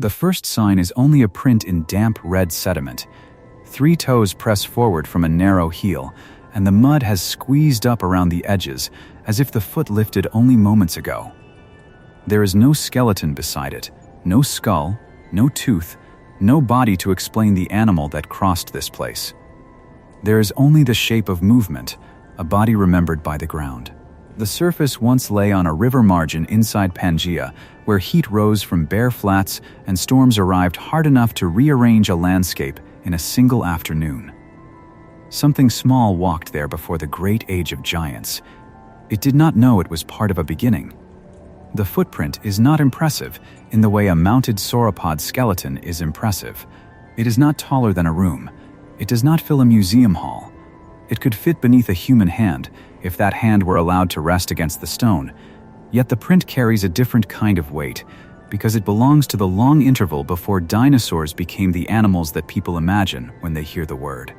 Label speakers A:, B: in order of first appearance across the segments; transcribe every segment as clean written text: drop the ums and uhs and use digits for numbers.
A: The first sign is only a print in damp red sediment. 3 toes press forward from a narrow heel, and the mud has squeezed up around the edges as if the foot lifted only moments ago. There is no skeleton beside it, no skull, no tooth, no body to explain the animal that crossed this place. There is only the shape of movement, a body remembered by the ground. The surface once lay on a river margin inside Pangaea, where heat rose from bare flats and storms arrived hard enough to rearrange a landscape in a single afternoon. Something small walked there before the great age of giants. It did not know it was part of a beginning. The footprint is not impressive in the way a mounted sauropod skeleton is impressive. It is not taller than a room. It does not fill a museum hall. It could fit beneath a human hand if that hand were allowed to rest against the stone. Yet the print carries a different kind of weight because it belongs to the long interval before dinosaurs became the animals that people imagine when they hear the word.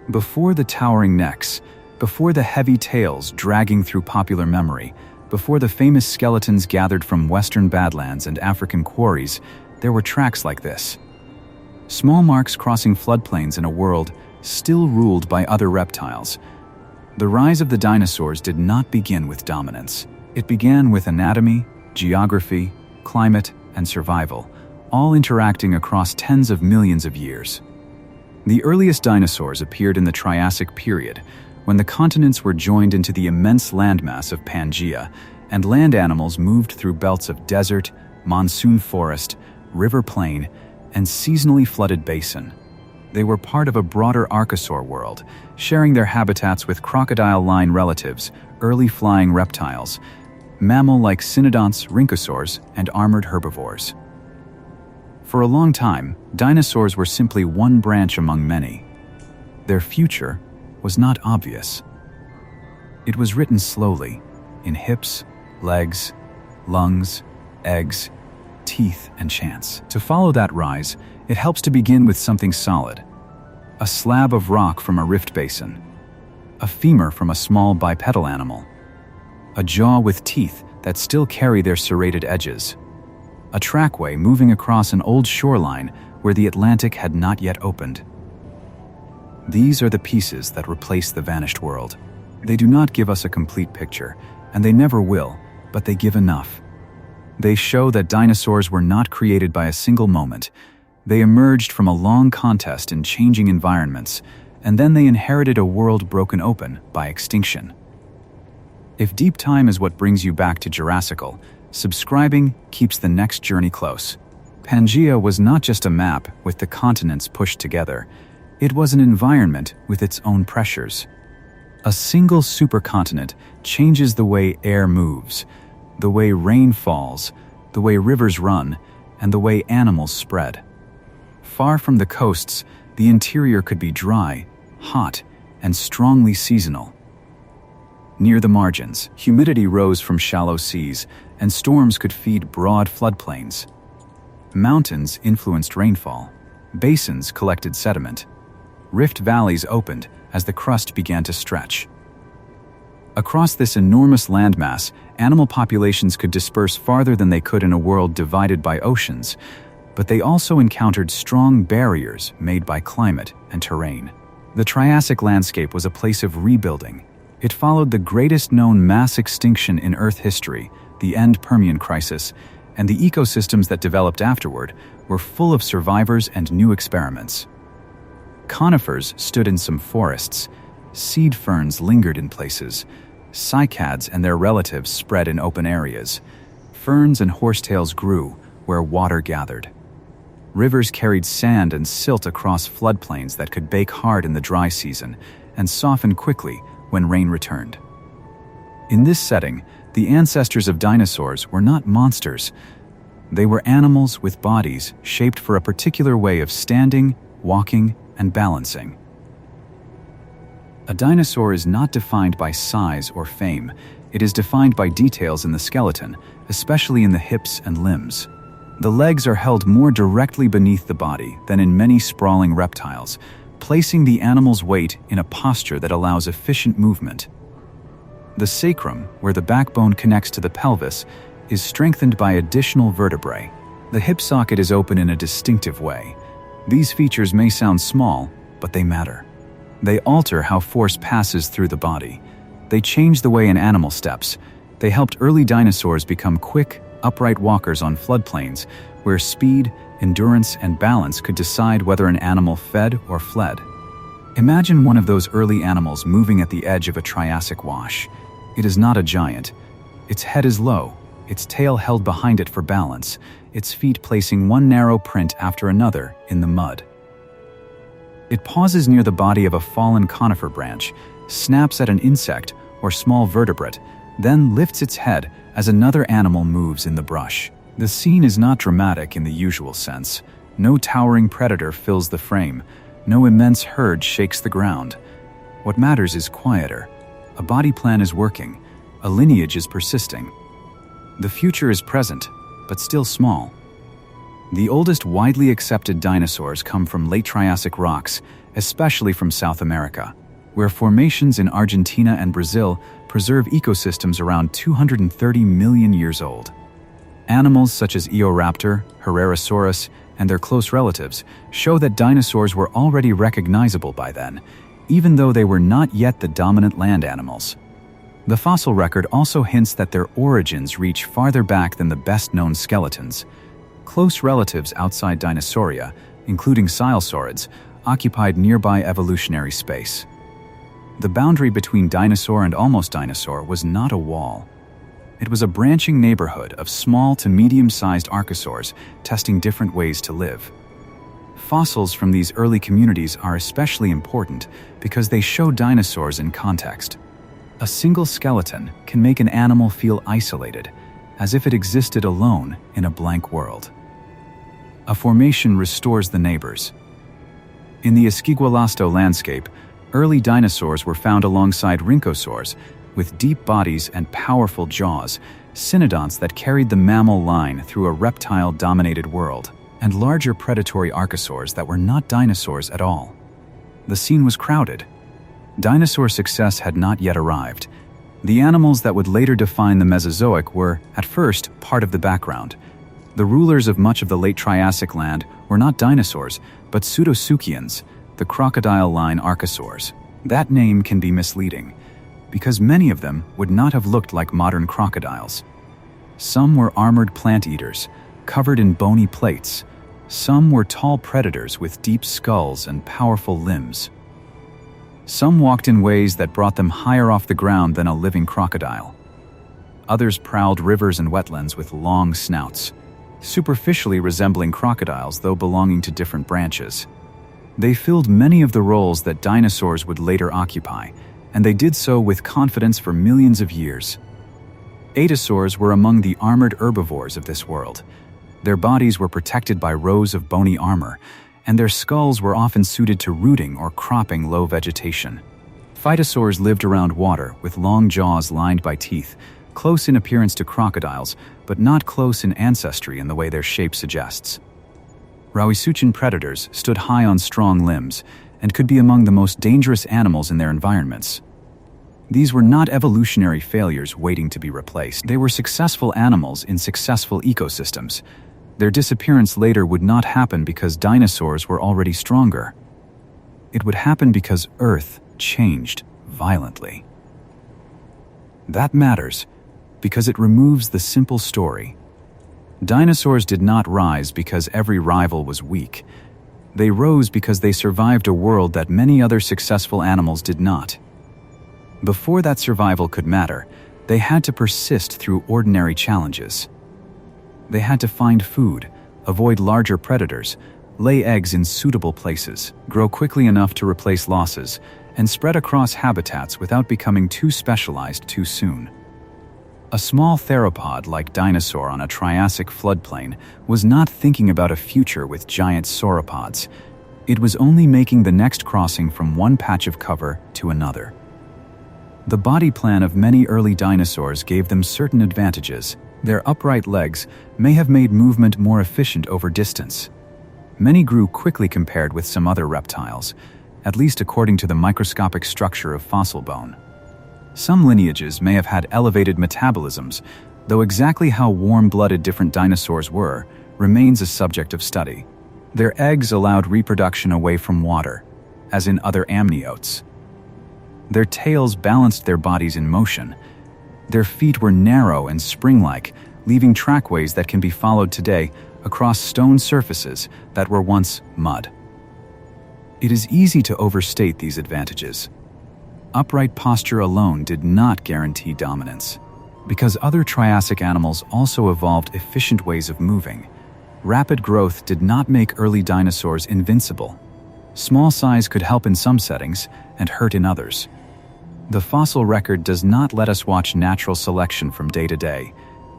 A: Before the towering necks, before the heavy tails dragging through popular memory, before the famous skeletons gathered from western badlands and African quarries, there were tracks like this. Small marks crossing floodplains in a world still ruled by other reptiles. The rise of the dinosaurs did not begin with dominance. It began with anatomy, geography, climate, and survival, all interacting across tens of millions of years. The earliest dinosaurs appeared in the Triassic period, when the continents were joined into the immense landmass of Pangaea, and land animals moved through belts of desert, monsoon forest, river plain, and seasonally flooded basin. They were part of a broader archosaur world, sharing their habitats with crocodile-line relatives, early flying reptiles, mammal-like cynodonts, rhynchosaurs, and armored herbivores. For a long time, dinosaurs were simply one branch among many. Their future was not obvious. It was written slowly, in hips, legs, lungs, eggs, teeth, and chance. To follow that rise, it helps to begin with something solid. A slab of rock from a rift basin. A femur from a small bipedal animal. A jaw with teeth that still carry their serrated edges. A trackway moving across an old shoreline where the Atlantic had not yet opened. These are the pieces that replace the vanished world. They do not give us a complete picture, and they never will, but they give enough. They show that dinosaurs were not created by a single moment. They emerged from a long contest in changing environments, and then they inherited a world broken open by extinction. If deep time is what brings you back to Jurassical, subscribing keeps the next journey close. Pangaea was not just a map with the continents pushed together. It was an environment with its own pressures. A single supercontinent changes the way air moves, the way rain falls, the way rivers run, and the way animals spread. Far from the coasts, the interior could be dry, hot, and strongly seasonal. Near the margins, humidity rose from shallow seas, and storms could feed broad floodplains. Mountains influenced rainfall. Basins collected sediment. Rift valleys opened as the crust began to stretch. Across this enormous landmass, animal populations could disperse farther than they could in a world divided by oceans, but they also encountered strong barriers made by climate and terrain. The Triassic landscape was a place of rebuilding. It followed the greatest known mass extinction in Earth history, the end Permian crisis, and the ecosystems that developed afterward were full of survivors and new experiments. Conifers stood in some forests, seed ferns lingered in places, cycads and their relatives spread in open areas, ferns and horsetails grew where water gathered. Rivers carried sand and silt across floodplains that could bake hard in the dry season and soften quickly when rain returned. In this setting, the ancestors of dinosaurs were not monsters. They were animals with bodies shaped for a particular way of standing, walking, and balancing. A dinosaur is not defined by size or fame. It is defined by details in the skeleton, especially in the hips and limbs. The legs are held more directly beneath the body than in many sprawling reptiles, placing the animal's weight in a posture that allows efficient movement. The sacrum, where the backbone connects to the pelvis, is strengthened by additional vertebrae. The hip socket is open in a distinctive way. These features may sound small, but they matter. They alter how force passes through the body. They change the way an animal steps. They helped early dinosaurs become quick, upright walkers on floodplains, where speed, endurance, and balance could decide whether an animal fed or fled. Imagine one of those early animals moving at the edge of a Triassic wash. It is not a giant. Its head is low, its tail held behind it for balance, its feet placing one narrow print after another in the mud. It pauses near the body of a fallen conifer branch, snaps at an insect or small vertebrate, then lifts its head as another animal moves in the brush. The scene is not dramatic in the usual sense. No towering predator fills the frame. No immense herd shakes the ground. What matters is quieter. A body plan is working. A lineage is persisting. The future is present, but still small. The oldest widely accepted dinosaurs come from late Triassic rocks, especially from South America, where formations in Argentina and Brazil preserve ecosystems around 230 million years old. Animals such as Eoraptor, Herrerasaurus, and their close relatives show that dinosaurs were already recognizable by then, even though they were not yet the dominant land animals. The fossil record also hints that their origins reach farther back than the best-known skeletons. Close relatives outside Dinosauria, including Silesaurids, occupied nearby evolutionary space. The boundary between dinosaur and almost dinosaur was not a wall. It was a branching neighborhood of small to medium-sized archosaurs testing different ways to live. Fossils from these early communities are especially important because they show dinosaurs in context. A single skeleton can make an animal feel isolated, as if it existed alone in a blank world. A formation restores the neighbors. In the Esquigualasto landscape, early dinosaurs were found alongside rhynchosaurs, with deep bodies and powerful jaws, cynodonts that carried the mammal line through a reptile-dominated world, and larger predatory archosaurs that were not dinosaurs at all. The scene was crowded. Dinosaur success had not yet arrived. The animals that would later define the Mesozoic were, at first, part of the background. The rulers of much of the late Triassic land were not dinosaurs, but pseudosuchians, the crocodile line archosaurs. That name can be misleading, because many of them would not have looked like modern crocodiles. Some were armored plant eaters, covered in bony plates. Some were tall predators with deep skulls and powerful limbs. Some walked in ways that brought them higher off the ground than a living crocodile. Others prowled rivers and wetlands with long snouts, superficially resembling crocodiles though belonging to different branches. They filled many of the roles that dinosaurs would later occupy, and they did so with confidence for millions of years. Atosaurs were among the armored herbivores of this world. Their bodies were protected by rows of bony armor, and their skulls were often suited to rooting or cropping low vegetation. Phytosaurs lived around water with long jaws lined by teeth, close in appearance to crocodiles, but not close in ancestry in the way their shape suggests. Rauisuchian predators stood high on strong limbs and could be among the most dangerous animals in their environments. These were not evolutionary failures waiting to be replaced. They were successful animals in successful ecosystems. Their disappearance later would not happen because dinosaurs were already stronger. It would happen because Earth changed violently. That matters because it removes the simple story. Dinosaurs did not rise because every rival was weak. They rose because they survived a world that many other successful animals did not. Before that survival could matter, they had to persist through ordinary challenges. They had to find food, avoid larger predators, lay eggs in suitable places, grow quickly enough to replace losses, and spread across habitats without becoming too specialized too soon. A small theropod like dinosaur on a Triassic floodplain was not thinking about a future with giant sauropods. It was only making the next crossing from one patch of cover to another. The body plan of many early dinosaurs gave them certain advantages. Their upright legs may have made movement more efficient over distance. Many grew quickly compared with some other reptiles, at least according to the microscopic structure of fossil bone. Some lineages may have had elevated metabolisms, though exactly how warm-blooded different dinosaurs were remains a subject of study. Their eggs allowed reproduction away from water, as in other amniotes. Their tails balanced their bodies in motion. Their feet were narrow and spring-like, leaving trackways that can be followed today across stone surfaces that were once mud. It is easy to overstate these advantages. Upright posture alone did not guarantee dominance. Because other Triassic animals also evolved efficient ways of moving, rapid growth did not make early dinosaurs invincible. Small size could help in some settings and hurt in others. The fossil record does not let us watch natural selection from day to day.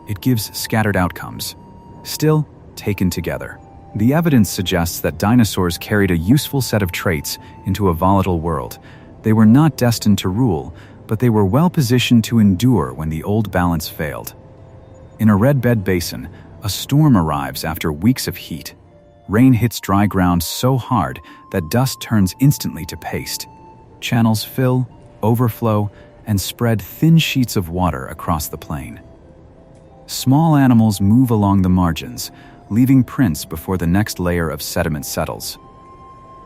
A: It gives scattered outcomes. Still, taken together, the evidence suggests that dinosaurs carried a useful set of traits into a volatile world. They were not destined to rule, but they were well positioned to endure when the old balance failed. In a red bed basin, a storm arrives after weeks of heat. Rain hits dry ground so hard that dust turns instantly to paste. Channels fill, overflow, and spread thin sheets of water across the plain. Small animals move along the margins, leaving prints before the next layer of sediment settles.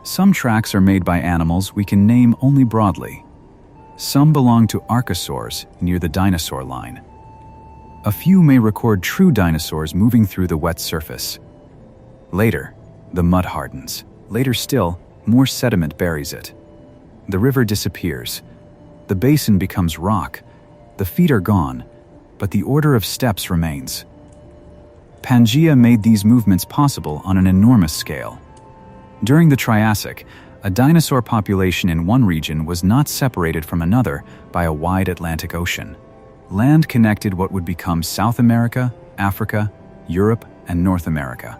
A: Some tracks are made by animals we can name only broadly. Some belong to archosaurs near the dinosaur line. A few may record true dinosaurs moving through the wet surface. Later, the mud hardens. Later still, more sediment buries it. The river disappears. The basin becomes rock. The feet are gone, but the order of steps remains. Pangaea made these movements possible on an enormous scale. During the Triassic, a dinosaur population in one region was not separated from another by a wide Atlantic Ocean. Land connected what would become South America, Africa, Europe, and North America.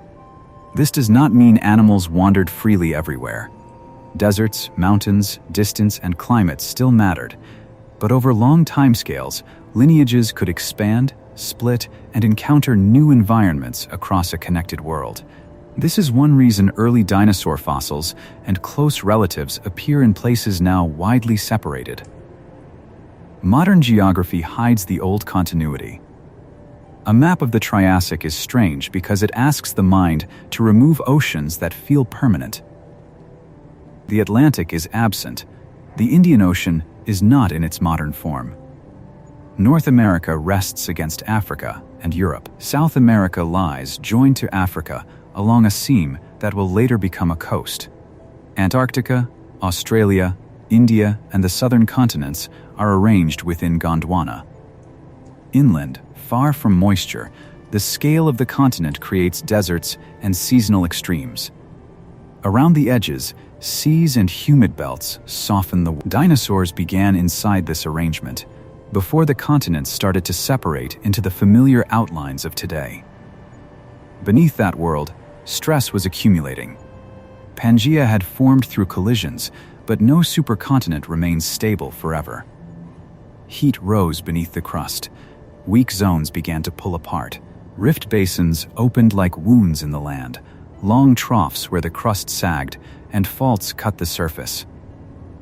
A: This does not mean animals wandered freely everywhere. Deserts, mountains, distance, and climate still mattered, but over long timescales, lineages could expand, split, and encounter new environments across a connected world. This is one reason early dinosaur fossils and close relatives appear in places now widely separated. Modern geography hides the old continuity. A map of the Triassic is strange because it asks the mind to remove oceans that feel permanent. The Atlantic is absent. The Indian Ocean is not in its modern form. North America rests against Africa and Europe. South America lies joined to Africa along a seam that will later become a coast. Antarctica, Australia, India, and the southern continents are arranged within Gondwana. Inland, far from moisture, the scale of the continent creates deserts and seasonal extremes. Around the edges, seas and humid belts soften the dinosaurs began inside this arrangement, before the continents started to separate into the familiar outlines of today. Beneath that world, stress was accumulating. Pangaea had formed through collisions, but no supercontinent remains stable forever. Heat rose beneath the crust. Weak zones began to pull apart. Rift basins opened like wounds in the land, long troughs where the crust sagged, and faults cut the surface.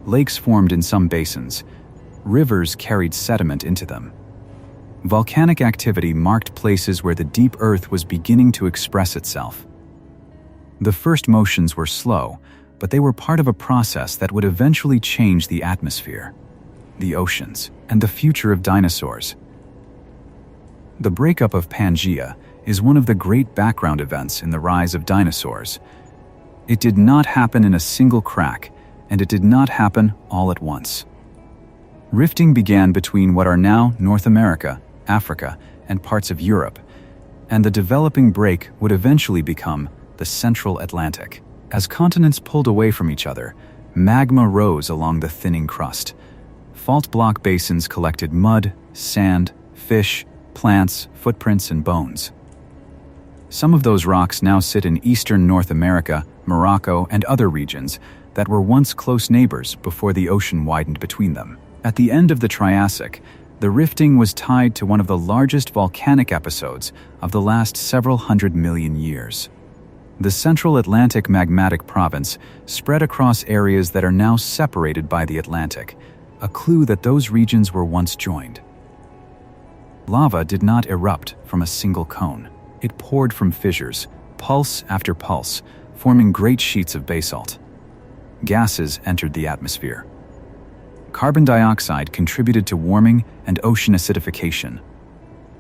A: Lakes formed in some basins. Rivers carried sediment into them. Volcanic activity marked places where the deep earth was beginning to express itself. The first motions were slow, but they were part of a process that would eventually change the atmosphere, the oceans, and the future of dinosaurs. The breakup of Pangaea is one of the great background events in the rise of dinosaurs. It did not happen in a single crack, and it did not happen all at once. Rifting began between what are now North America, Africa, and parts of Europe, and the developing break would eventually become the Central Atlantic. As continents pulled away from each other, magma rose along the thinning crust. Fault block basins collected mud, sand, fish, plants, footprints, and bones. Some of those rocks now sit in eastern North America, Morocco, and other regions that were once close neighbors before the ocean widened between them. At the end of the Triassic, the rifting was tied to one of the largest volcanic episodes of the last several hundred million years. The Central Atlantic magmatic province spread across areas that are now separated by the Atlantic, a clue that those regions were once joined. Lava did not erupt from a single cone. It poured from fissures, pulse after pulse, forming great sheets of basalt. Gases entered the atmosphere. Carbon dioxide contributed to warming and ocean acidification.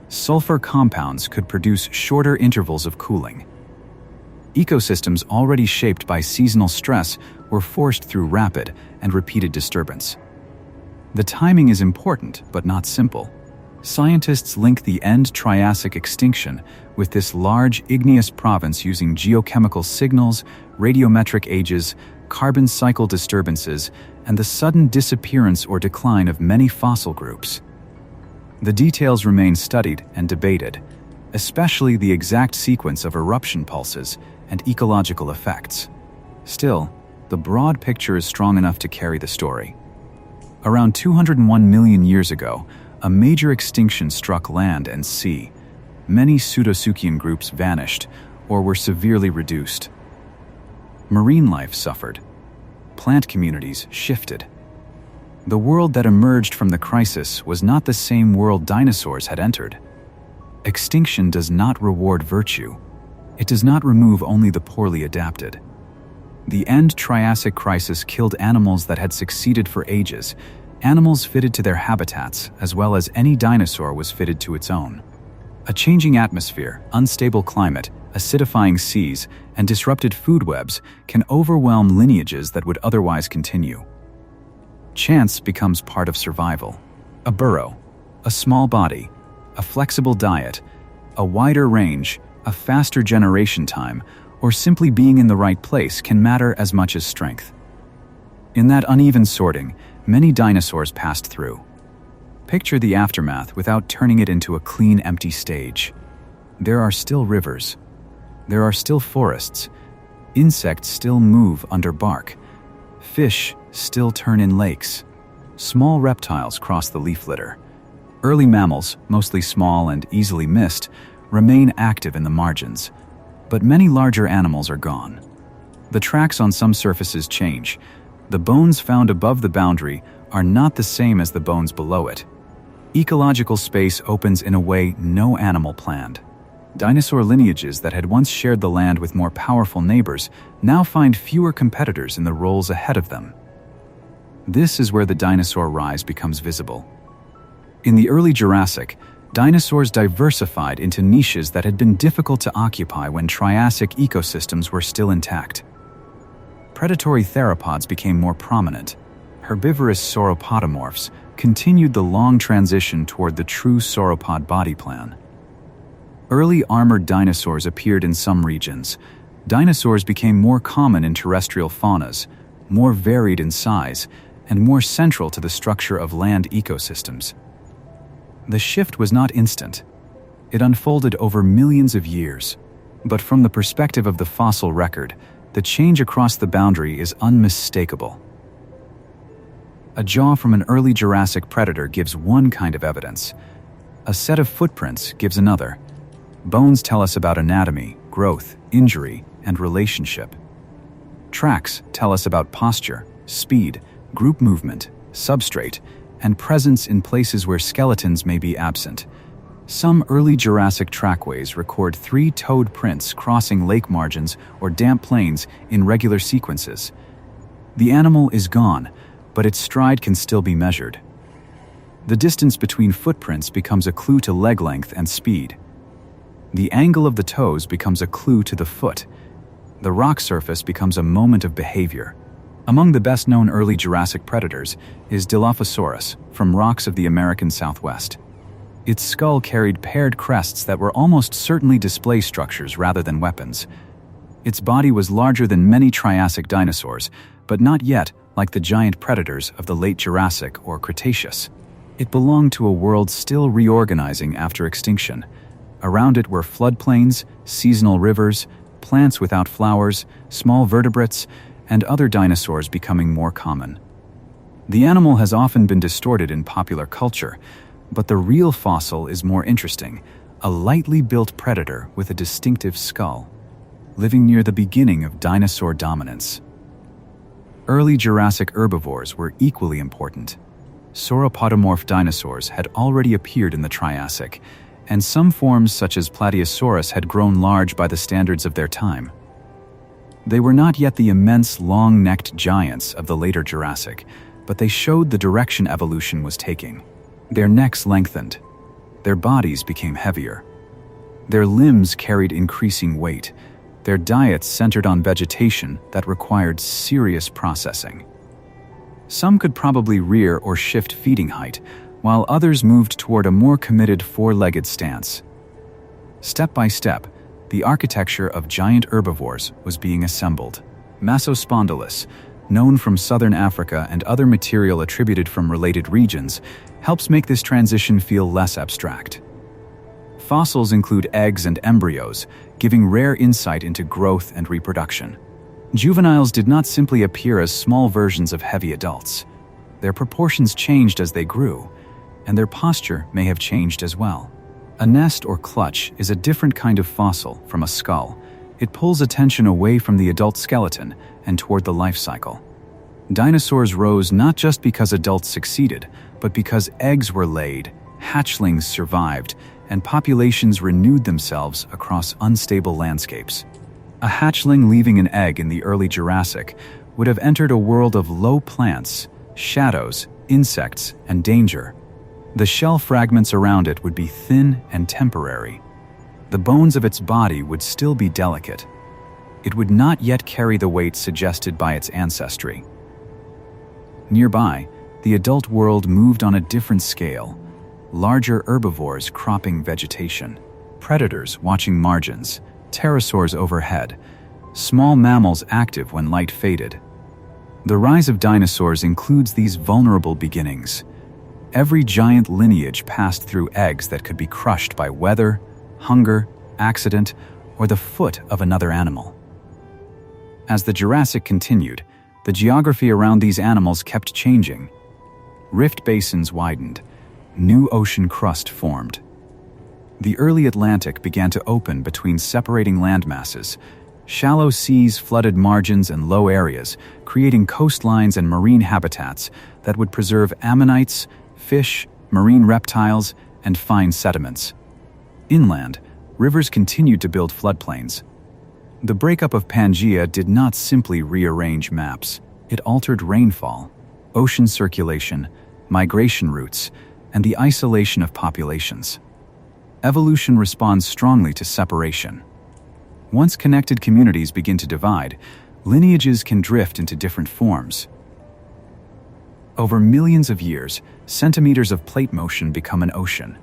A: Sulfur compounds could produce shorter intervals of cooling. Ecosystems already shaped by seasonal stress were forced through rapid and repeated disturbance. The timing is important, but not simple. Scientists link the end Triassic extinction with this large igneous province using geochemical signals, radiometric ages, carbon cycle disturbances, and the sudden disappearance or decline of many fossil groups. The details remain studied and debated, especially the exact sequence of eruption pulses and ecological effects. Still, the broad picture is strong enough to carry the story. Around 201 million years ago, a major extinction struck land and sea. Many Pseudosuchian groups vanished or were severely reduced. Marine life suffered. Plant communities shifted. The world that emerged from the crisis was not the same world dinosaurs had entered. Extinction does not reward virtue. It does not remove only the poorly adapted. The end Triassic crisis killed animals that had succeeded for ages, animals fitted to their habitats as well as any dinosaur was fitted to its own. A changing atmosphere, unstable climate, acidifying seas, and disrupted food webs can overwhelm lineages that would otherwise continue. Chance becomes part of survival. A burrow, a small body, a flexible diet, a wider range, a faster generation time, or simply being in the right place can matter as much as strength. In that uneven sorting, many dinosaurs passed through. Picture the aftermath without turning it into a clean, empty stage. There are still rivers. There are still forests. Insects still move under bark. Fish still turn in lakes. Small reptiles cross the leaf litter. Early mammals, mostly small and easily missed, remain active in the margins. But many larger animals are gone. The tracks on some surfaces change. The bones found above the boundary are not the same as the bones below it. Ecological space opens in a way no animal planned. Dinosaur lineages that had once shared the land with more powerful neighbors now find fewer competitors in the roles ahead of them. This is where the dinosaur rise becomes visible. In the early Jurassic, dinosaurs diversified into niches that had been difficult to occupy when Triassic ecosystems were still intact. Predatory theropods became more prominent. Herbivorous sauropodomorphs continued the long transition toward the true sauropod body plan. Early armored dinosaurs appeared in some regions. Dinosaurs became more common in terrestrial faunas, more varied in size, and more central to the structure of land ecosystems. The shift was not instant. It unfolded over millions of years. But from the perspective of the fossil record, the change across the boundary is unmistakable. A jaw from an early Jurassic predator gives one kind of evidence. A set of footprints gives another. Bones tell us about anatomy, growth, injury, and relationship. Tracks tell us about posture, speed, group movement, substrate, and presence in places where skeletons may be absent. Some early Jurassic trackways record 3-toed prints crossing lake margins or damp plains in regular sequences. The animal is gone, but its stride can still be measured. The distance between footprints becomes a clue to leg length and speed. The angle of the toes becomes a clue to the foot. The rock surface becomes a moment of behavior. Among the best-known early Jurassic predators is Dilophosaurus from rocks of the American Southwest. Its skull carried paired crests that were almost certainly display structures rather than weapons. Its body was larger than many Triassic dinosaurs, but not yet like the giant predators of the late Jurassic or Cretaceous. It belonged to a world still reorganizing after extinction. Around it were floodplains, seasonal rivers, plants without flowers, small vertebrates, and other dinosaurs becoming more common. The animal has often been distorted in popular culture, but the real fossil is more interesting, a lightly built predator with a distinctive skull, living near the beginning of dinosaur dominance. Early Jurassic herbivores were equally important. Sauropodomorph dinosaurs had already appeared in the Triassic, and some forms such as Plateosaurus had grown large by the standards of their time. They were not yet the immense, long-necked giants of the later Jurassic, but they showed the direction evolution was taking. Their necks lengthened. Their bodies became heavier. Their limbs carried increasing weight. Their diets centered on vegetation that required serious processing. Some could probably rear or shift feeding height, while others moved toward a more committed four-legged stance. Step by step, the architecture of giant herbivores was being assembled. Massospondylus, known from southern Africa and other material attributed from related regions, helps make this transition feel less abstract. Fossils include eggs and embryos, giving rare insight into growth and reproduction. Juveniles did not simply appear as small versions of heavy adults. Their proportions changed as they grew, and their posture may have changed as well. A nest or clutch is a different kind of fossil from a skull. It pulls attention away from the adult skeleton and toward the life cycle. Dinosaurs rose not just because adults succeeded, but because eggs were laid, hatchlings survived, and populations renewed themselves across unstable landscapes. A hatchling leaving an egg in the early Jurassic would have entered a world of low plants, shadows, insects, and danger. The shell fragments around it would be thin and temporary. The bones of its body would still be delicate. It would not yet carry the weight suggested by its ancestry. Nearby, the adult world moved on a different scale. Larger herbivores cropping vegetation, predators watching margins, pterosaurs overhead, small mammals active when light faded. The rise of dinosaurs includes these vulnerable beginnings. Every giant lineage passed through eggs that could be crushed by weather, hunger, accident, or the foot of another animal. As the Jurassic continued, the geography around these animals kept changing. Rift basins widened. New ocean crust formed. The early Atlantic began to open between separating landmasses. Shallow seas flooded margins and low areas, creating coastlines and marine habitats that would preserve ammonites, fish, marine reptiles, and fine sediments. Inland, rivers continued to build floodplains. The breakup of Pangaea did not simply rearrange maps. It altered rainfall, ocean circulation, migration routes, and the isolation of populations. Evolution responds strongly to separation. Once connected communities begin to divide, lineages can drift into different forms. Over millions of years, centimeters of plate motion become an ocean.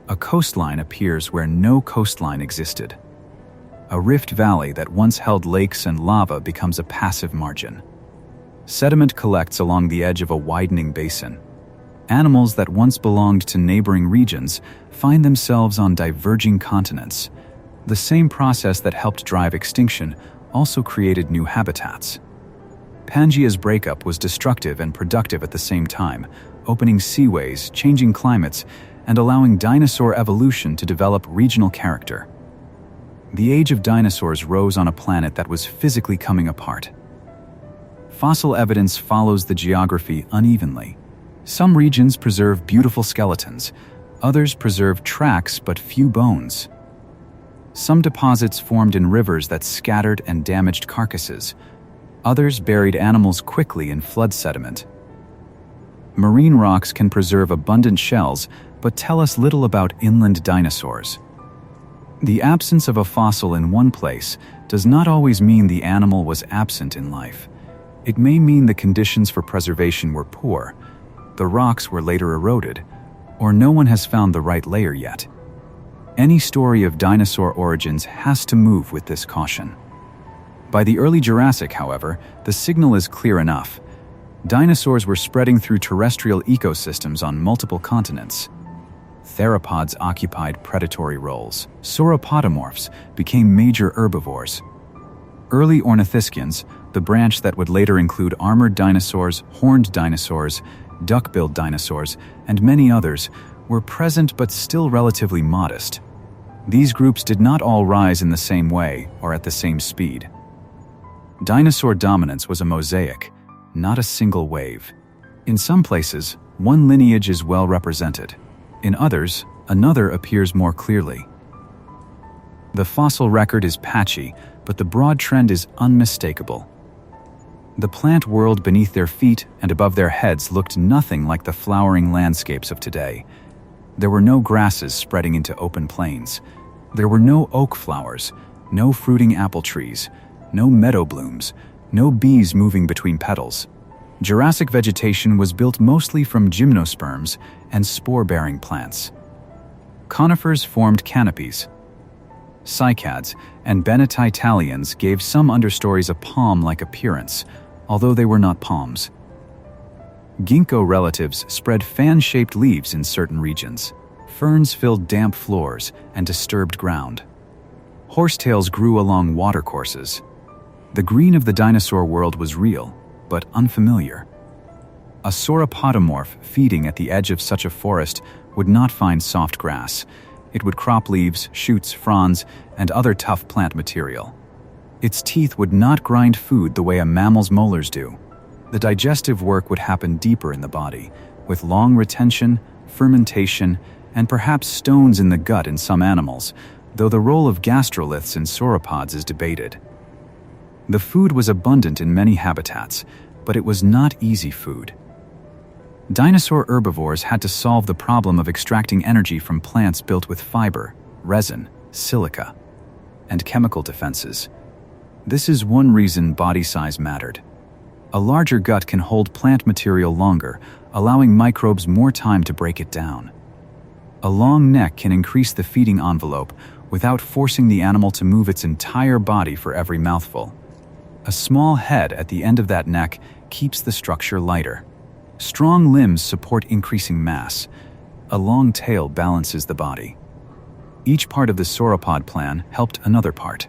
A: A coastline appears where no coastline existed. A rift valley that once held lakes and lava becomes a passive margin. Sediment collects along the edge of a widening basin. Animals that once belonged to neighboring regions find themselves on diverging continents. The same process that helped drive extinction also created new habitats. Pangaea's breakup was destructive and productive at the same time, opening seaways, changing climates, and allowing dinosaur evolution to develop regional character. The age of dinosaurs rose on a planet that was physically coming apart. Fossil evidence follows the geography unevenly. Some regions preserve beautiful skeletons, others preserve tracks but few bones. Some deposits formed in rivers that scattered and damaged carcasses. Others buried animals quickly in flood sediment. Marine rocks can preserve abundant shells but tell us little about inland dinosaurs. The absence of a fossil in one place does not always mean the animal was absent in life. It may mean the conditions for preservation were poor, the rocks were later eroded, or no one has found the right layer yet. Any story of dinosaur origins has to move with this caution. By the early Jurassic, however, the signal is clear enough. Dinosaurs were spreading through terrestrial ecosystems on multiple continents. Theropods occupied predatory roles. Sauropodomorphs became major herbivores. Early ornithischians, the branch that would later include armored dinosaurs, horned dinosaurs, duck-billed dinosaurs, and many others, were present but still relatively modest. These groups did not all rise in the same way or at the same speed. Dinosaur dominance was a mosaic, not a single wave. In some places, one lineage is well represented. In others, Another appears more clearly. The fossil record is patchy, but the broad trend is unmistakable. The plant world beneath their feet and above their heads looked nothing like the flowering landscapes of today. There were no grasses spreading into open plains. There were no oak flowers, no fruiting apple trees, no meadow blooms, no bees moving between petals. Jurassic vegetation was built mostly from gymnosperms and spore-bearing plants. Conifers formed canopies. Cycads and Benetitalians gave some understories a palm-like appearance, although they were not palms. Ginkgo relatives spread fan-shaped leaves in certain regions. Ferns filled damp floors and disturbed ground. Horsetails grew along watercourses. The green of the dinosaur world was real, but unfamiliar. A sauropodomorph feeding at the edge of such a forest would not find soft grass. It would crop leaves, shoots, fronds, and other tough plant material. Its teeth would not grind food the way a mammal's molars do. The digestive work would happen deeper in the body, with long retention, fermentation, and perhaps stones in the gut in some animals, though the role of gastroliths in sauropods is debated. The food was abundant in many habitats, but it was not easy food. Dinosaur herbivores had to solve the problem of extracting energy from plants built with fiber, resin, silica, and chemical defenses. This is one reason body size mattered. A larger gut can hold plant material longer, allowing microbes more time to break it down. A long neck can increase the feeding envelope without forcing the animal to move its entire body for every mouthful. A small head at the end of that neck keeps the structure lighter. Strong limbs support increasing mass. A long tail balances the body. Each part of the sauropod plan helped another part.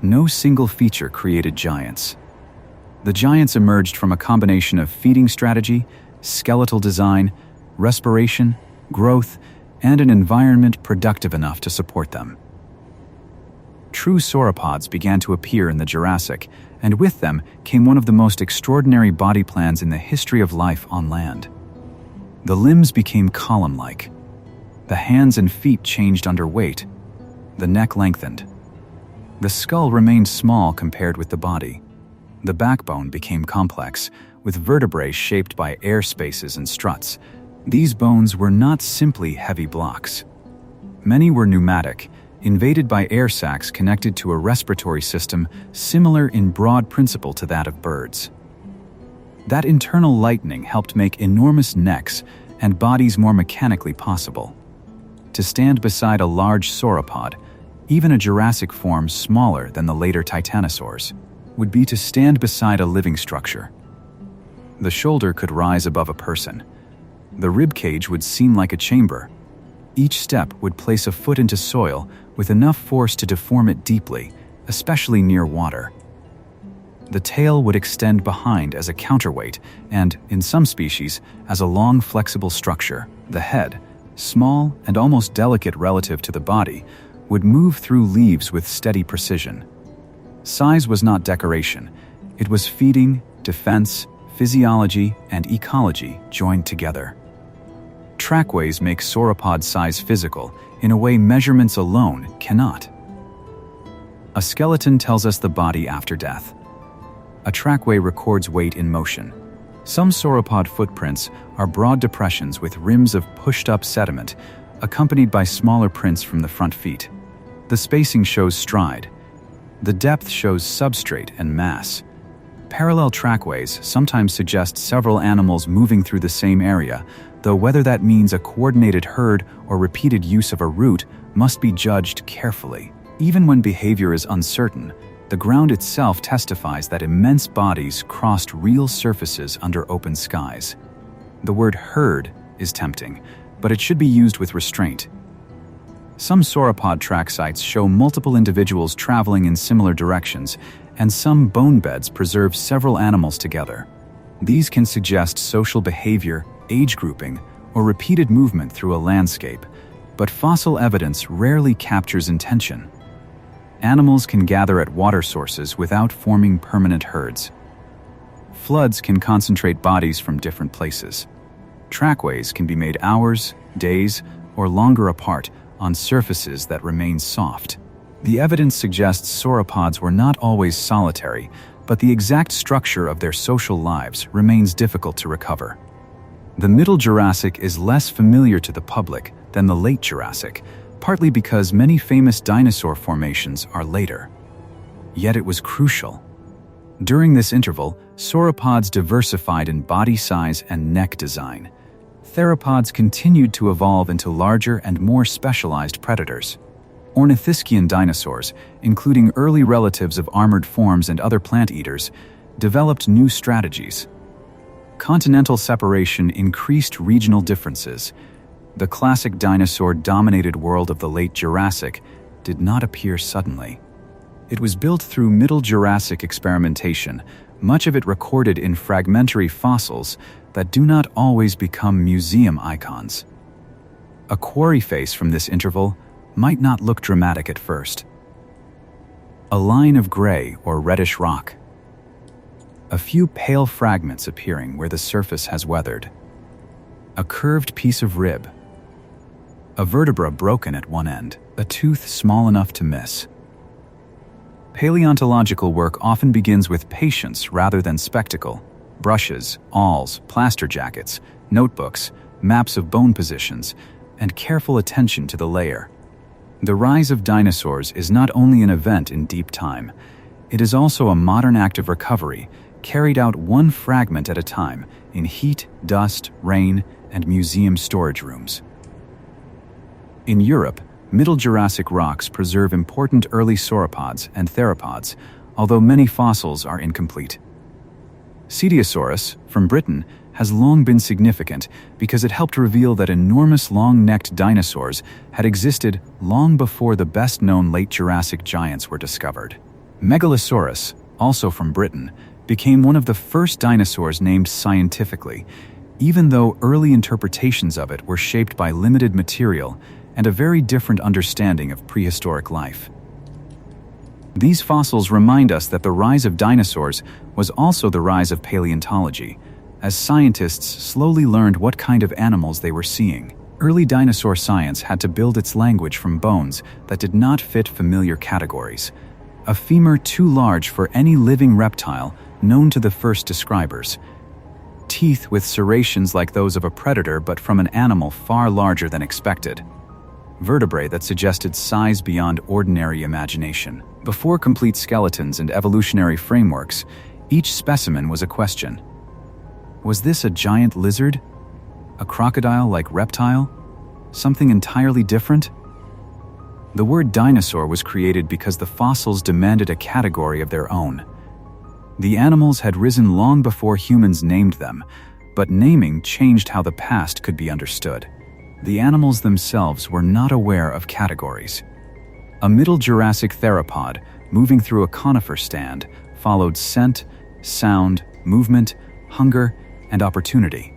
A: No single feature created giants. The giants emerged from a combination of feeding strategy, skeletal design, respiration, growth, and an environment productive enough to support them. True sauropods began to appear in the Jurassic, and with them came one of the most extraordinary body plans in the history of life on land. The limbs became column-like. The hands and feet changed under weight. The neck lengthened. The skull remained small compared with the body. The backbone became complex, with vertebrae shaped by air spaces and struts. These bones were not simply heavy blocks. Many were pneumatic, invaded by air sacs connected to a respiratory system similar in broad principle to that of birds. That internal lightening helped make enormous necks and bodies more mechanically possible. To stand beside a large sauropod, even a Jurassic form smaller than the later titanosaurs, would be to stand beside a living structure. The shoulder could rise above a person. The rib cage would seem like a chamber. Each step would place a foot into soil with enough force to deform it deeply, especially near water. The tail would extend behind as a counterweight and, in some species, as a long flexible structure. The head, small and almost delicate relative to the body, would move through leaves with steady precision. Size was not decoration. It was feeding, defense, physiology, and ecology joined together. Trackways make sauropod size physical in a way measurements alone cannot. A skeleton tells us the body after death. A trackway records weight in motion. Some sauropod footprints are broad depressions with rims of pushed-up sediment, accompanied by smaller prints from the front feet. The spacing shows stride. The depth shows substrate and mass. Parallel trackways sometimes suggest several animals moving through the same area, though whether that means a coordinated herd or repeated use of a route must be judged carefully. Even when behavior is uncertain, the ground itself testifies that immense bodies crossed real surfaces under open skies. The word herd is tempting, but it should be used with restraint. Some sauropod track sites show multiple individuals traveling in similar directions, and some bone beds preserve several animals together. These can suggest social behavior, age grouping, or repeated movement through a landscape, but fossil evidence rarely captures intention. Animals can gather at water sources without forming permanent herds. Floods can concentrate bodies from different places. Trackways can be made hours, days, or longer apart on surfaces that remain soft. The evidence suggests sauropods were not always solitary, but the exact structure of their social lives remains difficult to recover. The Middle Jurassic is less familiar to the public than the Late Jurassic, partly because many famous dinosaur formations are later. Yet it was crucial. During this interval, sauropods diversified in body size and neck design. Theropods continued to evolve into larger and more specialized predators. Ornithischian dinosaurs, including early relatives of armored forms and other plant eaters, developed new strategies. Continental separation increased regional differences. The classic dinosaur-dominated world of the Late Jurassic did not appear suddenly. It was built through Middle Jurassic experimentation, much of it recorded in fragmentary fossils that do not always become museum icons. A quarry face from this interval might not look dramatic at first. A line of gray or reddish rock. A few pale fragments appearing where the surface has weathered. A curved piece of rib. A vertebra broken at one end, a tooth small enough to miss. Paleontological work often begins with patience rather than spectacle. Brushes, awls, plaster jackets, notebooks, maps of bone positions, and careful attention to the layer. The rise of dinosaurs is not only an event in deep time, it is also a modern act of recovery, carried out one fragment at a time in heat, dust, rain, and museum storage rooms. In Europe, Middle Jurassic rocks preserve important early sauropods and theropods, although many fossils are incomplete. Cetiosaurus, from Britain, has long been significant because it helped reveal that enormous long-necked dinosaurs had existed long before the best-known Late Jurassic giants were discovered. Megalosaurus, also from Britain, became one of the first dinosaurs named scientifically, even though early interpretations of it were shaped by limited material and a very different understanding of prehistoric life. These fossils remind us that the rise of dinosaurs was also the rise of paleontology, as scientists slowly learned what kind of animals they were seeing. Early dinosaur science had to build its language from bones that did not fit familiar categories. A femur too large for any living reptile known to the first describers. Teeth with serrations like those of a predator but from an animal far larger than expected. Vertebrae that suggested size beyond ordinary imagination. Before complete skeletons and evolutionary frameworks, each specimen was a question. Was this a giant lizard? A crocodile-like reptile? Something entirely different? The word dinosaur was created because the fossils demanded a category of their own. The animals had risen long before humans named them, but naming changed how the past could be understood. The animals themselves were not aware of categories. A Middle Jurassic theropod, moving through a conifer stand, followed scent, sound, movement, hunger, and opportunity.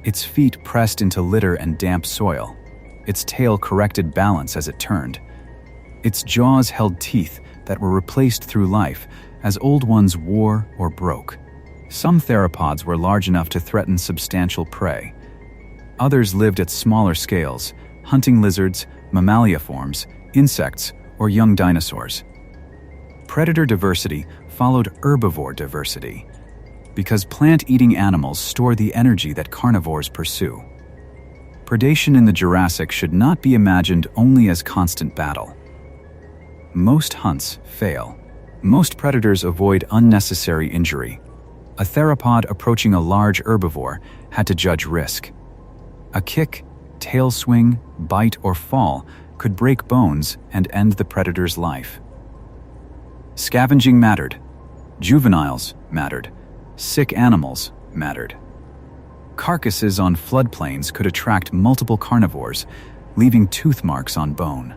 A: Its feet pressed into litter and damp soil. Its tail corrected balance as it turned. Its jaws held teeth that were replaced through life as old ones wore or broke. Some theropods were large enough to threaten substantial prey. Others lived at smaller scales, hunting lizards, mammaliforms, insects, or young dinosaurs. Predator diversity followed herbivore diversity, because plant-eating animals store the energy that carnivores pursue. Predation in the Jurassic should not be imagined only as constant battle. Most hunts fail. Most predators avoid unnecessary injury. A theropod approaching a large herbivore had to judge risk. A kick, tail swing, bite, or fall could break bones and end the predator's life. Scavenging mattered. Juveniles mattered. Sick animals mattered. Carcasses on floodplains could attract multiple carnivores, leaving tooth marks on bone.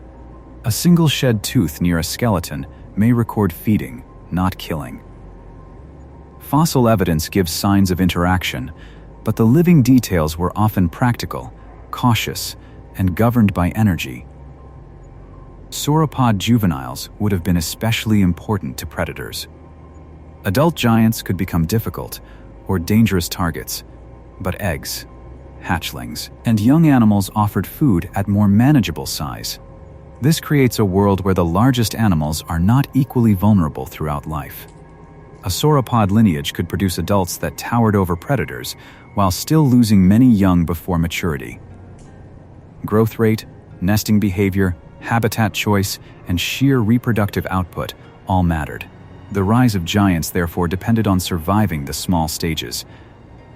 A: A single shed tooth near a skeleton may record feeding, not killing. Fossil evidence gives signs of interaction, but the living details were often practical, cautious, and governed by energy. Sauropod juveniles would have been especially important to predators. Adult giants could become difficult or dangerous targets, but eggs, hatchlings, and young animals offered food at more manageable size. This creates a world where the largest animals are not equally vulnerable throughout life. A sauropod lineage could produce adults that towered over predators, while still losing many young before maturity. Growth rate, nesting behavior, habitat choice, and sheer reproductive output all mattered. The rise of giants therefore depended on surviving the small stages.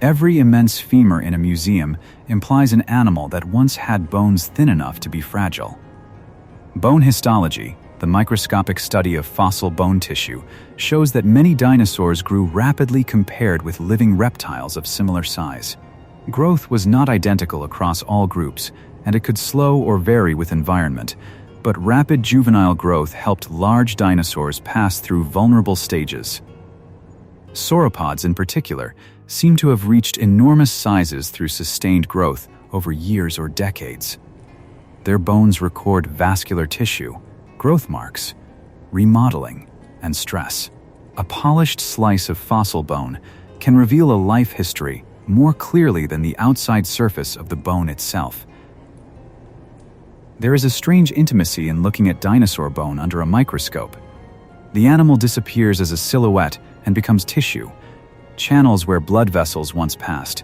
A: Every immense femur in a museum implies an animal that once had bones thin enough to be fragile. Bone histology, the microscopic study of fossil bone tissue, shows that many dinosaurs grew rapidly compared with living reptiles of similar size. Growth was not identical across all groups, and it could slow or vary with environment, but rapid juvenile growth helped large dinosaurs pass through vulnerable stages. Sauropods, in particular, seem to have reached enormous sizes through sustained growth over years or decades. Their bones record vascular tissue, growth marks, remodeling, and stress. A polished slice of fossil bone can reveal a life history more clearly than the outside surface of the bone itself. There is a strange intimacy in looking at dinosaur bone under a microscope. The animal disappears as a silhouette and becomes tissue, channels where blood vessels once passed,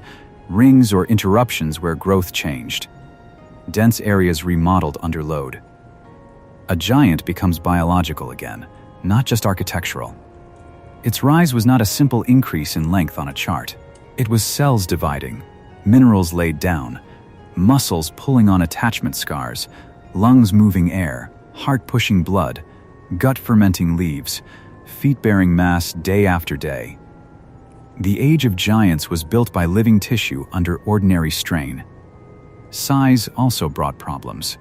A: rings or interruptions where growth changed, dense areas remodeled under load. A giant becomes biological again, not just architectural. Its rise was not a simple increase in length on a chart. It was cells dividing, minerals laid down, muscles pulling on attachment scars, lungs moving air, heart pushing blood, gut fermenting leaves, feet bearing mass day after day. The age of giants was built by living tissue under ordinary strain. Size also brought problems.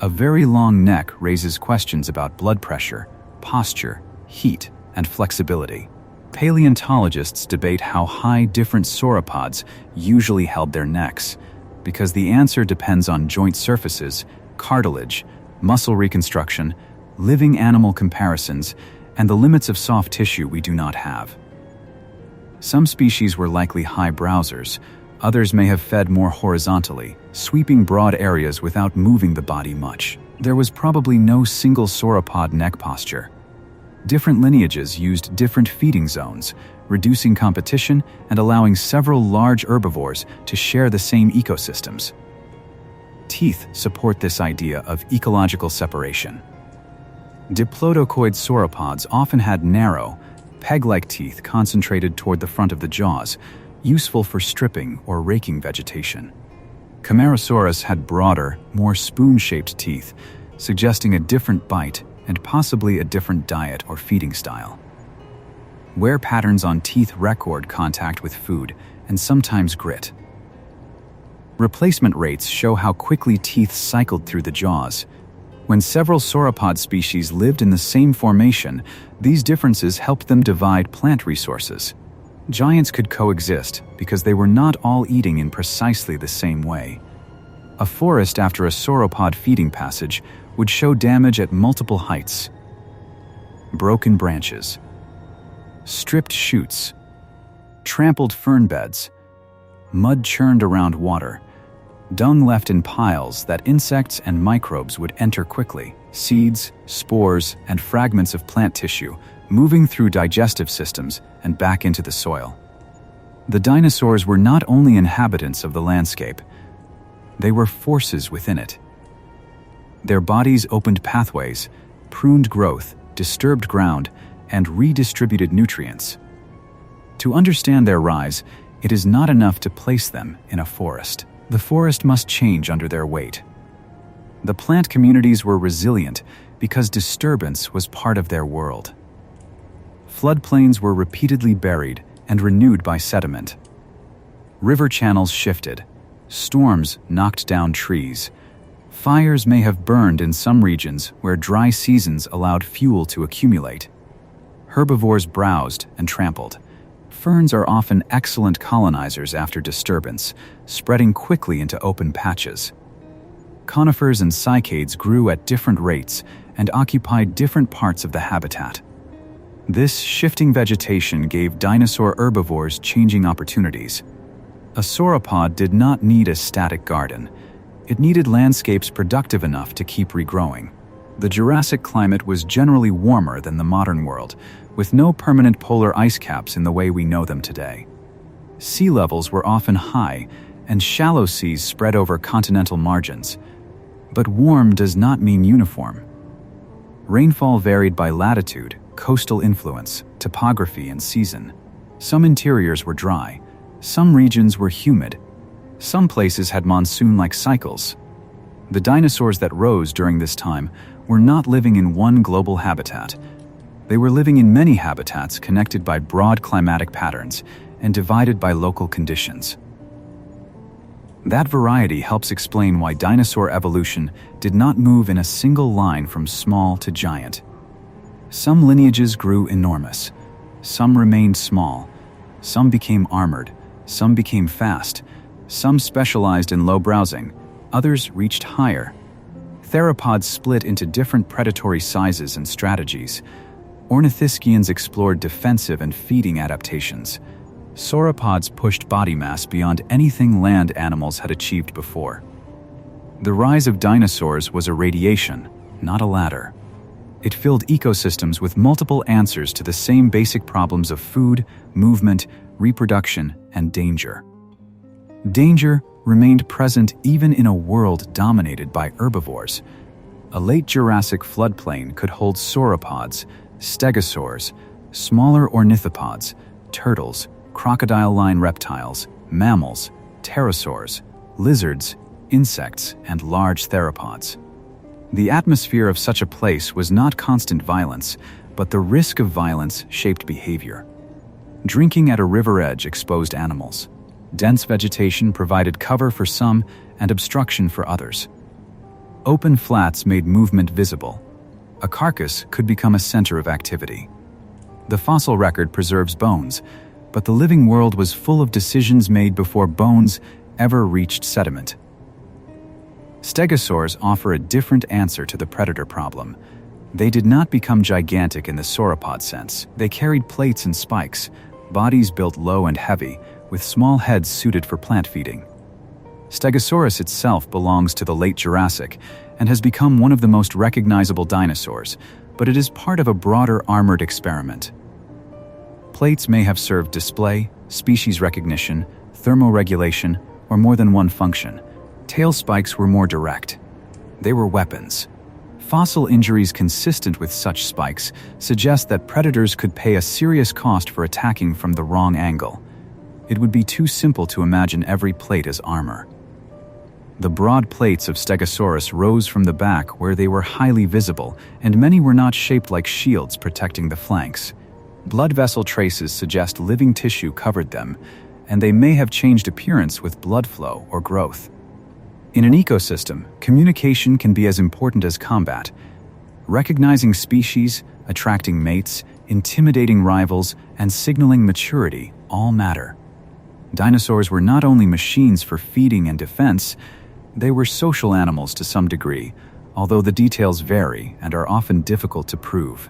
A: A very long neck raises questions about blood pressure, posture, heat, and flexibility. Paleontologists debate how high different sauropods usually held their necks, because the answer depends on joint surfaces, cartilage, muscle reconstruction, living animal comparisons, and the limits of soft tissue we do not have. Some species were likely high browsers, others may have fed more horizontally, sweeping broad areas without moving the body much. There was probably no single sauropod neck posture. Different lineages used different feeding zones, reducing competition and allowing several large herbivores to share the same ecosystems. Teeth support this idea of ecological separation. Diplodocoid sauropods often had narrow, peg-like teeth concentrated toward the front of the jaws, useful for stripping or raking vegetation. Camarasaurus had broader, more spoon-shaped teeth, suggesting a different bite and possibly a different diet or feeding style. Wear patterns on teeth record contact with food and sometimes grit. Replacement rates show how quickly teeth cycled through the jaws. When several sauropod species lived in the same formation, these differences helped them divide plant resources. Giants could coexist because they were not all eating in precisely the same way. A forest after a sauropod feeding passage would show damage at multiple heights. Broken branches, stripped shoots, trampled fern beds, mud churned around water, dung left in piles that insects and microbes would enter quickly, seeds, spores, and fragments of plant tissue moving through digestive systems and back into the soil. The dinosaurs were not only inhabitants of the landscape, they were forces within it. Their bodies opened pathways, pruned growth, disturbed ground, and redistributed nutrients. To understand their rise, it is not enough to place them in a forest. The forest must change under their weight. The plant communities were resilient because disturbance was part of their world. Floodplains were repeatedly buried and renewed by sediment. River channels shifted. Storms knocked down trees. Fires may have burned in some regions where dry seasons allowed fuel to accumulate. Herbivores browsed and trampled. Ferns are often excellent colonizers after disturbance, spreading quickly into open patches. Conifers and cycads grew at different rates and occupied different parts of the habitat. This shifting vegetation gave dinosaur herbivores changing opportunities. A sauropod did not need a static garden. It needed landscapes productive enough to keep regrowing. The Jurassic climate was generally warmer than the modern world, with no permanent polar ice caps in the way we know them today. Sea levels were often high, and shallow seas spread over continental margins. But warm does not mean uniform. Rainfall varied by latitude, coastal influence, topography, and season. Some interiors were dry, some regions were humid, some places had monsoon-like cycles. The dinosaurs that rose during this time were not living in one global habitat. They were living in many habitats connected by broad climatic patterns and divided by local conditions. That variety helps explain why dinosaur evolution did not move in a single line from small to giant. Some lineages grew enormous, some remained small, some became armored, some became fast, some specialized in low browsing, others reached higher. Theropods split into different predatory sizes and strategies. Ornithischians explored defensive and feeding adaptations. Sauropods pushed body mass beyond anything land animals had achieved before. The rise of dinosaurs was a radiation, not a ladder. It filled ecosystems with multiple answers to the same basic problems of food, movement, reproduction, and danger. Danger remained present even in a world dominated by herbivores. A late Jurassic floodplain could hold sauropods, stegosaurs, smaller ornithopods, turtles, crocodile-line reptiles, mammals, pterosaurs, lizards, insects, and large theropods. The atmosphere of such a place was not constant violence, but the risk of violence shaped behavior. Drinking at a river edge exposed animals. Dense vegetation provided cover for some and obstruction for others. Open flats made movement visible. A carcass could become a center of activity. The fossil record preserves bones, but the living world was full of decisions made before bones ever reached sediment. Stegosaurs offer a different answer to the predator problem. They did not become gigantic in the sauropod sense. They carried plates and spikes, bodies built low and heavy, with small heads suited for plant feeding. Stegosaurus itself belongs to the late Jurassic and has become one of the most recognizable dinosaurs, but it is part of a broader armored experiment. Plates may have served display, species recognition, thermoregulation, or more than one function. Tail spikes were more direct. They were weapons. Fossil injuries consistent with such spikes suggest that predators could pay a serious cost for attacking from the wrong angle. It would be too simple to imagine every plate as armor. The broad plates of Stegosaurus rose from the back where they were highly visible, and many were not shaped like shields protecting the flanks. Blood vessel traces suggest living tissue covered them, and they may have changed appearance with blood flow or growth. In an ecosystem, communication can be as important as combat. Recognizing species, attracting mates, intimidating rivals, and signaling maturity all matter. Dinosaurs were not only machines for feeding and defense, they were social animals to some degree, although the details vary and are often difficult to prove.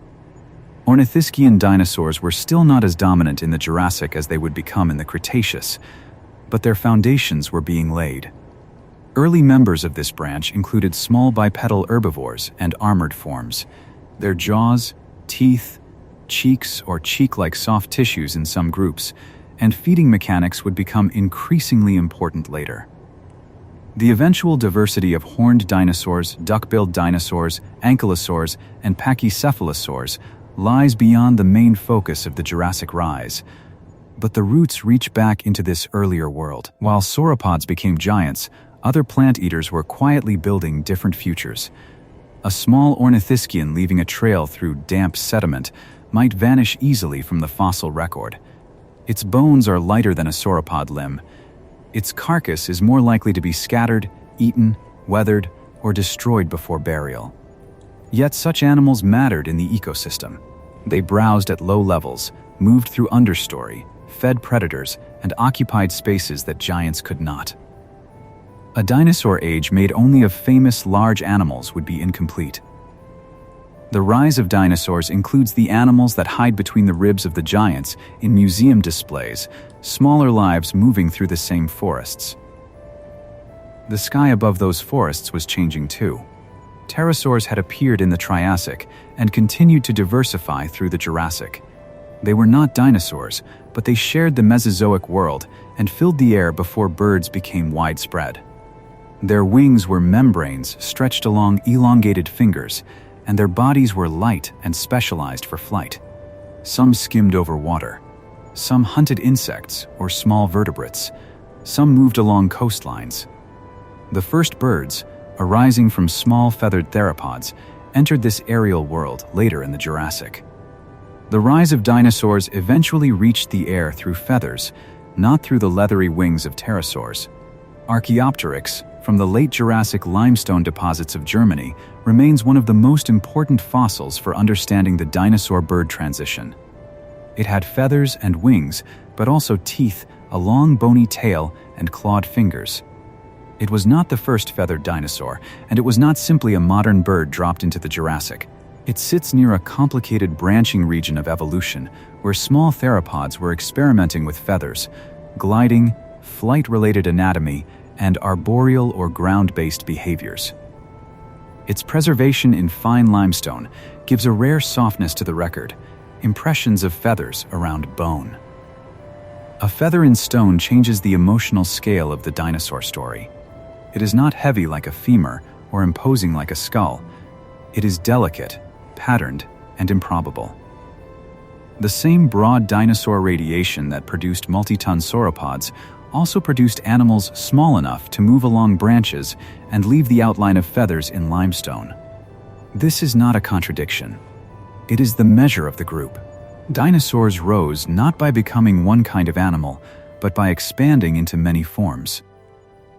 A: Ornithischian dinosaurs were still not as dominant in the Jurassic as they would become in the Cretaceous, but their foundations were being laid. Early members of this branch included small bipedal herbivores and armored forms. Their jaws, teeth, cheeks or cheek-like soft tissues in some groups, and feeding mechanics would become increasingly important later. The eventual diversity of horned dinosaurs, duck-billed dinosaurs, ankylosaurs, and pachycephalosaurs lies beyond the main focus of the Jurassic rise. But the roots reach back into this earlier world. While sauropods became giants, other plant eaters were quietly building different futures. A small ornithischian leaving a trail through damp sediment might vanish easily from the fossil record. Its bones are lighter than a sauropod limb. Its carcass is more likely to be scattered, eaten, weathered, or destroyed before burial. Yet such animals mattered in the ecosystem. They browsed at low levels, moved through understory, fed predators, and occupied spaces that giants could not. A dinosaur age made only of famous large animals would be incomplete. The rise of dinosaurs includes the animals that hide between the ribs of the giants in museum displays, smaller lives moving through the same forests. The sky above those forests was changing too. Pterosaurs had appeared in the Triassic and continued to diversify through the Jurassic. They were not dinosaurs, but they shared the Mesozoic world and filled the air before birds became widespread. Their wings were membranes stretched along elongated fingers, and their bodies were light and specialized for flight. Some skimmed over water. Some hunted insects or small vertebrates. Some moved along coastlines. The first birds, arising from small feathered theropods, entered this aerial world later in the Jurassic. The rise of dinosaurs eventually reached the air through feathers, not through the leathery wings of pterosaurs. Archaeopteryx, from the late Jurassic limestone deposits of Germany, remains one of the most important fossils for understanding the dinosaur-bird transition. It had feathers and wings, but also teeth, a long bony tail, and clawed fingers. It was not the first feathered dinosaur, and it was not simply a modern bird dropped into the Jurassic. It sits near a complicated branching region of evolution, where small theropods were experimenting with feathers, gliding, flight-related anatomy, and arboreal or ground-based behaviors. Its preservation in fine limestone gives a rare softness to the record, impressions of feathers around bone. A feather in stone changes the emotional scale of the dinosaur story. It is not heavy like a femur or imposing like a skull. It is delicate, patterned, and improbable. The same broad dinosaur radiation that produced multi-ton sauropods also produced animals small enough to move along branches and leave the outline of feathers in limestone. This is not a contradiction. It is the measure of the group. Dinosaurs rose not by becoming one kind of animal, but by expanding into many forms.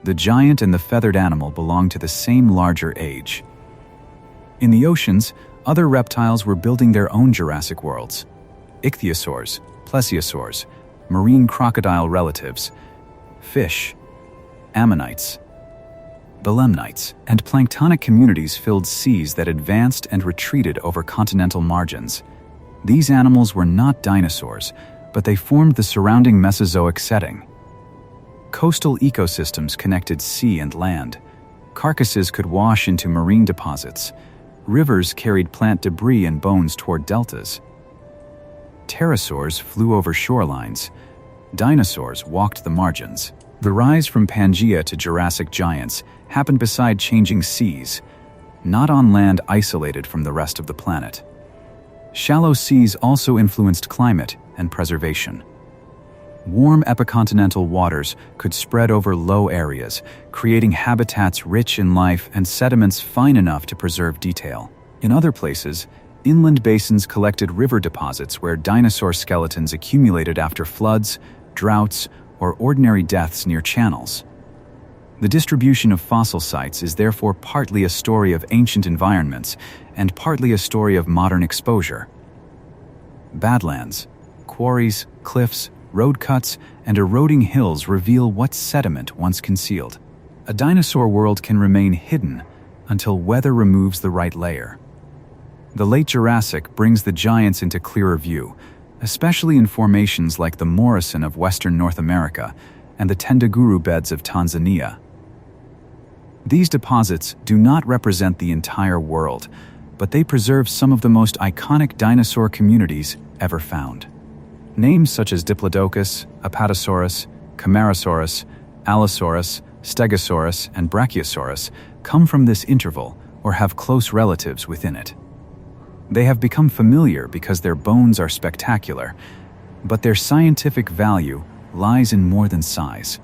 A: The giant and the feathered animal belong to the same larger age. In the oceans, other reptiles were building their own Jurassic worlds. Ichthyosaurs, plesiosaurs, marine crocodile relatives, fish, ammonites, belemnites, and planktonic communities filled seas that advanced and retreated over continental margins. These animals were not dinosaurs, but they formed the surrounding Mesozoic setting. Coastal ecosystems connected sea and land. Carcasses could wash into marine deposits. Rivers carried plant debris and bones toward deltas. Pterosaurs flew over shorelines. Dinosaurs walked the margins. The rise from Pangaea to Jurassic giants happened beside changing seas, not on land isolated from the rest of the planet. Shallow seas also influenced climate and preservation. Warm epicontinental waters could spread over low areas, creating habitats rich in life and sediments fine enough to preserve detail. In other places, inland basins collected river deposits where dinosaur skeletons accumulated after floods, droughts, or ordinary deaths near channels. The distribution of fossil sites is therefore partly a story of ancient environments and partly a story of modern exposure. Badlands, quarries, cliffs, road cuts, and eroding hills reveal what sediment once concealed. A dinosaur world can remain hidden until weather removes the right layer. The late Jurassic brings the giants into clearer view, especially in formations like the Morrison of western North America and the Tendaguru beds of Tanzania. These deposits do not represent the entire world, but they preserve some of the most iconic dinosaur communities ever found. Names such as Diplodocus, Apatosaurus, Camarasaurus, Allosaurus, Stegosaurus, and Brachiosaurus come from this interval or have close relatives within it. They have become familiar because their bones are spectacular, but their scientific value lies in more than size.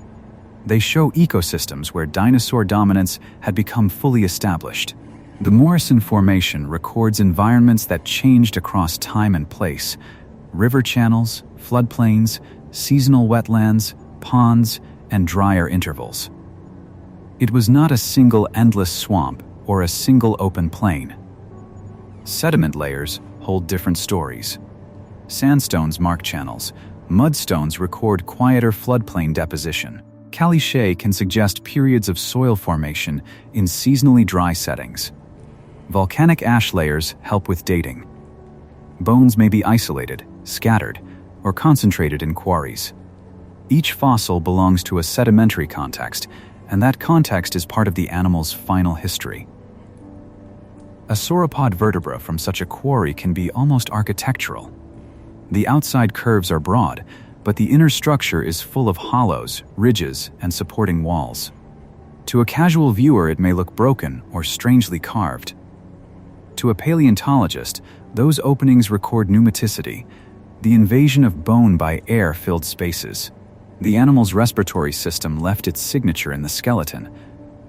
A: They show ecosystems where dinosaur dominance had become fully established. The Morrison Formation records environments that changed across time and place: river channels, floodplains, seasonal wetlands, ponds, and drier intervals. It was not a single endless swamp or a single open plain. Sediment layers hold different stories. Sandstones mark channels. Mudstones record quieter floodplain deposition. Calichet can suggest periods of soil formation in seasonally dry settings. Volcanic ash layers help with dating. Bones may be isolated, scattered, or concentrated in quarries. Each fossil belongs to a sedimentary context, and that context is part of the animal's final history. A sauropod vertebra from such a quarry can be almost architectural. The outside curves are broad, but the inner structure is full of hollows, ridges, and supporting walls. To a casual viewer, it may look broken or strangely carved. To a paleontologist, those openings record pneumaticity, the invasion of bone by air-filled spaces. The animal's respiratory system left its signature in the skeleton.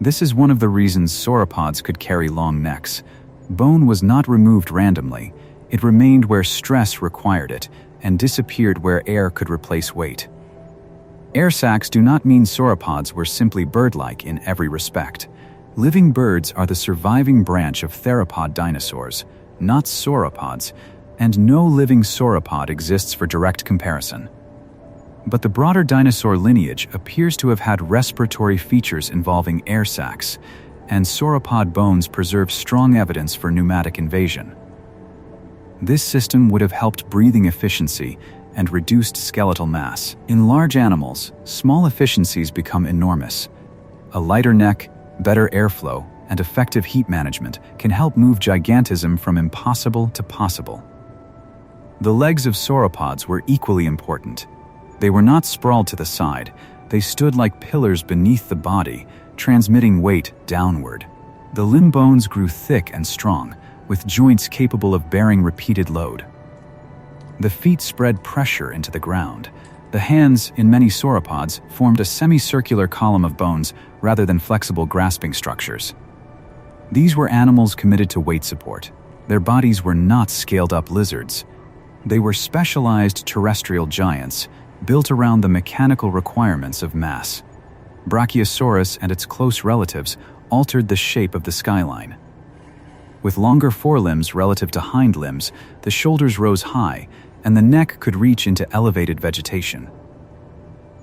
A: This is one of the reasons sauropods could carry long necks. Bone was not removed randomly. It remained where stress required it and disappeared where air could replace weight. Air sacs do not mean sauropods were simply bird-like in every respect. Living birds are the surviving branch of theropod dinosaurs, not sauropods, and no living sauropod exists for direct comparison. But the broader dinosaur lineage appears to have had respiratory features involving air sacs, and sauropod bones preserve strong evidence for pneumatic invasion. This system would have helped breathing efficiency and reduced skeletal mass. In large animals, small efficiencies become enormous. A lighter neck, better airflow, and effective heat management can help move gigantism from impossible to possible. The legs of sauropods were equally important. They were not sprawled to the side. They stood like pillars beneath the body, transmitting weight downward. The limb bones grew thick and strong, with joints capable of bearing repeated load. The feet spread pressure into the ground. The hands, in many sauropods, formed a semicircular column of bones rather than flexible grasping structures. These were animals committed to weight support. Their bodies were not scaled-up lizards. They were specialized terrestrial giants, built around the mechanical requirements of mass. Brachiosaurus and its close relatives altered the shape of the skyline. With longer forelimbs relative to hind limbs, the shoulders rose high, and the neck could reach into elevated vegetation.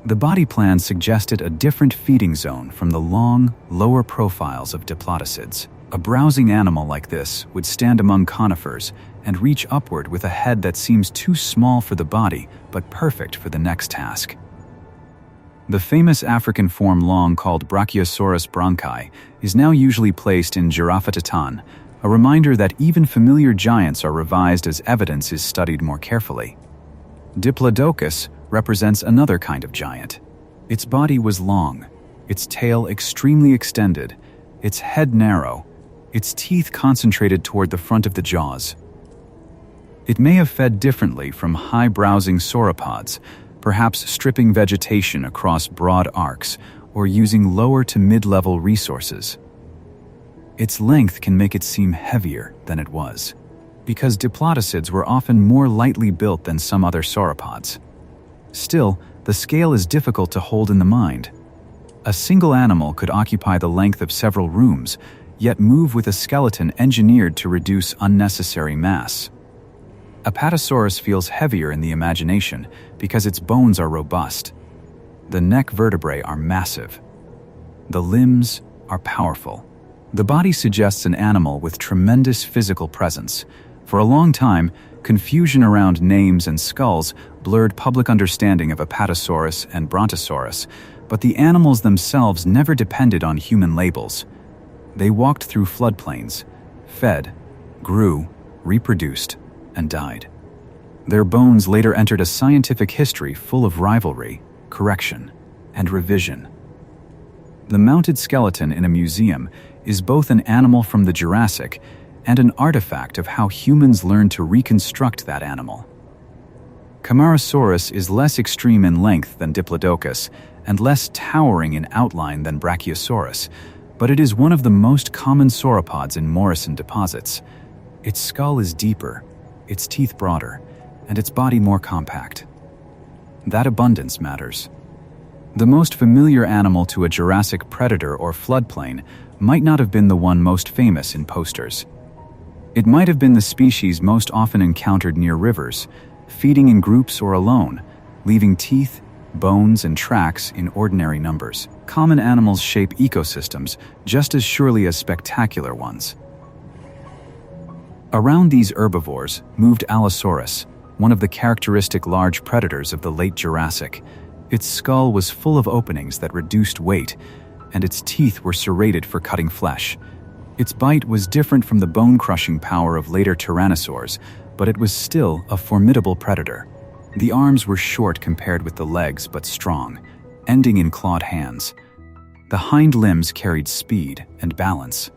A: The body plan suggested a different feeding zone from the long, lower profiles of diplodocids. A browsing animal like this would stand among conifers and reach upward with a head that seems too small for the body but perfect for the next task. The famous African form long called Brachiosaurus bronchi is now usually placed in Giraffatitan, a reminder that even familiar giants are revised as evidence is studied more carefully. Diplodocus represents another kind of giant. Its body was long, its tail extremely extended, its head narrow, its teeth concentrated toward the front of the jaws. It may have fed differently from high-browsing sauropods, perhaps stripping vegetation across broad arcs or using lower to mid-level resources. Its length can make it seem heavier than it was, because diplodocids were often more lightly built than some other sauropods. Still, the scale is difficult to hold in the mind. A single animal could occupy the length of several rooms, yet move with a skeleton engineered to reduce unnecessary mass. Apatosaurus feels heavier in the imagination because its bones are robust. The neck vertebrae are massive. The limbs are powerful. The body suggests an animal with tremendous physical presence. For a long time, confusion around names and skulls blurred public understanding of Apatosaurus and Brontosaurus, but the animals themselves never depended on human labels. They walked through floodplains, fed, grew, reproduced, and died. Their bones later entered a scientific history full of rivalry, correction, and revision. The mounted skeleton in a museum is both an animal from the Jurassic and an artifact of how humans learned to reconstruct that animal. Camarasaurus is less extreme in length than Diplodocus and less towering in outline than Brachiosaurus, but it is one of the most common sauropods in Morrison deposits. Its skull is deeper, its teeth broader, and its body more compact. That abundance matters. The most familiar animal to a Jurassic predator or floodplain might not have been the one most famous in posters. It might have been the species most often encountered near rivers, feeding in groups or alone, leaving teeth, bones, and tracks in ordinary numbers. Common animals shape ecosystems just as surely as spectacular ones. Around these herbivores moved Allosaurus, one of the characteristic large predators of the late Jurassic. Its skull was full of openings that reduced weight, and its teeth were serrated for cutting flesh. Its bite was different from the bone-crushing power of later tyrannosaurs, but it was still a formidable predator. The arms were short compared with the legs, but strong, ending in clawed hands. The hind limbs carried speed and balance.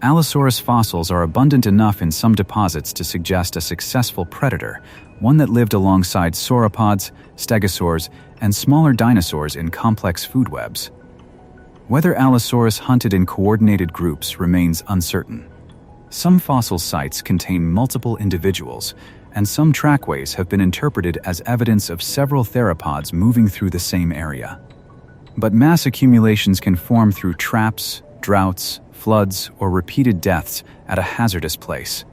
A: Allosaurus fossils are abundant enough in some deposits to suggest a successful predator, one that lived alongside sauropods, stegosaurs, and smaller dinosaurs in complex food webs. Whether Allosaurus hunted in coordinated groups remains uncertain. Some fossil sites contain multiple individuals, and some trackways have been interpreted as evidence of several theropods moving through the same area. But mass accumulations can form through traps, droughts, floods, or repeated deaths at a hazardous place.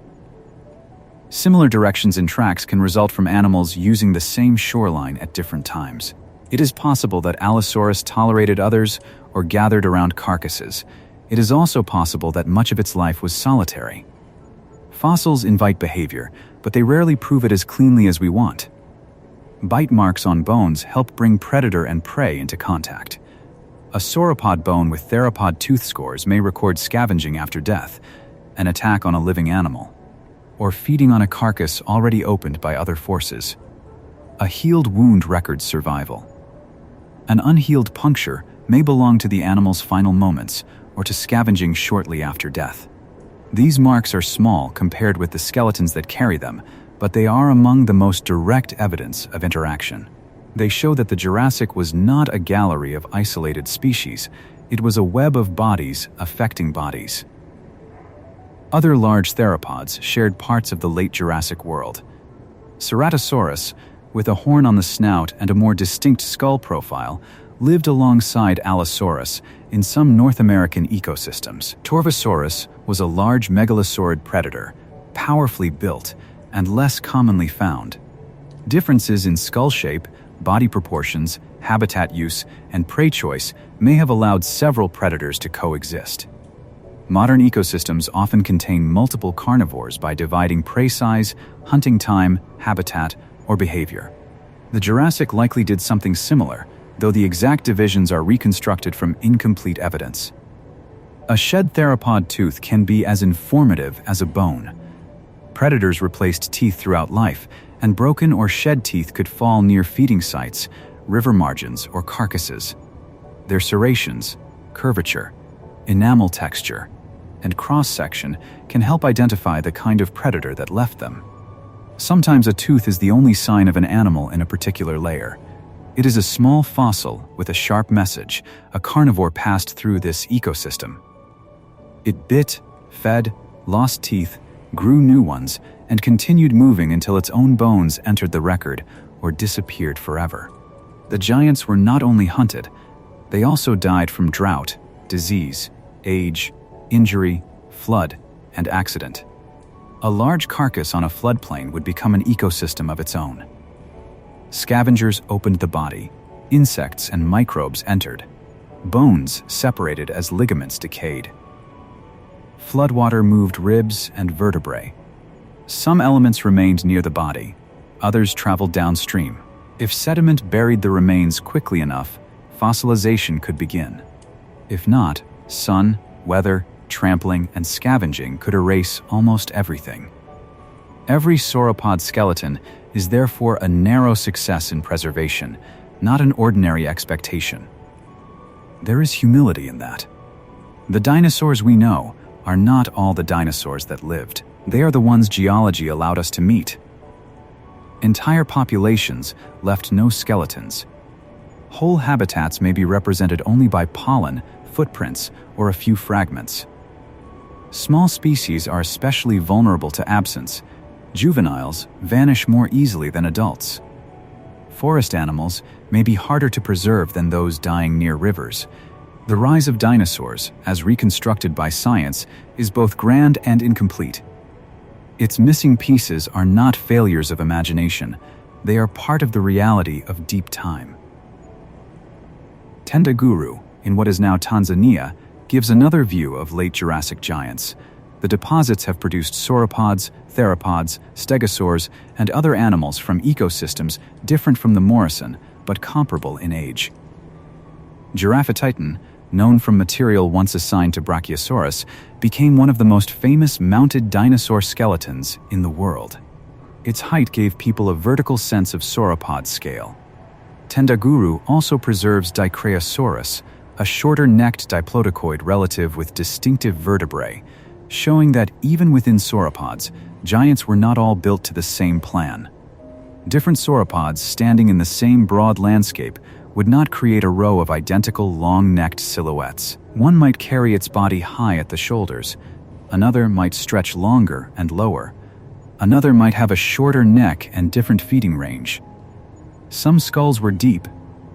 A: Similar directions in tracks can result from animals using the same shoreline at different times. It is possible that Allosaurus tolerated others or gathered around carcasses. It is also possible that much of its life was solitary. Fossils invite behavior, but they rarely prove it as cleanly as we want. Bite marks on bones help bring predator and prey into contact. A sauropod bone with theropod tooth scores may record scavenging after death, an attack on a living animal, or feeding on a carcass already opened by other forces. A healed wound records survival. An unhealed puncture may belong to the animal's final moments or to scavenging shortly after death. These marks are small compared with the skeletons that carry them, but they are among the most direct evidence of interaction. They show that the Jurassic was not a gallery of isolated species, it was a web of bodies affecting bodies. Other large theropods shared parts of the late Jurassic world. Ceratosaurus, with a horn on the snout and a more distinct skull profile, lived alongside Allosaurus in some North American ecosystems. Torvosaurus was a large megalosaurid predator, powerfully built and less commonly found. Differences in skull shape, body proportions, habitat use, and prey choice may have allowed several predators to coexist. Modern ecosystems often contain multiple carnivores by dividing prey size, hunting time, habitat, or behavior. The Jurassic likely did something similar, though the exact divisions are reconstructed from incomplete evidence. A shed theropod tooth can be as informative as a bone. Predators replaced teeth throughout life, and broken or shed teeth could fall near feeding sites, river margins, or carcasses. Their serrations, curvature, enamel texture, and cross-section can help identify the kind of predator that left them. Sometimes a tooth is the only sign of an animal in a particular layer. It is a small fossil with a sharp message. A carnivore passed through this ecosystem. It bit, fed, lost teeth, grew new ones, and continued moving until its own bones entered the record or disappeared forever. The giants were not only hunted, they also died from drought, disease, age, injury, flood, and accident. A large carcass on a floodplain would become an ecosystem of its own. Scavengers opened the body, insects and microbes entered. Bones separated as ligaments decayed. Floodwater moved ribs and vertebrae. Some elements remained near the body, others traveled downstream. If sediment buried the remains quickly enough, fossilization could begin. If not, sun, weather, trampling, and scavenging could erase almost everything. Every sauropod skeleton is therefore a narrow success in preservation, not an ordinary expectation. There is humility in that. The dinosaurs we know are not all the dinosaurs that lived. They are the ones geology allowed us to meet. Entire populations left no skeletons. Whole habitats may be represented only by pollen, footprints, or a few fragments. Small species are especially vulnerable to absence. Juveniles vanish more easily than adults. Forest animals may be harder to preserve than those dying near rivers. The rise of dinosaurs, as reconstructed by science, is both grand and incomplete. Its missing pieces are not failures of imagination. They are part of the reality of deep time. Tendaguru, in what is now Tanzania, gives another view of late Jurassic giants. The deposits have produced sauropods, theropods, stegosaurs, and other animals from ecosystems different from the Morrison, but comparable in age. Giraffatitan, known from material once assigned to Brachiosaurus, became one of the most famous mounted dinosaur skeletons in the world. Its height gave people a vertical sense of sauropod scale. Tendaguru also preserves Dicraeosaurus, a shorter-necked diplodocoid relative with distinctive vertebrae, showing that even within sauropods, giants were not all built to the same plan. Different sauropods standing in the same broad landscape would not create a row of identical long-necked silhouettes. One might carry its body high at the shoulders, another might stretch longer and lower, another might have a shorter neck and different feeding range. Some skulls were deep,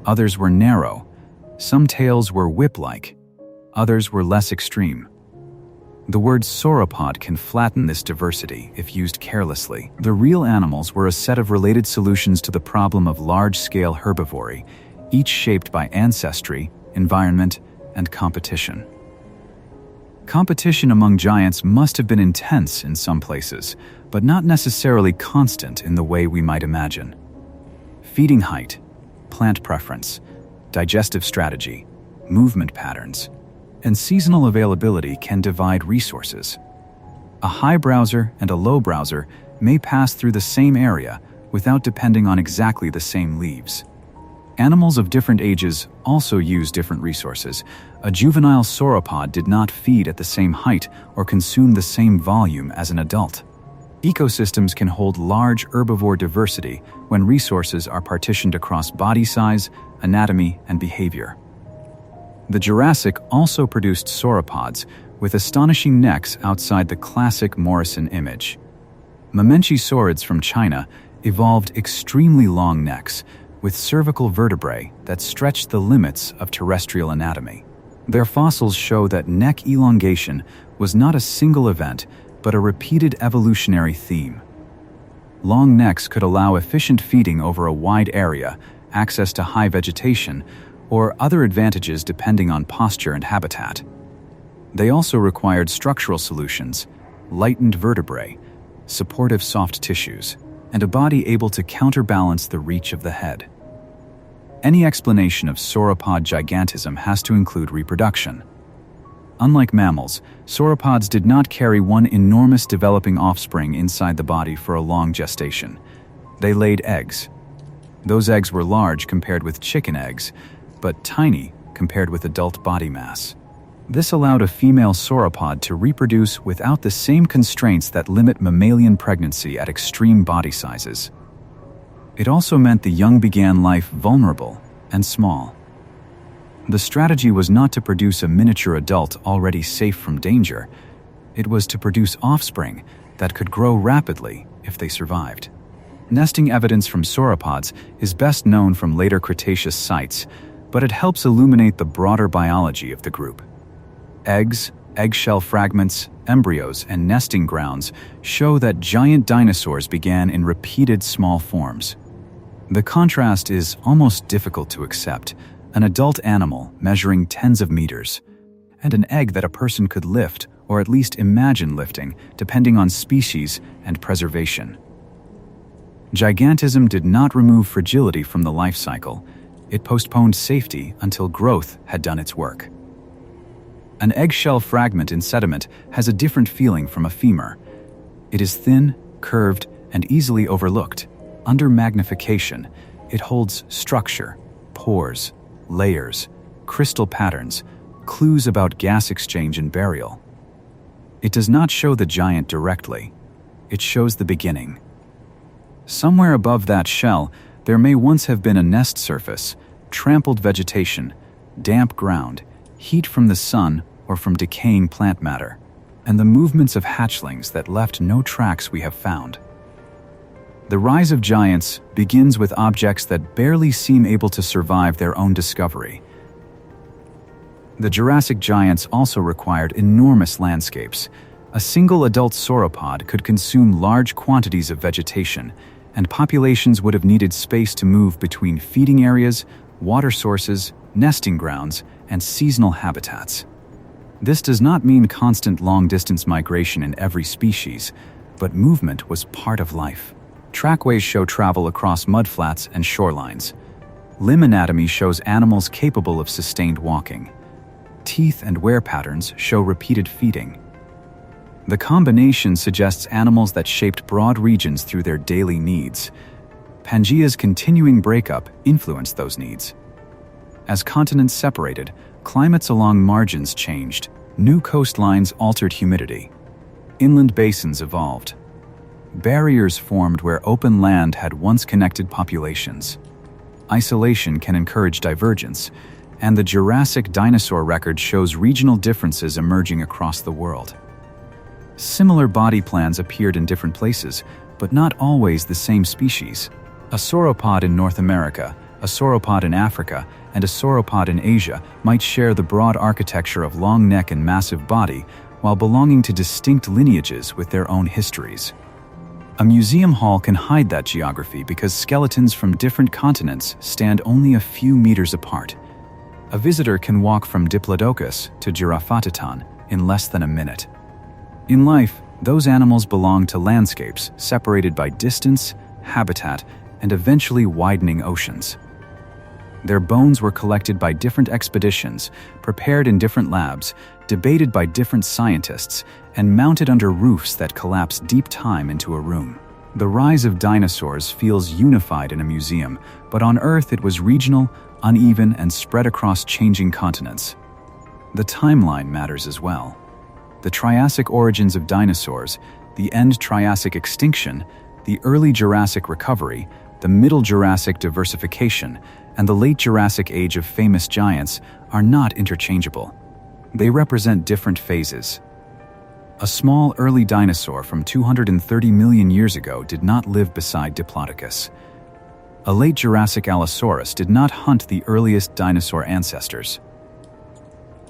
A: others were narrow, some tails were whip-like, others were less extreme. The word sauropod can flatten this diversity if used carelessly. The real animals were a set of related solutions to the problem of large-scale herbivory, each shaped by ancestry, environment, and competition. Competition among giants must have been intense in some places, but not necessarily constant in the way we might imagine. Feeding height, plant preference, digestive strategy, movement patterns, and seasonal availability can divide resources. A high browser and a low browser may pass through the same area without depending on exactly the same leaves. Animals of different ages also use different resources. A juvenile sauropod did not feed at the same height or consume the same volume as an adult. Ecosystems can hold large herbivore diversity when resources are partitioned across body size, anatomy, and behavior. The Jurassic also produced sauropods with astonishing necks outside the classic Morrison image. Mamenchisaurids from China evolved extremely long necks with cervical vertebrae that stretched the limits of terrestrial anatomy. Their fossils show that neck elongation was not a single event, but a repeated evolutionary theme. Long necks could allow efficient feeding over a wide area, access to high vegetation, or other advantages depending on posture and habitat. They also required structural solutions, lightened vertebrae, supportive soft tissues, and a body able to counterbalance the reach of the head. Any explanation of sauropod gigantism has to include reproduction. Unlike mammals, sauropods did not carry one enormous developing offspring inside the body for a long gestation. They laid eggs. Those eggs were large compared with chicken eggs, but tiny compared with adult body mass. This allowed a female sauropod to reproduce without the same constraints that limit mammalian pregnancy at extreme body sizes. It also meant the young began life vulnerable and small. The strategy was not to produce a miniature adult already safe from danger. It was to produce offspring that could grow rapidly if they survived. Nesting evidence from sauropods is best known from later Cretaceous sites, but it helps illuminate the broader biology of the group. Eggs, eggshell fragments, embryos, and nesting grounds show that giant dinosaurs began in repeated small forms. The contrast is almost difficult to accept: an adult animal measuring tens of meters, and an egg that a person could lift, or at least imagine lifting, depending on species and preservation. Gigantism did not remove fragility from the life cycle. It postponed safety until growth had done its work. An eggshell fragment in sediment has a different feeling from a femur. It is thin, curved, and easily overlooked. Under magnification, it holds structure, pores, layers, crystal patterns, clues about gas exchange and burial. It does not show the giant directly. It shows the beginning. Somewhere above that shell, there may once have been a nest surface, trampled vegetation, damp ground, heat from the sun or from decaying plant matter, and the movements of hatchlings that left no tracks we have found. The rise of giants begins with objects that barely seem able to survive their own discovery. The Jurassic giants also required enormous landscapes. A single adult sauropod could consume large quantities of vegetation, and populations would have needed space to move between feeding areas, water sources, nesting grounds, and seasonal habitats. This does not mean constant long-distance migration in every species, but movement was part of life. Trackways show travel across mudflats and shorelines. Limb anatomy shows animals capable of sustained walking. Teeth and wear patterns show repeated feeding. The combination suggests animals that shaped broad regions through their daily needs. Pangaea's continuing breakup influenced those needs. As continents separated, climates along margins changed. New coastlines altered humidity. Inland basins evolved. Barriers formed where open land had once connected populations. Isolation can encourage divergence, and the Jurassic dinosaur record shows regional differences emerging across the world. Similar body plans appeared in different places, but not always the same species. A sauropod in North America, a sauropod in Africa, and a sauropod in Asia might share the broad architecture of long neck and massive body, while belonging to distinct lineages with their own histories. A museum hall can hide that geography because skeletons from different continents stand only a few meters apart. A visitor can walk from Diplodocus to Giraffatitan in less than a minute. In life, those animals belong to landscapes separated by distance, habitat, and eventually widening oceans. Their bones were collected by different expeditions, prepared in different labs, debated by different scientists, and mounted under roofs that collapse deep time into a room. The rise of dinosaurs feels unified in a museum, but on Earth it was regional, uneven, and spread across changing continents. The timeline matters as well. The Triassic origins of dinosaurs, the end Triassic extinction, the early Jurassic recovery, the Middle Jurassic diversification, and the Late Jurassic age of famous giants are not interchangeable. They represent different phases. A small early dinosaur from 230 million years ago did not live beside Diplodocus. A late Jurassic Allosaurus did not hunt the earliest dinosaur ancestors.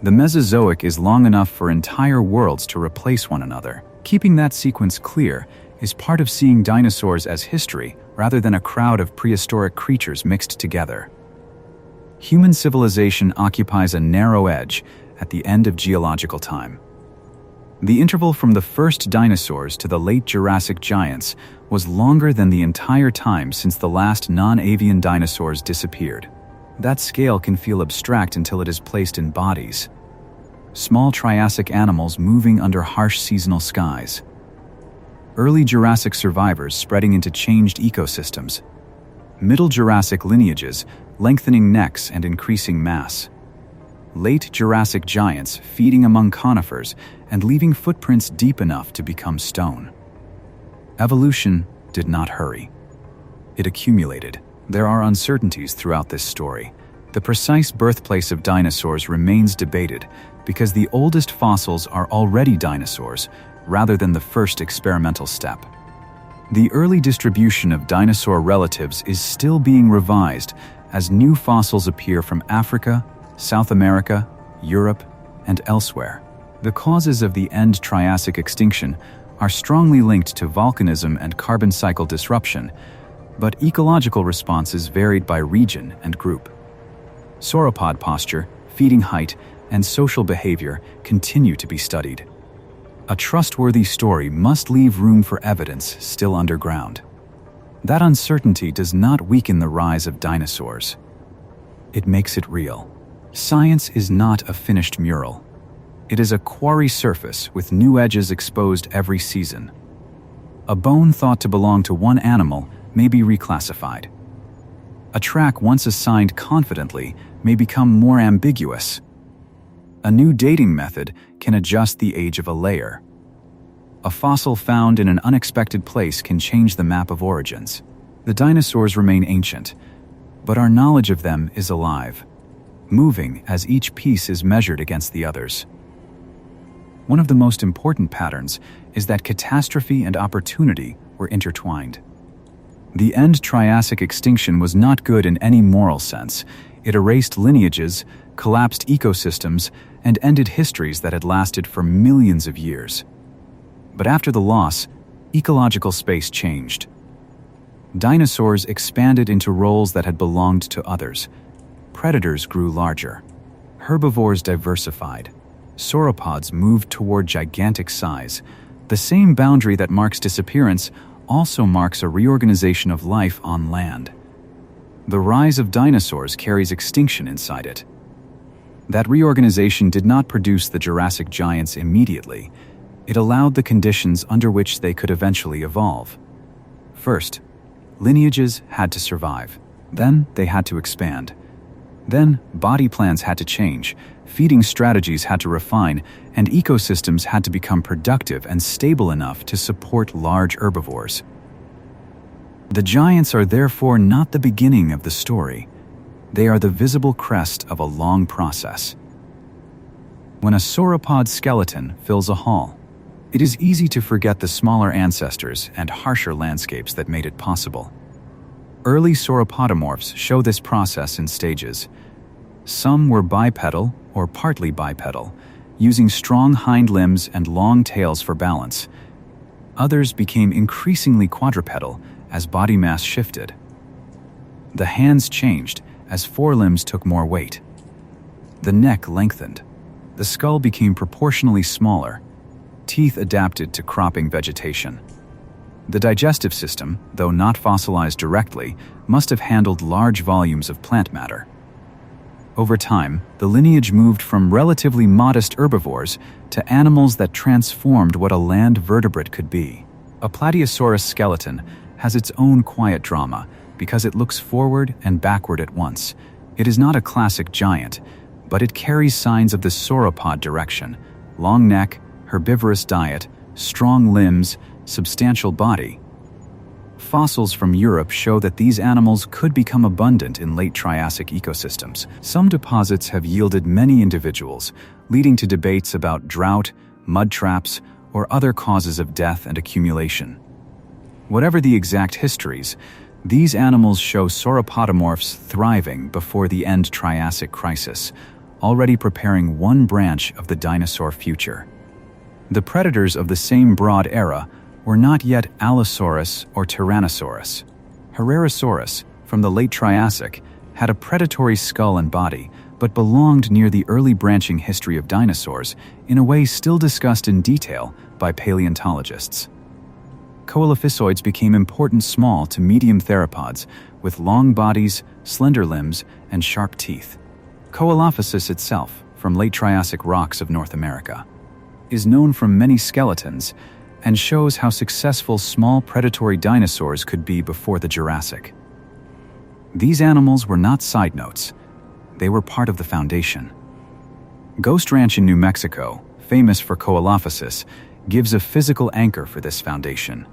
A: The Mesozoic is long enough for entire worlds to replace one another. Keeping that sequence clear is part of seeing dinosaurs as history rather than a crowd of prehistoric creatures mixed together. Human civilization occupies a narrow edge at the end of geological time. The interval from the first dinosaurs to the late Jurassic giants was longer than the entire time since the last non-avian dinosaurs disappeared. That scale can feel abstract until it is placed in bodies. Small Triassic animals moving under harsh seasonal skies. Early Jurassic survivors spreading into changed ecosystems. Middle Jurassic lineages lengthening necks and increasing mass. Late Jurassic giants feeding among conifers and leaving footprints deep enough to become stone. Evolution did not hurry. It accumulated. There are uncertainties throughout this story. The precise birthplace of dinosaurs remains debated because the oldest fossils are already dinosaurs rather than the first experimental step. The early distribution of dinosaur relatives is still being revised as new fossils appear from Africa, South America, Europe, and elsewhere. The causes of the end Triassic extinction are strongly linked to volcanism and carbon cycle disruption, but ecological responses varied by region and group. Sauropod posture, feeding height, and social behavior continue to be studied. A trustworthy story must leave room for evidence still underground. That uncertainty does not weaken the rise of dinosaurs. It makes it real. Science is not a finished mural. It is a quarry surface with new edges exposed every season. A bone thought to belong to one animal may be reclassified. A track once assigned confidently may become more ambiguous. A new dating method can adjust the age of a layer. A fossil found in an unexpected place can change the map of origins. The dinosaurs remain ancient, but our knowledge of them is alive, moving as each piece is measured against the others. One of the most important patterns is that catastrophe and opportunity were intertwined. The end Triassic extinction was not good in any moral sense. It erased lineages, collapsed ecosystems, and ended histories that had lasted for millions of years. But after the loss, ecological space changed. Dinosaurs expanded into roles that had belonged to others. Predators grew larger. Herbivores diversified. sauropods moved toward gigantic size. The same boundary that marks disappearance also marks a reorganization of life on land. The rise of dinosaurs carries extinction inside it. That reorganization did not produce the Jurassic giants immediately. It allowed the conditions under which they could eventually evolve. First, lineages had to survive. Then they had to expand. Then body plans had to change, feeding strategies had to refine, and ecosystems had to become productive and stable enough to support large herbivores. The giants are therefore not the beginning of the story. They are the visible crest of a long process. When a sauropod skeleton fills a hall, it is easy to forget the smaller ancestors and harsher landscapes that made it possible. Early sauropodomorphs show this process in stages. Some were bipedal or partly bipedal, using strong hind limbs and long tails for balance. Others became increasingly quadrupedal as body mass shifted. The hands changed as forelimbs took more weight. The neck lengthened. The skull became proportionally smaller. Teeth adapted to cropping vegetation. The digestive system, though not fossilized directly, must have handled large volumes of plant matter. Over time, the lineage moved from relatively modest herbivores to animals that transformed what a land vertebrate could be. A Plateosaurus skeleton has its own quiet drama because it looks forward and backward at once. It is not a classic giant, but it carries signs of the sauropod direction: long neck, herbivorous diet, strong limbs, substantial body. Fossils from Europe show that these animals could become abundant in late Triassic ecosystems. Some deposits have yielded many individuals, leading to debates about drought, mud traps, or other causes of death and accumulation. Whatever the exact histories, these animals show sauropodomorphs thriving before the end Triassic crisis, already preparing one branch of the dinosaur future. The predators of the same broad era were not yet Allosaurus or Tyrannosaurus. Herrerasaurus, from the late Triassic, had a predatory skull and body, but belonged near the early branching history of dinosaurs in a way still discussed in detail by paleontologists. Coelophysoids became important small to medium theropods with long bodies, slender limbs, and sharp teeth. Coelophysis itself, from late Triassic rocks of North America, is known from many skeletons and shows how successful small predatory dinosaurs could be before the Jurassic. These animals were not side notes. They were part of the foundation. Ghost Ranch in New Mexico, famous for Coelophysis, gives a physical anchor for this foundation.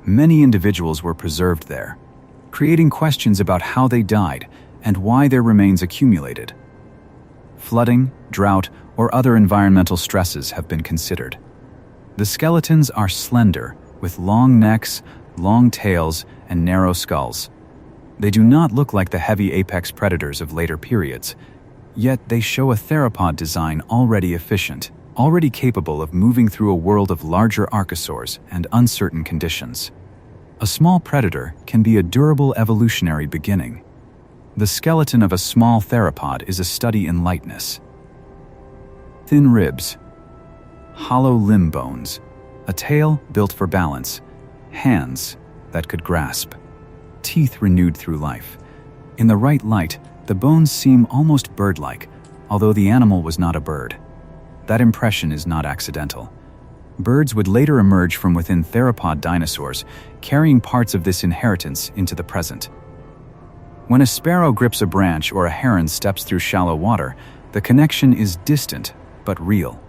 A: Many individuals were preserved there, creating questions about how they died and why their remains accumulated. Flooding, drought, or other environmental stresses have been considered. The skeletons are slender, with long necks, long tails, and narrow skulls. They do not look like the heavy apex predators of later periods, yet they show a theropod design already efficient, already capable of moving through a world of larger archosaurs and uncertain conditions. A small predator can be a durable evolutionary beginning. The skeleton of a small theropod is a study in lightness. Thin ribs, hollow limb bones, a tail built for balance, hands that could grasp, teeth renewed through life. In the right light, the bones seem almost bird-like, although the animal was not a bird. That impression is not accidental. Birds would later emerge from within theropod dinosaurs, carrying parts of this inheritance into the present. When a sparrow grips a branch or a heron steps through shallow water, the connection is distant but real.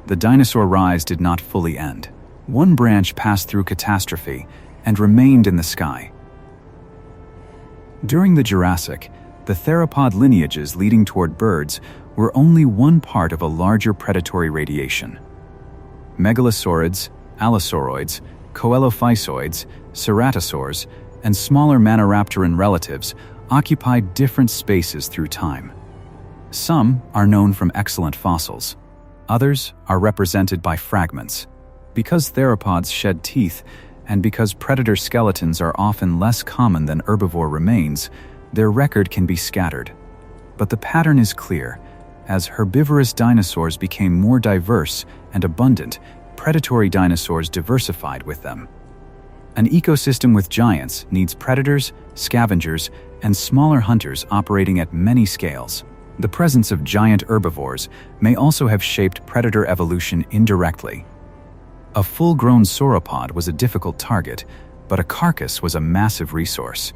A: The dinosaur rise did not fully end. One branch passed through catastrophe and remained in the sky. During the Jurassic, the theropod lineages leading toward birds were only one part of a larger predatory radiation. Megalosaurids, Allosauroids, Coelophysoids, Ceratosaurs, and smaller Maniraptoran relatives occupied different spaces through time. Some are known from excellent fossils. Others are represented by fragments. Because theropods shed teeth, and because predator skeletons are often less common than herbivore remains, their record can be scattered. But the pattern is clear. As herbivorous dinosaurs became more diverse and abundant, predatory dinosaurs diversified with them. An ecosystem with giants needs predators, scavengers, and smaller hunters operating at many scales. The presence of giant herbivores may also have shaped predator evolution indirectly. A full-grown sauropod was a difficult target, but a carcass was a massive resource.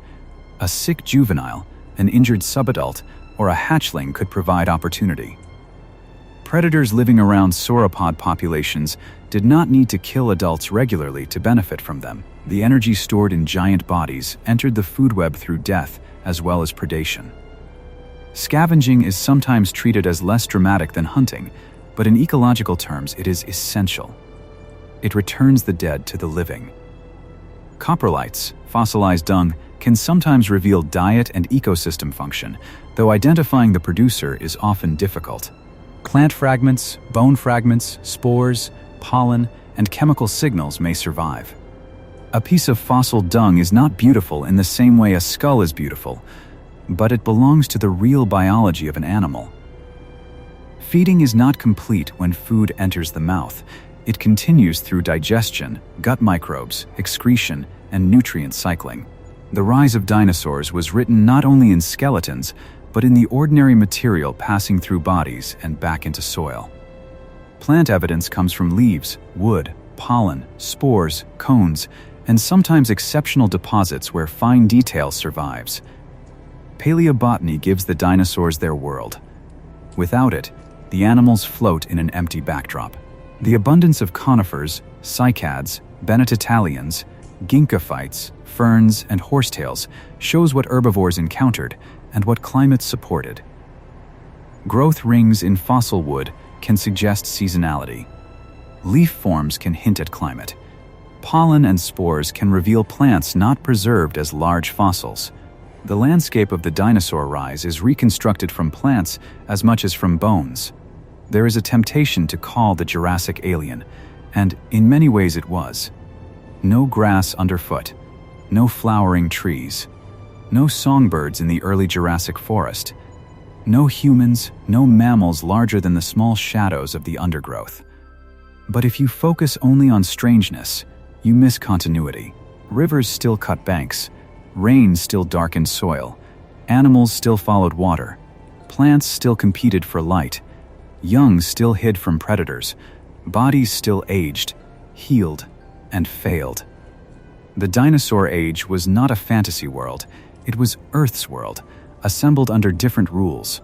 A: A sick juvenile, an injured subadult, or a hatchling could provide opportunity. Predators living around sauropod populations did not need to kill adults regularly to benefit from them. The energy stored in giant bodies entered the food web through death as well as predation. Scavenging is sometimes treated as less dramatic than hunting, but in ecological terms it is essential. It returns the dead to the living. Coprolites, fossilized dung, can sometimes reveal diet and ecosystem function, though identifying the producer is often difficult. Plant fragments, bone fragments, spores, pollen, and chemical signals may survive. A piece of fossil dung is not beautiful in the same way a skull is beautiful, but it belongs to the real biology of an animal. Feeding is not complete when food enters the mouth. It continues through digestion, gut microbes, excretion, and nutrient cycling. The rise of dinosaurs was written not only in skeletons, but in the ordinary material passing through bodies and back into soil. Plant evidence comes from leaves, wood, pollen, spores, cones, and sometimes exceptional deposits where fine detail survives. Paleobotany gives the dinosaurs their world. Without it, the animals float in an empty backdrop. The abundance of conifers, cycads, bennettitalians, ginkgophytes, ferns, and horsetails shows what herbivores encountered and what climates supported. Growth rings in fossil wood can suggest seasonality. Leaf forms can hint at climate. Pollen and spores can reveal plants not preserved as large fossils. The landscape of the dinosaur rise is reconstructed from plants as much as from bones. There is a temptation to call the Jurassic alien, and in many ways it was. No grass underfoot, no flowering trees, no songbirds in the early Jurassic forest, no humans, no mammals larger than the small shadows of the undergrowth. But if you focus only on strangeness, you miss continuity. Rivers still cut banks, rain still darkened soil, animals still followed water, plants still competed for light, young still hid from predators, bodies still aged, healed, and failed. The dinosaur age was not a fantasy world, it was Earth's world, assembled under different rules.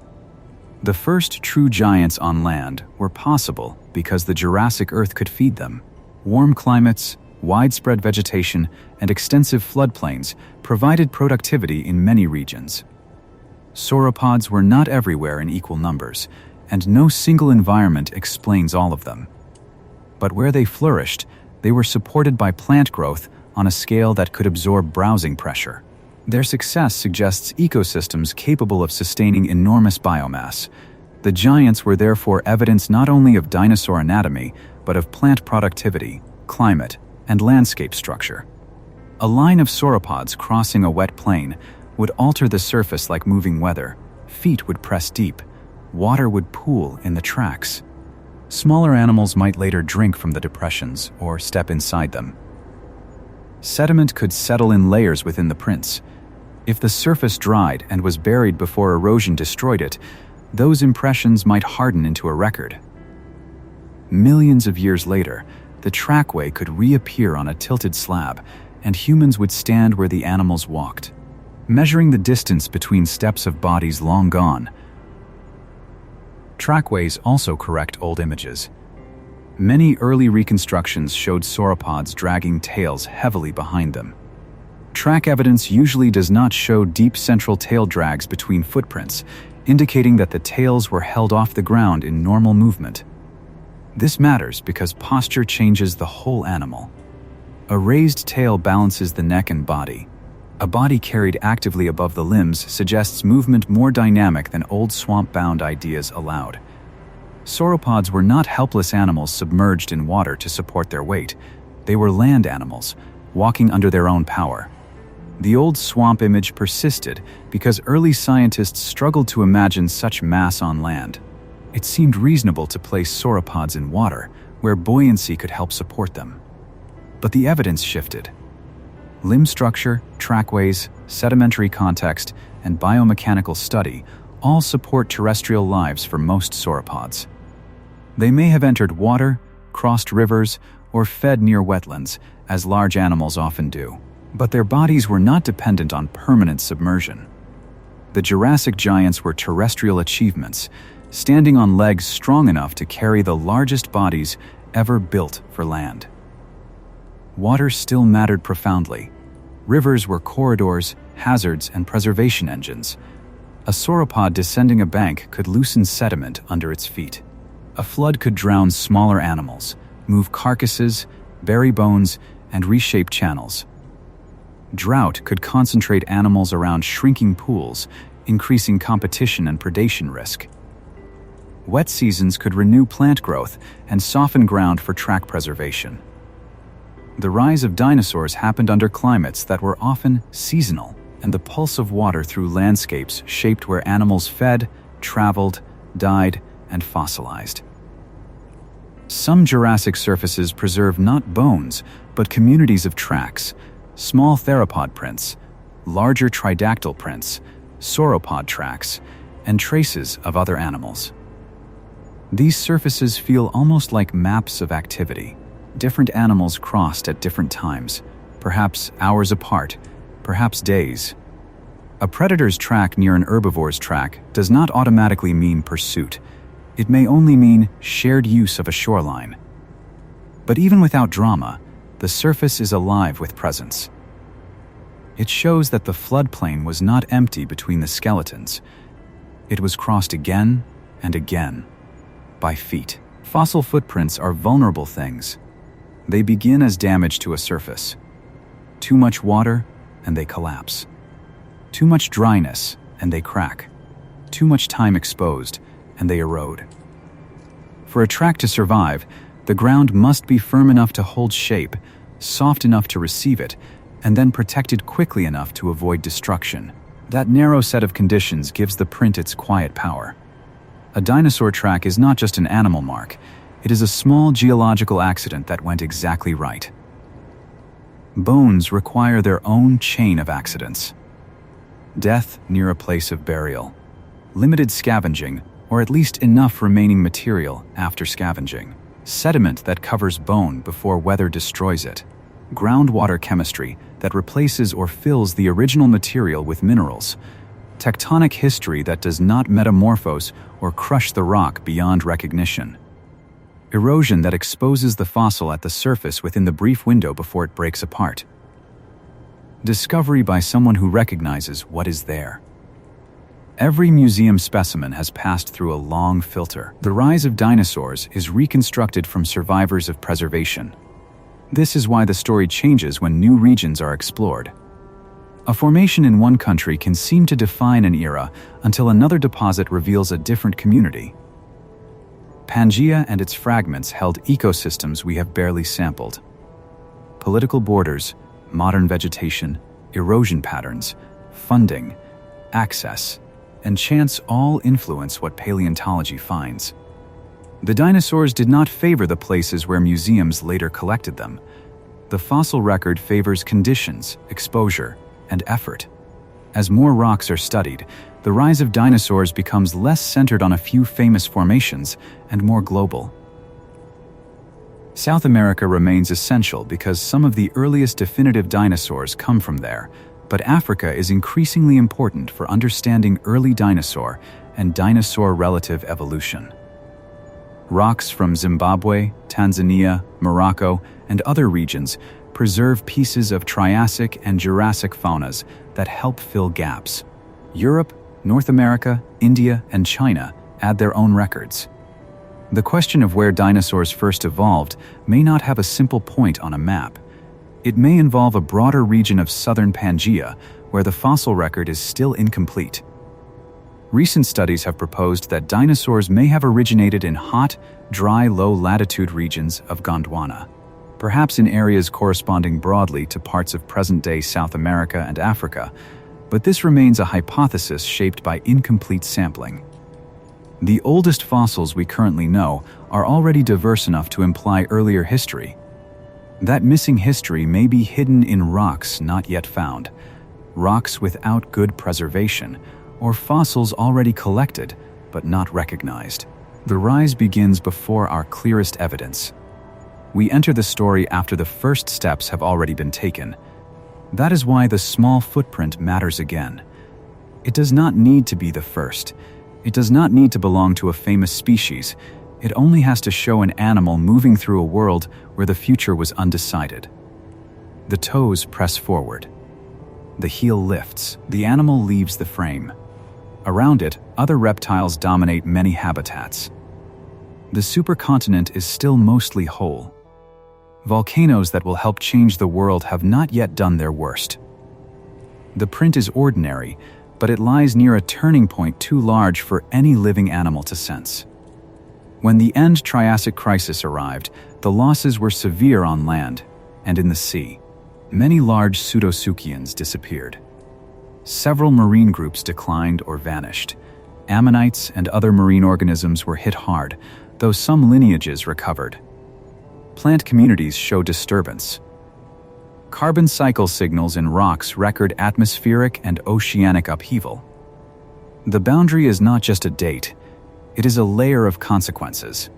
A: The first true giants on land were possible because the Jurassic Earth could feed them. Warm climates, widespread vegetation, and extensive floodplains provided productivity in many regions. Sauropods were not everywhere in equal numbers, and no single environment explains all of them. But where they flourished, they were supported by plant growth on a scale that could absorb browsing pressure. Their success suggests ecosystems capable of sustaining enormous biomass. The giants were therefore evidence not only of dinosaur anatomy, but of plant productivity, climate, and landscape structure. A line of sauropods crossing a wet plain would alter the surface like moving weather. Feet would press deep. Water would pool in the tracks. Smaller animals might later drink from the depressions or step inside them. Sediment could settle in layers within the prints. If the surface dried and was buried before erosion destroyed it, those impressions might harden into a record. Millions of years later, the trackway could reappear on a tilted slab, and humans would stand where the animals walked, measuring the distance between steps of bodies long gone. Trackways also correct old images. Many early reconstructions showed sauropods dragging tails heavily behind them. Track evidence usually does not show deep central tail drags between footprints, indicating that the tails were held off the ground in normal movement. This matters because posture changes the whole animal. A raised tail balances the neck and body. A body carried actively above the limbs suggests movement more dynamic than old swamp-bound ideas allowed. Sauropods were not helpless animals submerged in water to support their weight. They were land animals, walking under their own power. The old swamp image persisted because early scientists struggled to imagine such mass on land. It seemed reasonable to place sauropods in water, where buoyancy could help support them. But the evidence shifted. Limb structure, trackways, sedimentary context, and biomechanical study all support terrestrial lives for most sauropods. They may have entered water, crossed rivers, or fed near wetlands, as large animals often do, but their bodies were not dependent on permanent submersion. The Jurassic giants were terrestrial achievements, standing on legs strong enough to carry the largest bodies ever built for land. Water still mattered profoundly. Rivers were corridors, hazards, and preservation engines. A sauropod descending a bank could loosen sediment under its feet. A flood could drown smaller animals, move carcasses, bury bones, and reshape channels. Drought could concentrate animals around shrinking pools, increasing competition and predation risk. Wet seasons could renew plant growth and soften ground for track preservation. The rise of dinosaurs happened under climates that were often seasonal, and the pulse of water through landscapes shaped where animals fed, traveled, died, and fossilized. Some Jurassic surfaces preserve not bones, but communities of tracks, small theropod prints, larger tridactyl prints, sauropod tracks, and traces of other animals. These surfaces feel almost like maps of activity. Different animals crossed at different times, perhaps hours apart, perhaps days. A predator's track near an herbivore's track does not automatically mean pursuit. It may only mean shared use of a shoreline. But even without drama, the surface is alive with presence. It shows that the floodplain was not empty between the skeletons. It was crossed again and again, by feet. Fossil footprints are vulnerable things. They begin as damage to a surface. Too much water, and they collapse. Too much dryness, and they crack. Too much time exposed, and they erode. For a track to survive, the ground must be firm enough to hold shape, soft enough to receive it, and then protected quickly enough to avoid destruction. That narrow set of conditions gives the print its quiet power. A dinosaur track is not just an animal mark, it is a small geological accident that went exactly right. Bones require their own chain of accidents. Death near a place of burial. Limited scavenging, or at least enough remaining material after scavenging. Sediment that covers bone before weather destroys it. Groundwater chemistry that replaces or fills the original material with minerals. Tectonic history that does not metamorphose or crush the rock beyond recognition. Erosion that exposes the fossil at the surface within the brief window before it breaks apart. Discovery by someone who recognizes what is there. Every museum specimen has passed through a long filter. The rise of dinosaurs is reconstructed from survivors of preservation. This is why the story changes when new regions are explored. A formation in one country can seem to define an era until another deposit reveals a different community. Pangaea and its fragments held ecosystems we have barely sampled. Political borders, modern vegetation, erosion patterns, funding, access, and chance all influence what paleontology finds. The dinosaurs did not favor the places where museums later collected them. The fossil record favors conditions, exposure, and effort. As more rocks are studied, the rise of dinosaurs becomes less centered on a few famous formations and more global. South America remains essential because some of the earliest definitive dinosaurs come from there, but Africa is increasingly important for understanding early dinosaur and dinosaur-relative evolution. Rocks from Zimbabwe, Tanzania, Morocco, and other regions preserve pieces of Triassic and Jurassic faunas that help fill gaps. Europe, North America, India, and China add their own records. The question of where dinosaurs first evolved may not have a simple point on a map. It may involve a broader region of southern Pangaea, where the fossil record is still incomplete. Recent studies have proposed that dinosaurs may have originated in hot, dry, low-latitude regions of Gondwana, perhaps in areas corresponding broadly to parts of present-day South America and Africa, but this remains a hypothesis shaped by incomplete sampling. The oldest fossils we currently know are already diverse enough to imply earlier history. That missing history may be hidden in rocks not yet found, rocks without good preservation, or fossils already collected but not recognized. The rise begins before our clearest evidence. We enter the story after the first steps have already been taken. That is why the small footprint matters again. It does not need to be the first. It does not need to belong to a famous species. It only has to show an animal moving through a world where the future was undecided. The toes press forward. The heel lifts. The animal leaves the frame. Around it, other reptiles dominate many habitats. The supercontinent is still mostly whole. Volcanoes that will help change the world have not yet done their worst. The print is ordinary, but it lies near a turning point too large for any living animal to sense. When the end Triassic crisis arrived, the losses were severe on land and in the sea. Many large pseudosuchians disappeared. Several marine groups declined or vanished. Ammonites and other marine organisms were hit hard, though some lineages recovered. Plant communities show disturbance. Carbon cycle signals in rocks record atmospheric and oceanic upheaval. The boundary is not just a date, it is a layer of consequences.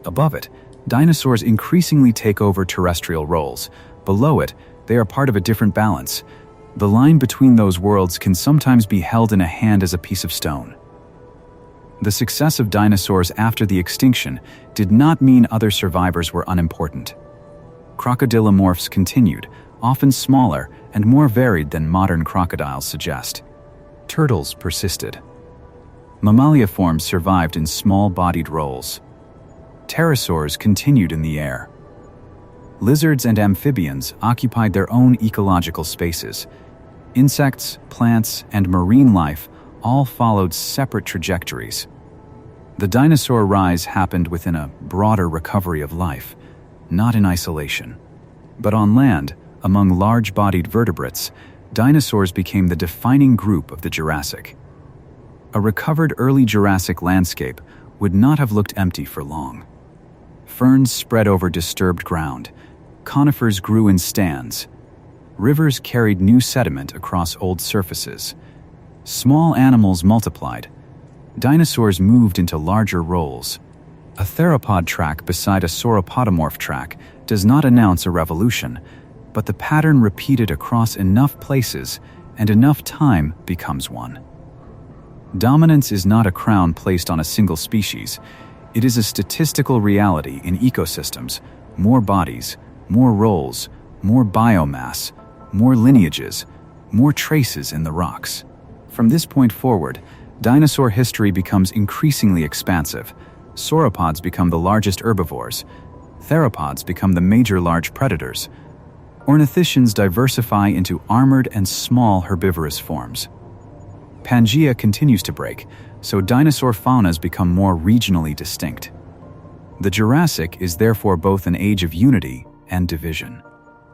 A: Above it, dinosaurs increasingly take over terrestrial roles. Below it, they are part of a different balance. The line between those worlds can sometimes be held in a hand as a piece of stone. The success of dinosaurs after the extinction did not mean other survivors were unimportant. Crocodilomorphs continued, often smaller and more varied than modern crocodiles suggest. Turtles persisted. Mammalia forms survived in small-bodied roles. Pterosaurs continued in the air. Lizards and amphibians occupied their own ecological spaces. Insects, plants, and marine life all followed separate trajectories. The dinosaur rise happened within a broader recovery of life, not in isolation. But on land, among large-bodied vertebrates, dinosaurs became the defining group of the Jurassic. A recovered early Jurassic landscape would not have looked empty for long. Ferns spread over disturbed ground. Conifers grew in stands. Rivers carried new sediment across old surfaces. Small animals multiplied. Dinosaurs moved into larger roles. A theropod track beside a sauropodomorph track does not announce a revolution, but the pattern repeated across enough places and enough time becomes one. Dominance is not a crown placed on a single species. It is a statistical reality in ecosystems. More bodies, more roles, more biomass, more lineages, more traces in the rocks. From this point forward, dinosaur history becomes increasingly expansive. Sauropods become the largest herbivores. Theropods become the major large predators. Ornithischians diversify into armored and small herbivorous forms. Pangaea continues to break, so dinosaur faunas become more regionally distinct. The Jurassic is therefore both an age of unity and division.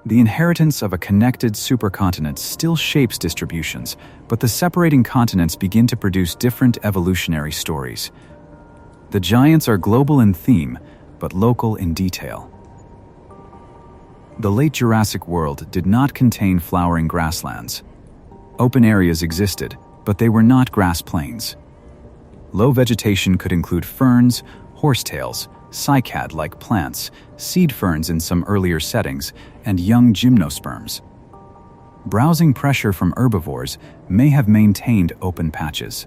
A: The inheritance of a connected supercontinent still shapes distributions, but the separating continents begin to produce different evolutionary stories. The giants are global in theme, but local in detail. The late Jurassic world did not contain flowering grasslands. Open areas existed, but they were not grass plains. Low vegetation could include ferns, horsetails, cycad-like plants, seed ferns in some earlier settings, and young gymnosperms. Browsing pressure from herbivores may have maintained open patches.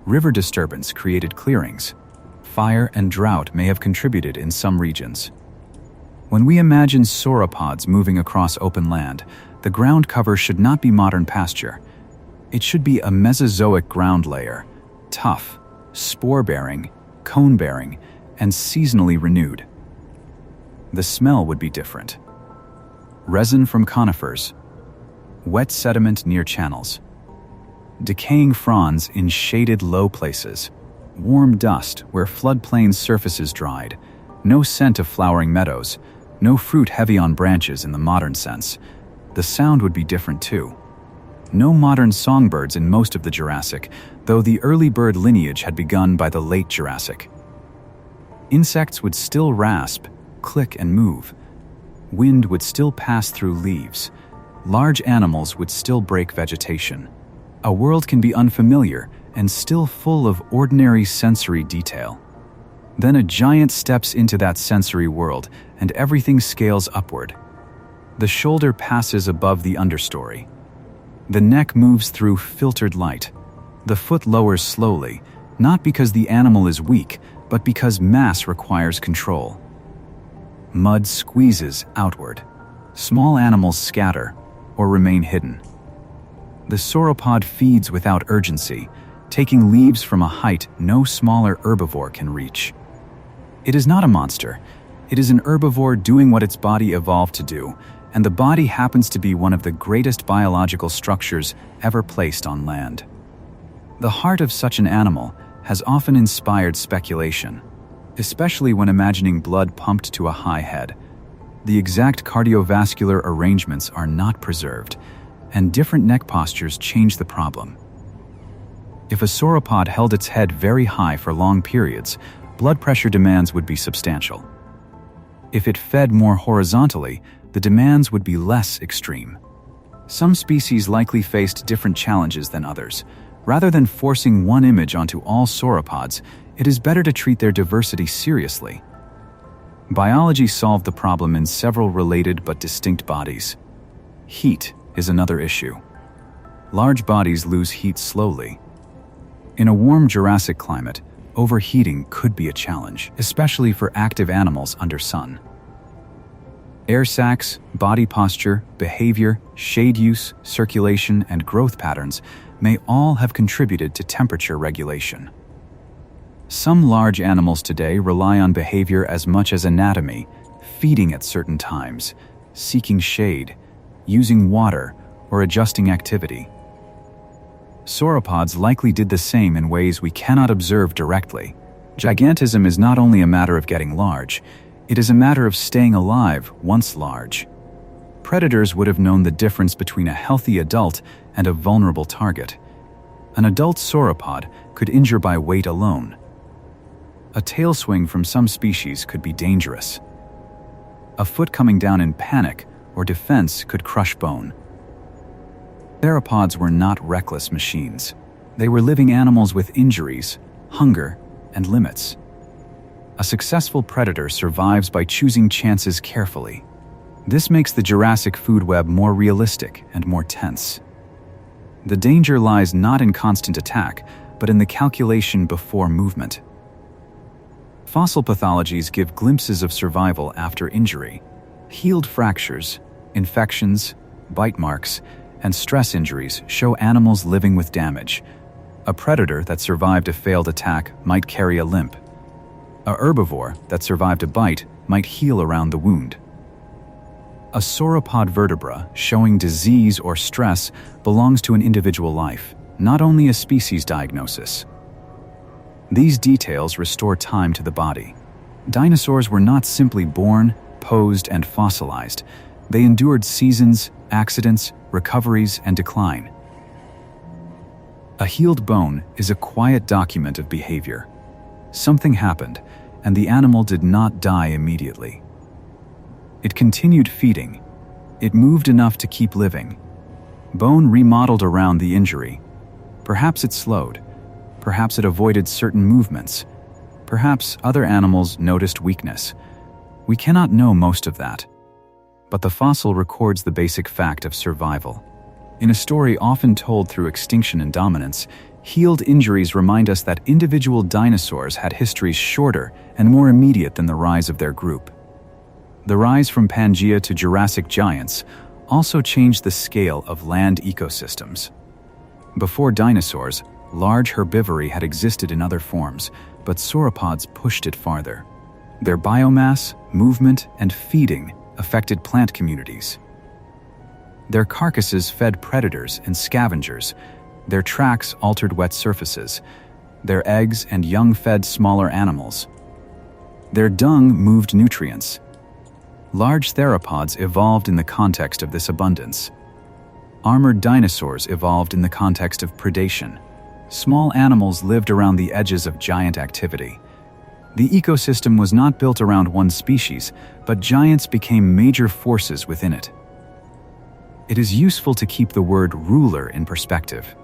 A: River disturbance created clearings. Fire and drought may have contributed in some regions. When we imagine sauropods moving across open land, the ground cover should not be modern pasture. It should be a Mesozoic ground layer, tough, spore-bearing, cone-bearing, and seasonally renewed. The smell would be different. Resin from conifers, wet sediment near channels, decaying fronds in shaded low places, warm dust where floodplain surfaces dried, no scent of flowering meadows, no fruit heavy on branches in the modern sense. The sound would be different too. No modern songbirds in most of the Jurassic, though the early bird lineage had begun by the late Jurassic. Insects would still rasp, click, and move. Wind would still pass through leaves. Large animals would still break vegetation. A world can be unfamiliar and still full of ordinary sensory detail. Then a giant steps into that sensory world, and everything scales upward. The shoulder passes above the understory. The neck moves through filtered light. The foot lowers slowly, not because the animal is weak, but because mass requires control. Mud squeezes outward. Small animals scatter or remain hidden. The sauropod feeds without urgency, taking leaves from a height no smaller herbivore can reach. It is not a monster. It is an herbivore doing what its body evolved to do, and the body happens to be one of the greatest biological structures ever placed on land. The heart of such an animal has often inspired speculation, especially when imagining blood pumped to a high head. The exact cardiovascular arrangements are not preserved, and different neck postures change the problem. If a sauropod held its head very high for long periods, blood pressure demands would be substantial. If it fed more horizontally, the demands would be less extreme. Some species likely faced different challenges than others. Rather than forcing one image onto all sauropods, it is better to treat their diversity seriously. Biology solved the problem in several related but distinct bodies. Heat is another issue. Large bodies lose heat slowly. In a warm Jurassic climate, overheating could be a challenge, especially for active animals under sun. Air sacs, body posture, behavior, shade use, circulation, and growth patterns may all have contributed to temperature regulation. Some large animals today rely on behavior as much as anatomy, feeding at certain times, seeking shade, using water, or adjusting activity. Sauropods likely did the same in ways we cannot observe directly. Gigantism is not only a matter of getting large, it is a matter of staying alive once large. Predators would have known the difference between a healthy adult and a vulnerable target. An adult sauropod could injure by weight alone. A tail swing from some species could be dangerous. A foot coming down in panic or defense could crush bone. Theropods were not reckless machines. They were living animals with injuries, hunger, and limits. A successful predator survives by choosing chances carefully. This makes the Jurassic food web more realistic and more tense. The danger lies not in constant attack, but in the calculation before movement. Fossil pathologies give glimpses of survival after injury. Healed fractures, infections, bite marks, and stress injuries show animals living with damage. A predator that survived a failed attack might carry a limp. A herbivore that survived a bite might heal around the wound. A sauropod vertebra showing disease or stress belongs to an individual life, not only a species diagnosis. These details restore time to the body. Dinosaurs were not simply born, posed, and fossilized. They endured seasons, accidents, recoveries, and decline. A healed bone is a quiet document of behavior. Something happened, and the animal did not die immediately. It continued feeding. It moved enough to keep living. Bone remodeled around the injury. Perhaps it slowed. Perhaps it avoided certain movements. Perhaps other animals noticed weakness. We cannot know most of that. But the fossil records the basic fact of survival. In a story often told through extinction and dominance, healed injuries remind us that individual dinosaurs had histories shorter and more immediate than the rise of their group. The rise from Pangaea to Jurassic giants also changed the scale of land ecosystems. Before dinosaurs, large herbivory had existed in other forms, but sauropods pushed it farther. Their biomass, movement, and feeding affected plant communities. Their carcasses fed predators and scavengers. Their tracks altered wet surfaces. Their eggs and young fed smaller animals. Their dung moved nutrients. Large theropods evolved in the context of this abundance. Armored dinosaurs evolved in the context of predation. Small animals lived around the edges of giant activity. The ecosystem was not built around one species, but giants became major forces within it. It is useful to keep the word ruler in perspective.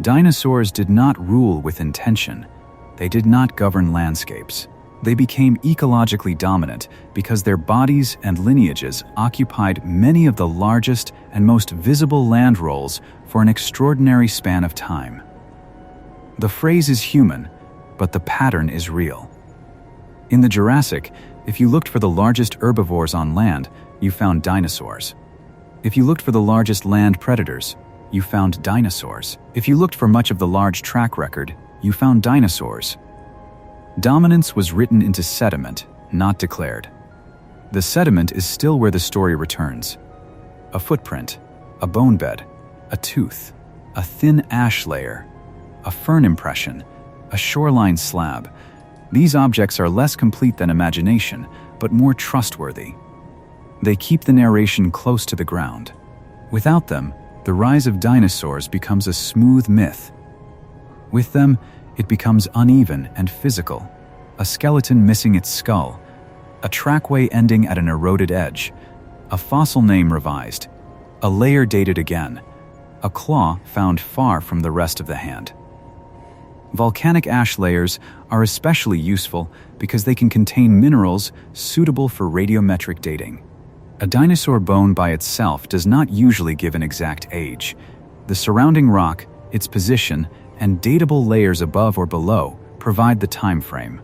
A: Dinosaurs did not rule with intention. They did not govern landscapes. They became ecologically dominant because their bodies and lineages occupied many of the largest and most visible land roles for an extraordinary span of time. The phrase is human, but the pattern is real. In the Jurassic, if you looked for the largest herbivores on land, you found dinosaurs. If you looked for the largest land predators, you found dinosaurs. If you looked for much of the large track record, you found dinosaurs. Dominance was written into sediment, not declared. The sediment is still where the story returns. A footprint, a bone bed, a tooth, a thin ash layer, a fern impression, a shoreline slab. These objects are less complete than imagination, but more trustworthy. They keep the narration close to the ground. Without them, the rise of dinosaurs becomes a smooth myth. With them, it becomes uneven and physical. A skeleton missing its skull, a trackway ending at an eroded edge, a fossil name revised, a layer dated again, a claw found far from the rest of the hand. Volcanic ash layers are especially useful because they can contain minerals suitable for radiometric dating. A dinosaur bone by itself does not usually give an exact age. The surrounding rock, its position, and datable layers above or below provide the time frame.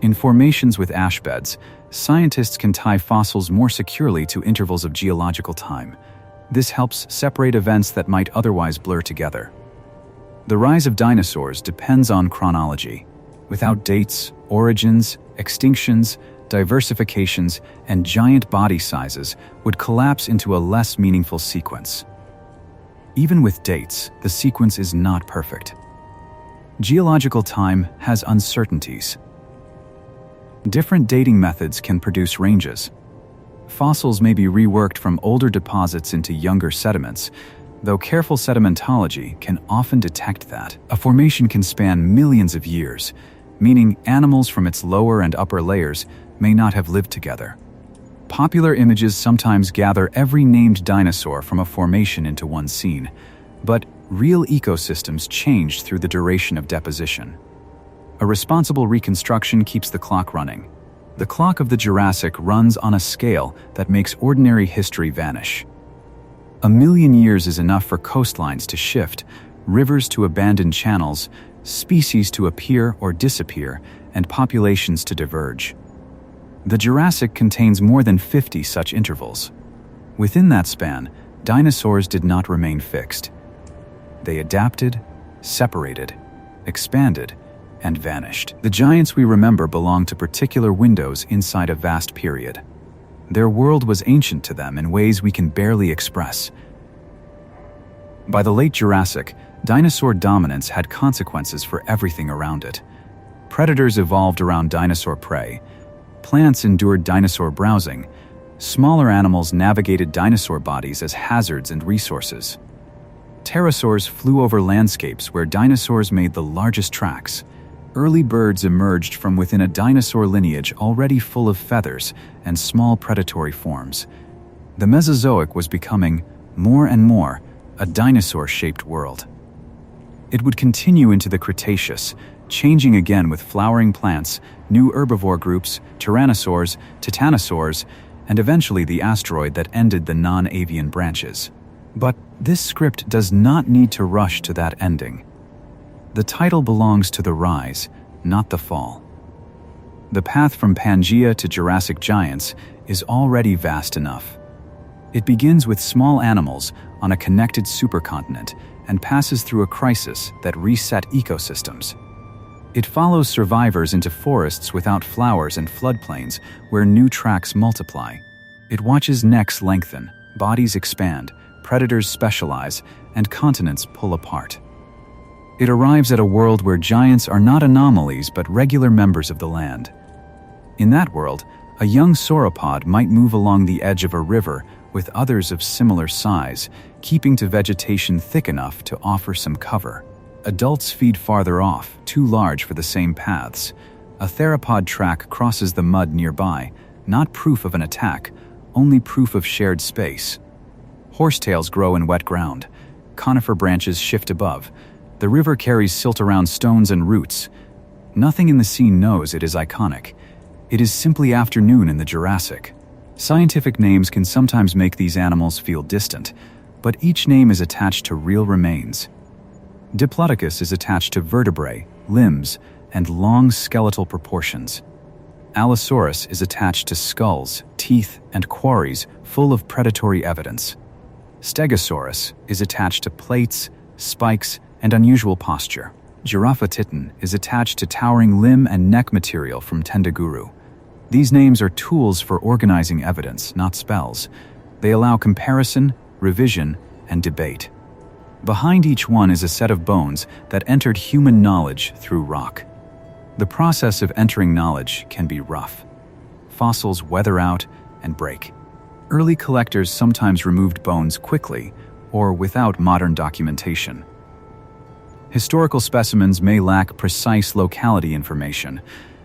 A: In formations with ash beds, scientists can tie fossils more securely to intervals of geological time. This helps separate events that might otherwise blur together. The rise of dinosaurs depends on chronology. Without dates, origins, extinctions, diversifications, and giant body sizes would collapse into a less meaningful sequence. Even with dates, the sequence is not perfect. Geological time has uncertainties. Different dating methods can produce ranges. Fossils may be reworked from older deposits into younger sediments, though careful sedimentology can often detect that. A formation can span millions of years, meaning animals from its lower and upper layers may not have lived together. Popular images sometimes gather every named dinosaur from a formation into one scene, but real ecosystems change through the duration of deposition. A responsible reconstruction keeps the clock running. The clock of the Jurassic runs on a scale that makes ordinary history vanish. 1,000,000 years is enough for coastlines to shift, rivers to abandon channels, species to appear or disappear, and populations to diverge. The Jurassic contains more than 50 such intervals. Within that span, dinosaurs did not remain fixed. They adapted, separated, expanded, and vanished. The giants we remember belong to particular windows inside a vast period. Their world was ancient to them in ways we can barely express. By the late Jurassic, dinosaur dominance had consequences for everything around it. Predators evolved around dinosaur prey. Plants endured dinosaur browsing. Smaller animals navigated dinosaur bodies as hazards and resources. Pterosaurs flew over landscapes where dinosaurs made the largest tracks. Early birds emerged from within a dinosaur lineage already full of feathers and small predatory forms. The Mesozoic was becoming, more and more, a dinosaur-shaped world. It would continue into the Cretaceous, changing again with flowering plants, new herbivore groups, tyrannosaurs, titanosaurs, and eventually the asteroid that ended the non-avian branches. But this script does not need to rush to that ending. The title belongs to the rise, not the fall. The path from Pangaea to Jurassic giants is already vast enough. It begins with small animals on a connected supercontinent and passes through a crisis that reset ecosystems. It follows survivors into forests without flowers and floodplains where new tracks multiply. It watches necks lengthen, bodies expand, predators specialize, and continents pull apart. It arrives at a world where giants are not anomalies but regular members of the land. In that world, a young sauropod might move along the edge of a river with others of similar size, keeping to vegetation thick enough to offer some cover. Adults feed farther off, too large for the same paths. A theropod track crosses the mud nearby, not proof of an attack, only proof of shared space. Horsetails grow in wet ground. Conifer branches shift above. The river carries silt around stones and roots. Nothing in the scene knows it is iconic. It is simply afternoon in the Jurassic. Scientific names can sometimes make these animals feel distant, but each name is attached to real remains. Diplodocus is attached to vertebrae, limbs, and long skeletal proportions. Allosaurus is attached to skulls, teeth, and quarries full of predatory evidence. Stegosaurus is attached to plates, spikes, and unusual posture. Giraffatitan is attached to towering limb and neck material from Tendaguru. These names are tools for organizing evidence, not spells. They allow comparison, revision, and debate. Behind each one is a set of bones that entered human knowledge through rock. The process of entering knowledge can be rough. Fossils weather out and break. Early collectors sometimes removed bones quickly or without modern documentation. Historical specimens may lack precise locality information.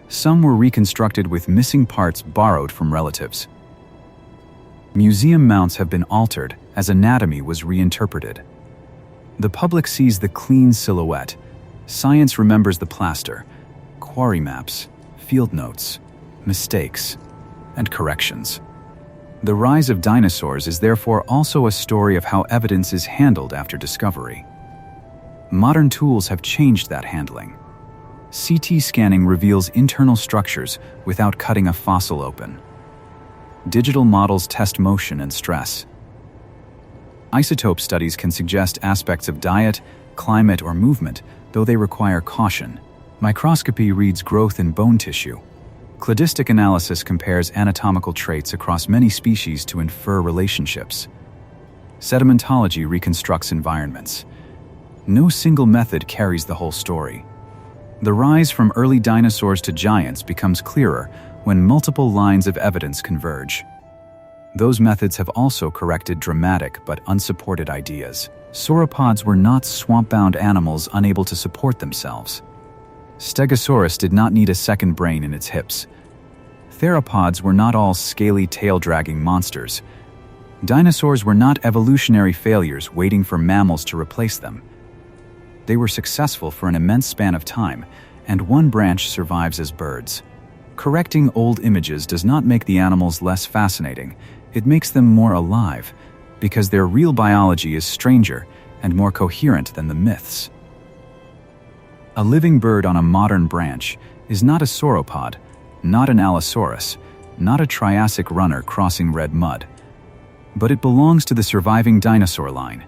A: Some were reconstructed with missing parts borrowed from relatives. Museum mounts have been altered as anatomy was reinterpreted. The public sees the clean silhouette. Science remembers the plaster, quarry maps, field notes, mistakes, and corrections. The rise of dinosaurs is therefore also a story of how evidence is handled after discovery. Modern tools have changed that handling. CT scanning reveals internal structures without cutting a fossil open. Digital models test motion and stress. Isotope studies can suggest aspects of diet, climate, or movement, though they require caution. Microscopy reads growth in bone tissue. Cladistic analysis compares anatomical traits across many species to infer relationships. Sedimentology reconstructs environments. No single method carries the whole story. The rise from early dinosaurs to giants becomes clearer when multiple lines of evidence converge. Those methods have also corrected dramatic but unsupported ideas. Sauropods were not swamp-bound animals unable to support themselves. Stegosaurus did not need a second brain in its hips. Theropods were not all scaly, tail-dragging monsters. Dinosaurs were not evolutionary failures waiting for mammals to replace them. They were successful for an immense span of time, and one branch survives as birds. Correcting old images does not make the animals less fascinating. It makes them more alive, because their real biology is stranger and more coherent than the myths. A living bird on a modern branch is not a sauropod, not an Allosaurus, not a Triassic runner crossing red mud. But it belongs to the surviving dinosaur line.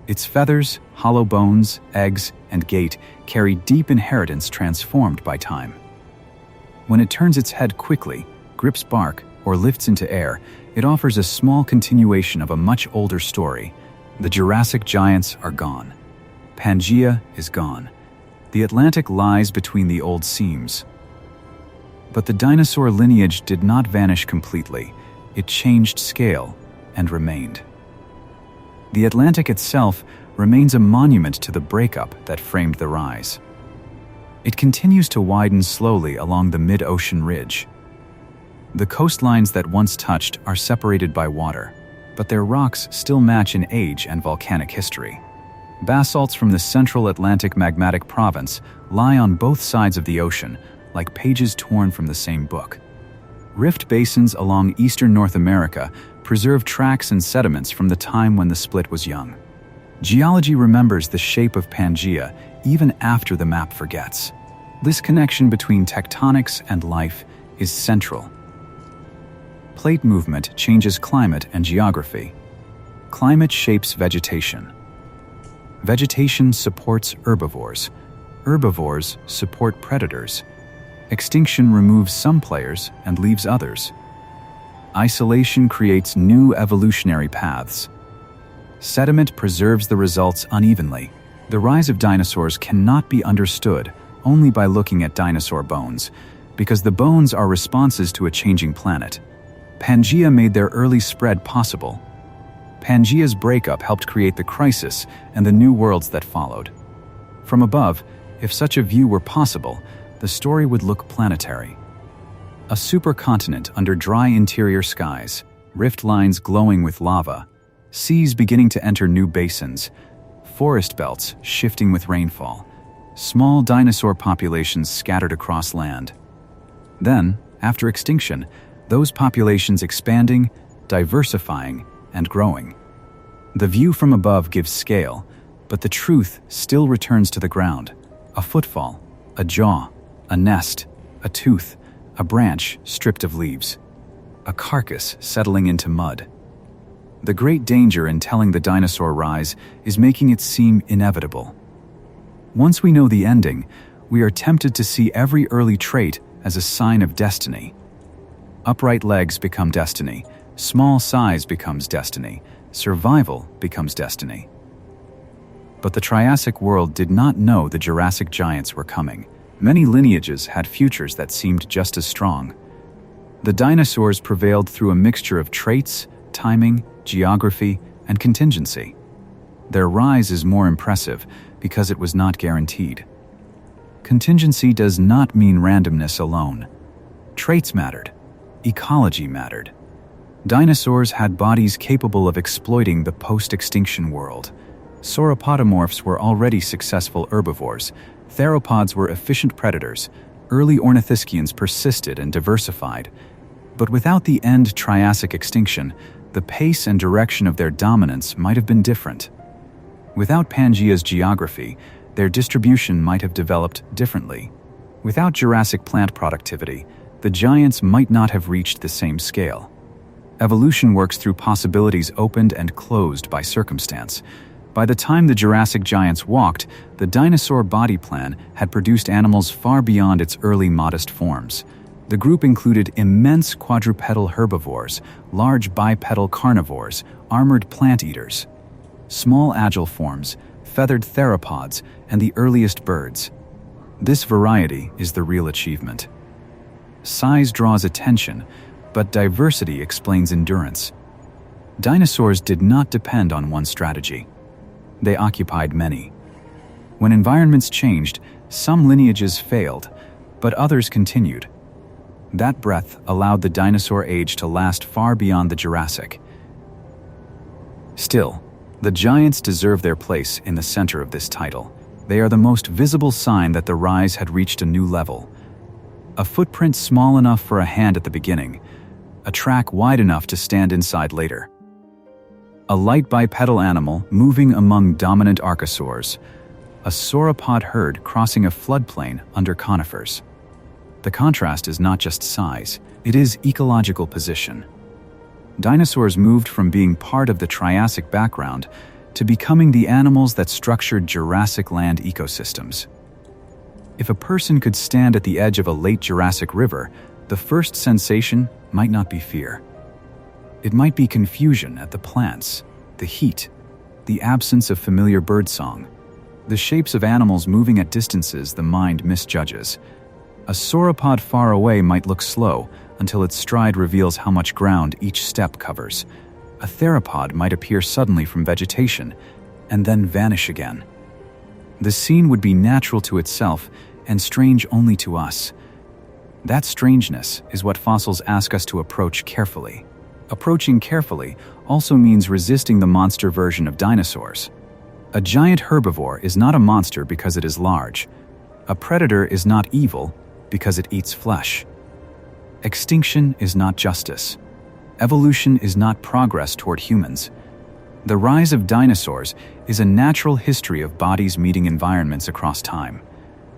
A: Its feathers, hollow bones, eggs, and gait carry deep inheritance transformed by time. When it turns its head quickly, grips bark, or lifts into air, it offers a small continuation of a much older story. The Jurassic giants are gone. Pangaea is gone. The Atlantic lies between the old seams. But the dinosaur lineage did not vanish completely. It changed scale and remained. The Atlantic itself remains a monument to the breakup that framed the rise. It continues to widen slowly along the mid-ocean ridge. The coastlines that once touched are separated by water, but their rocks still match in age and volcanic history. Basalts from the central Atlantic magmatic province lie on both sides of the ocean, like pages torn from the same book. Rift basins along eastern North America preserve tracks and sediments from the time when the split was young. Geology remembers the shape of Pangaea even after the map forgets. This connection between tectonics and life is central. Plate movement changes climate and geography. Climate shapes vegetation. Vegetation supports herbivores. Herbivores support predators. Extinction removes some players and leaves others. Isolation creates new evolutionary paths. Sediment preserves the results unevenly. The rise of dinosaurs cannot be understood only by looking at dinosaur bones, because the bones are responses to a changing planet. Pangaea made their early spread possible. Pangaea's breakup helped create the crisis and the new worlds that followed. From above, if such a view were possible, the story would look planetary. A supercontinent under dry interior skies, rift lines glowing with lava, seas beginning to enter new basins, forest belts shifting with rainfall, small dinosaur populations scattered across land. Then, after extinction, those populations expanding, diversifying, and growing. The view from above gives scale, but the truth still returns to the ground. A footfall, a jaw, a nest, a tooth, a branch stripped of leaves, a carcass settling into mud. The great danger in telling the dinosaur rise is making it seem inevitable. Once we know the ending, we are tempted to see every early trait as a sign of destiny. Upright legs become destiny, small size becomes destiny, survival becomes destiny. But the Triassic world did not know the Jurassic giants were coming. Many lineages had futures that seemed just as strong. The dinosaurs prevailed through a mixture of traits, timing, geography, and contingency. Their rise is more impressive because it was not guaranteed. Contingency does not mean randomness alone. Traits mattered. Ecology mattered. Dinosaurs had bodies capable of exploiting the post-extinction world. Sauropodomorphs were already successful herbivores. Theropods were efficient predators. Early ornithischians persisted and diversified. But without the end Triassic extinction, the pace and direction of their dominance might have been different. Without Pangaea's geography, their distribution might have developed differently. Without Jurassic plant productivity, the giants might not have reached the same scale. Evolution works through possibilities opened and closed by circumstance. By the time the Jurassic giants walked, the dinosaur body plan had produced animals far beyond its early modest forms. The group included immense quadrupedal herbivores, large bipedal carnivores, armored plant eaters, small agile forms, feathered theropods, and the earliest birds. This variety is the real achievement. Size draws attention, but diversity explains endurance. Dinosaurs did not depend on one strategy. They occupied many. When environments changed, some lineages failed, but others continued. That breadth allowed the dinosaur age to last far beyond the Jurassic. Still, the giants deserve their place in the center of this title. They are the most visible sign that the rise had reached a new level. A footprint small enough for a hand at the beginning, a track wide enough to stand inside later. A light bipedal animal moving among dominant archosaurs, a sauropod herd crossing a floodplain under conifers. The contrast is not just size, it is ecological position. Dinosaurs moved from being part of the Triassic background to becoming the animals that structured Jurassic land ecosystems. If a person could stand at the edge of a late Jurassic river, the first sensation might not be fear. It might be confusion at the plants, the heat, the absence of familiar birdsong, the shapes of animals moving at distances the mind misjudges. A sauropod far away might look slow until its stride reveals how much ground each step covers. A theropod might appear suddenly from vegetation and then vanish again. The scene would be natural to itself and strange only to us. That strangeness is what fossils ask us to approach carefully. Approaching carefully also means resisting the monster version of dinosaurs. A giant herbivore is not a monster because it is large. A predator is not evil because it eats flesh. Extinction is not justice. Evolution is not progress toward humans. The rise of dinosaurs is a natural history of bodies meeting environments across time.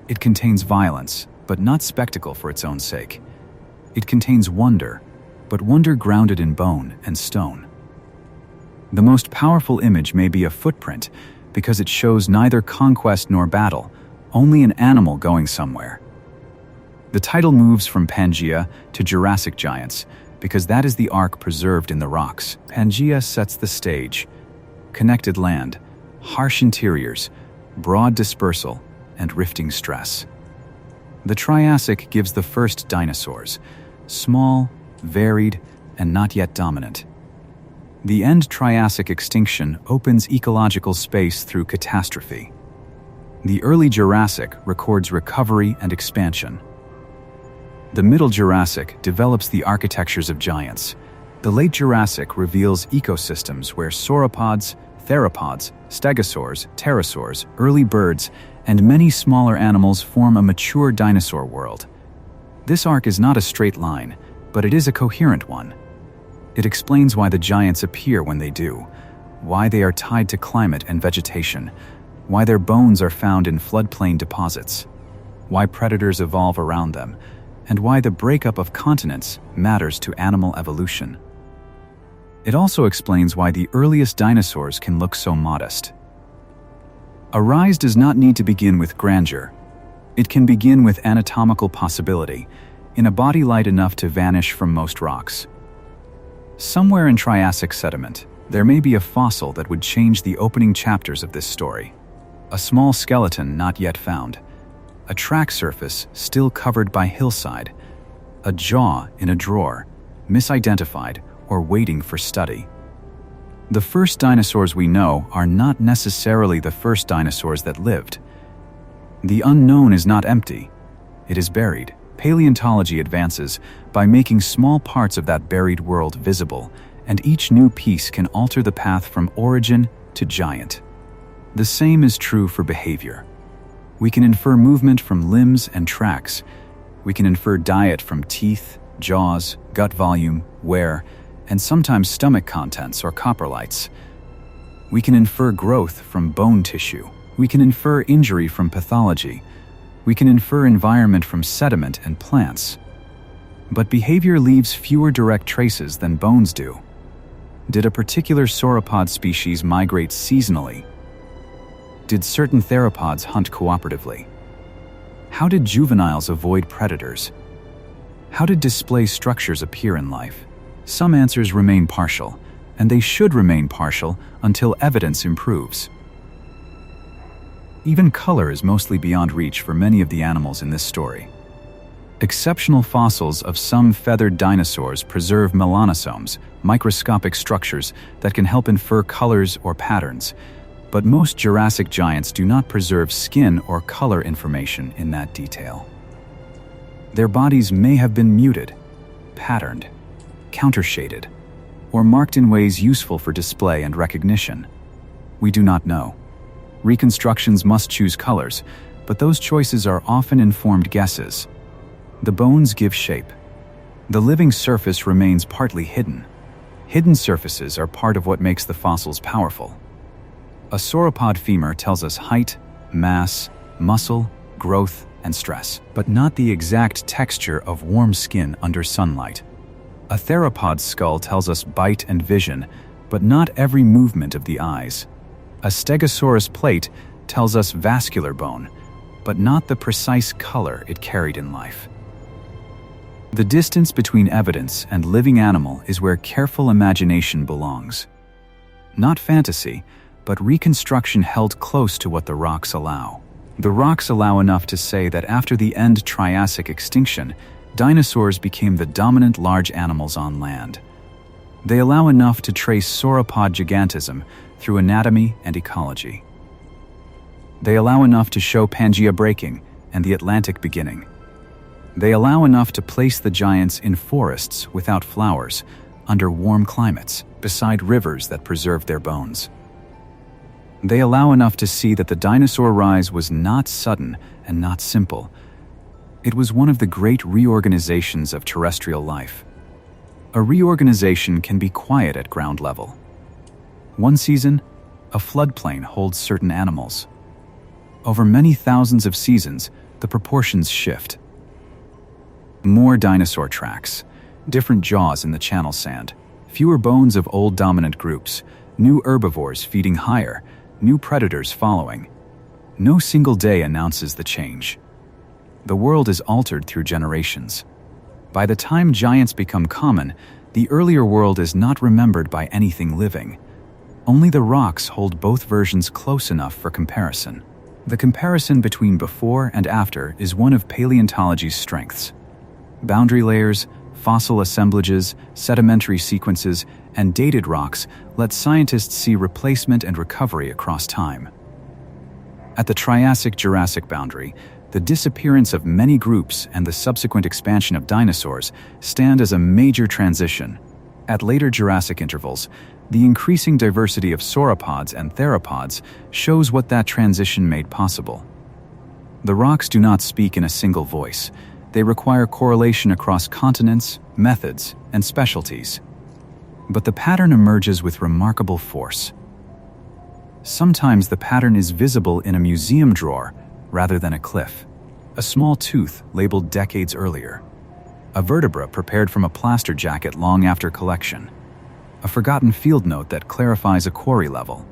A: It contains violence, but not spectacle for its own sake. It contains wonder, but wonder grounded in bone and stone. The most powerful image may be a footprint because it shows neither conquest nor battle, only an animal going somewhere. The title moves from Pangaea to Jurassic giants because that is the arc preserved in the rocks. Pangaea sets the stage. Connected land, harsh interiors, broad dispersal, and rifting stress. The Triassic gives the first dinosaurs, small, varied, and not yet dominant. The end Triassic extinction opens ecological space through catastrophe. The early Jurassic records recovery and expansion. The Middle Jurassic develops the architectures of giants. The Late Jurassic reveals ecosystems where sauropods, theropods, stegosaurs, pterosaurs, early birds, and many smaller animals form a mature dinosaur world. This arc is not a straight line, but it is a coherent one. It explains why the giants appear when they do, why they are tied to climate and vegetation, why their bones are found in floodplain deposits, why predators evolve around them, and why the breakup of continents matters to animal evolution. It also explains why the earliest dinosaurs can look so modest. A rise does not need to begin with grandeur. It can begin with anatomical possibility, in a body light enough to vanish from most rocks. Somewhere in Triassic sediment, there may be a fossil that would change the opening chapters of this story. A small skeleton not yet found. A track surface still covered by hillside. A jaw in a drawer, misidentified or waiting for study. The first dinosaurs we know are not necessarily the first dinosaurs that lived. The unknown is not empty. It is buried. Paleontology advances by making small parts of that buried world visible, and each new piece can alter the path from origin to giant. The same is true for behavior. We can infer movement from limbs and tracks. We can infer diet from teeth, jaws, gut volume, wear, and sometimes stomach contents or coprolites. We can infer growth from bone tissue. We can infer injury from pathology. We can infer environment from sediment and plants. But behavior leaves fewer direct traces than bones do. Did a particular sauropod species migrate seasonally? Did certain theropods hunt cooperatively? How did juveniles avoid predators? How did display structures appear in life? Some answers remain partial, and they should remain partial until evidence improves. Even color is mostly beyond reach for many of the animals in this story. Exceptional fossils of some feathered dinosaurs preserve melanosomes, microscopic structures that can help infer colors or patterns, but most Jurassic giants do not preserve skin or color information in that detail. Their bodies may have been muted, patterned, countershaded, or marked in ways useful for display and recognition. We do not know. Reconstructions must choose colors, but those choices are often informed guesses. The bones give shape. The living surface remains partly hidden. Hidden surfaces are part of what makes the fossils powerful. A sauropod femur tells us height, mass, muscle, growth, and stress, but not the exact texture of warm skin under sunlight. A theropod's skull tells us bite and vision, but not every movement of the eyes. A stegosaurus plate tells us vascular bone, but not the precise color it carried in life. The distance between evidence and living animal is where careful imagination belongs. Not fantasy, but reconstruction held close to what the rocks allow. The rocks allow enough to say that after the end Triassic extinction, dinosaurs became the dominant large animals on land. They allow enough to trace sauropod gigantism through anatomy and ecology. They allow enough to show Pangaea breaking and the Atlantic beginning. They allow enough to place the giants in forests without flowers, under warm climates, beside rivers that preserve their bones. They allow enough to see that the dinosaur rise was not sudden and not simple. It was one of the great reorganizations of terrestrial life. A reorganization can be quiet at ground level. One season, a floodplain holds certain animals. Over many thousands of seasons, the proportions shift. More dinosaur tracks, different jaws in the channel sand, fewer bones of old dominant groups, new herbivores feeding higher, new predators following. No single day announces the change. The world is altered through generations. By the time giants become common, the earlier world is not remembered by anything living. Only the rocks hold both versions close enough for comparison. The comparison between before and after is one of paleontology's strengths. Boundary layers, Fossil assemblages, sedimentary sequences, and dated rocks let scientists see replacement and recovery across time. At the Triassic-Jurassic boundary, the disappearance of many groups and the subsequent expansion of dinosaurs stand as a major transition. At later Jurassic intervals, the increasing diversity of sauropods and theropods shows what that transition made possible. The rocks do not speak in a single voice. They require correlation across continents, methods, and specialties. But the pattern emerges with remarkable force. Sometimes the pattern is visible in a museum drawer rather than a cliff. A small tooth labeled decades earlier. A vertebra prepared from a plaster jacket long after collection. A forgotten field note that clarifies a quarry level.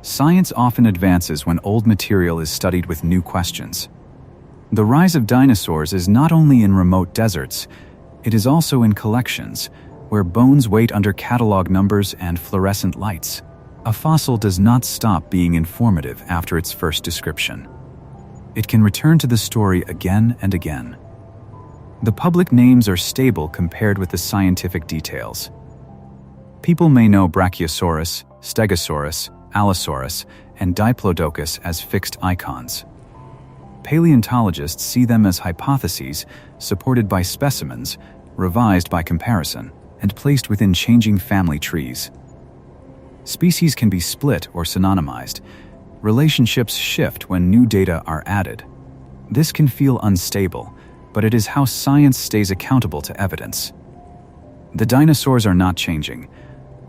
A: Science often advances when old material is studied with new questions. The rise of dinosaurs is not only in remote deserts, it is also in collections, where bones wait under catalog numbers and fluorescent lights. A fossil does not stop being informative after its first description. It can return to the story again and again. The public names are stable compared with the scientific details. People may know Brachiosaurus, Stegosaurus, Allosaurus, and Diplodocus as fixed icons. Paleontologists see them as hypotheses supported by specimens, revised by comparison, and placed within changing family trees. Species can be split or synonymized. Relationships shift when new data are added. This can feel unstable, but it is how science stays accountable to evidence. The dinosaurs are not changing.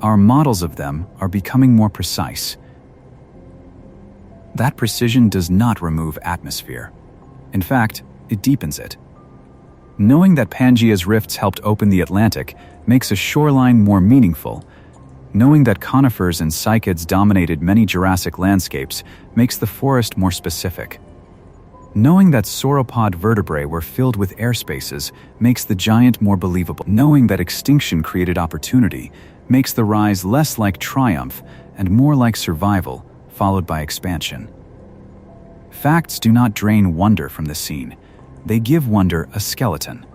A: Our models of them are becoming more precise. That precision does not remove atmosphere. In fact, it deepens it. Knowing that Pangaea's rifts helped open the Atlantic makes a shoreline more meaningful. Knowing that conifers and cycads dominated many Jurassic landscapes makes the forest more specific. Knowing that sauropod vertebrae were filled with air spaces makes the giant more believable. Knowing that extinction created opportunity makes the rise less like triumph and more like survival, followed by expansion. Facts do not drain wonder from the scene. They give wonder a skeleton.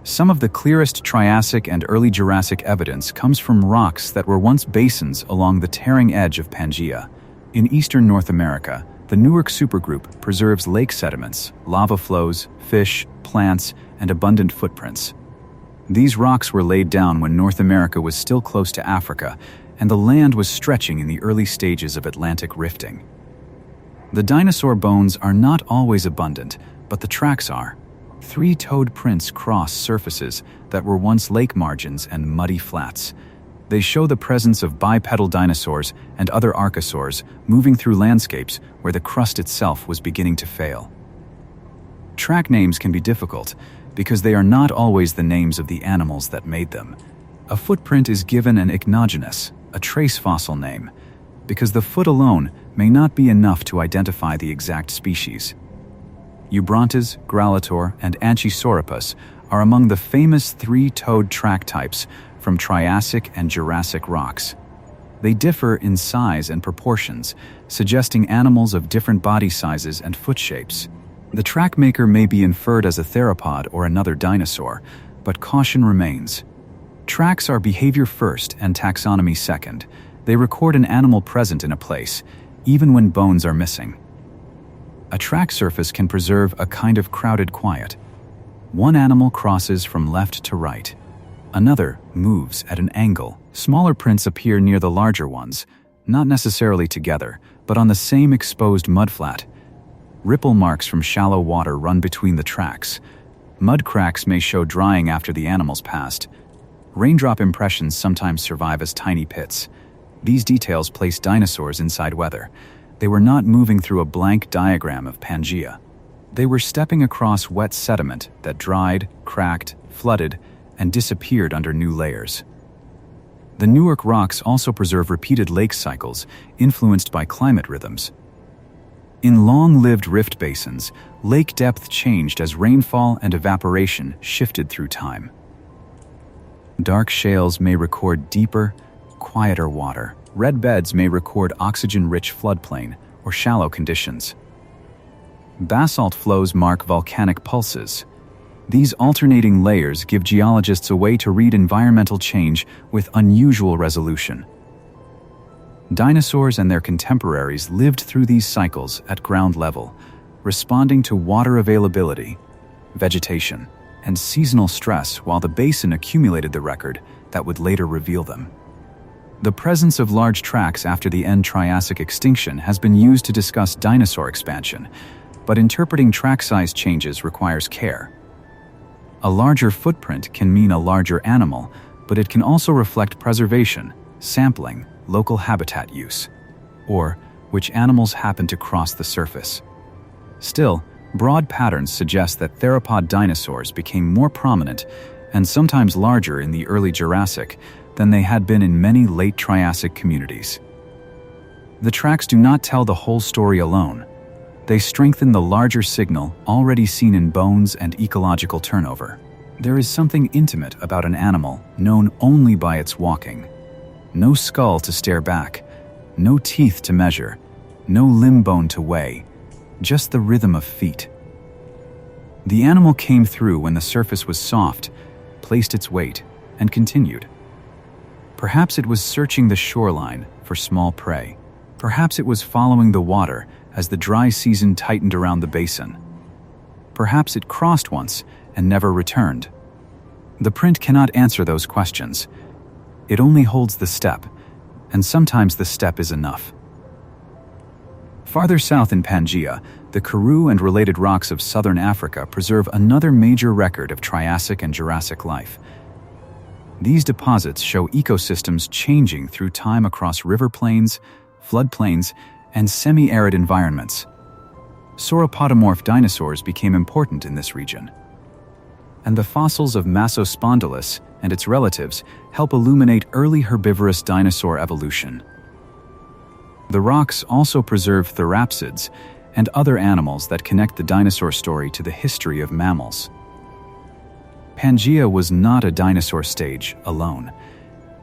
A: Some of the clearest Triassic and early Jurassic evidence comes from rocks that were once basins along the tearing edge of Pangaea. In eastern North America, the Newark supergroup preserves lake sediments, lava flows, fish, plants, and abundant footprints. These rocks were laid down when North America was still close to Africa, and the land was stretching in the early stages of Atlantic rifting. The dinosaur bones are not always abundant, but the tracks are. 3-toed prints cross surfaces that were once lake margins and muddy flats. They show the presence of bipedal dinosaurs and other archosaurs moving through landscapes where the crust itself was beginning to fail. Track names can be difficult because they are not always the names of the animals that made them. A footprint is given an ichnogenous, a trace fossil name, because the foot alone may not be enough to identify the exact species. Eubrontes, Gralator, and Anchisauropus are among the famous 3-toed track types from Triassic and Jurassic rocks. They differ in size and proportions, suggesting animals of different body sizes and foot shapes. The track maker may be inferred as a theropod or another dinosaur, but caution remains. Tracks are behavior first and taxonomy second. They record an animal present in a place, even when bones are missing. A track surface can preserve a kind of crowded quiet. One animal crosses from left to right. Another moves at an angle. Smaller prints appear near the larger ones, not necessarily together, but on the same exposed mudflat. Ripple marks from shallow water run between the tracks. Mud cracks may show drying after the animals passed. Raindrop impressions sometimes survive as tiny pits. These details place dinosaurs inside weather. They were not moving through a blank diagram of Pangaea. They were stepping across wet sediment that dried, cracked, flooded, and disappeared under new layers. The Newark rocks also preserve repeated lake cycles influenced by climate rhythms. In long-lived rift basins, lake depth changed as rainfall and evaporation shifted through time. Dark shales may record deeper, quieter water. Red beds may record oxygen-rich floodplain or shallow conditions. Basalt flows mark volcanic pulses. These alternating layers give geologists a way to read environmental change with unusual resolution. Dinosaurs and their contemporaries lived through these cycles at ground level, responding to water availability, vegetation, and seasonal stress while the basin accumulated the record that would later reveal them. The presence of large tracts after the end Triassic extinction has been used to discuss dinosaur expansion, but interpreting tract size changes requires care. A larger footprint can mean a larger animal, but it can also reflect preservation, sampling, local habitat use, or which animals happen to cross the surface. Still, broad patterns suggest that theropod dinosaurs became more prominent and sometimes larger in the early Jurassic than they had been in many late Triassic communities. The tracks do not tell the whole story alone. They strengthen the larger signal already seen in bones and ecological turnover. There is something intimate about an animal known only by its walking. No skull to stare back, no teeth to measure, no limb bone to weigh, just the rhythm of feet. The animal came through when the surface was soft, placed its weight, and continued. Perhaps it was searching the shoreline for small prey. Perhaps it was following the water as the dry season tightened around the basin. Perhaps it crossed once and never returned. The print cannot answer those questions. It only holds the step, and sometimes the step is enough. Farther south in Pangaea, the Karoo and related rocks of southern Africa preserve another major record of Triassic and Jurassic life. These deposits show ecosystems changing through time across river plains, floodplains, and semi-arid environments. Sauropodomorph dinosaurs became important in this region. And the fossils of Massospondylus and its relatives help illuminate early herbivorous dinosaur evolution. The rocks also preserve therapsids and other animals that connect the dinosaur story to the history of mammals. Pangaea was not a dinosaur stage alone.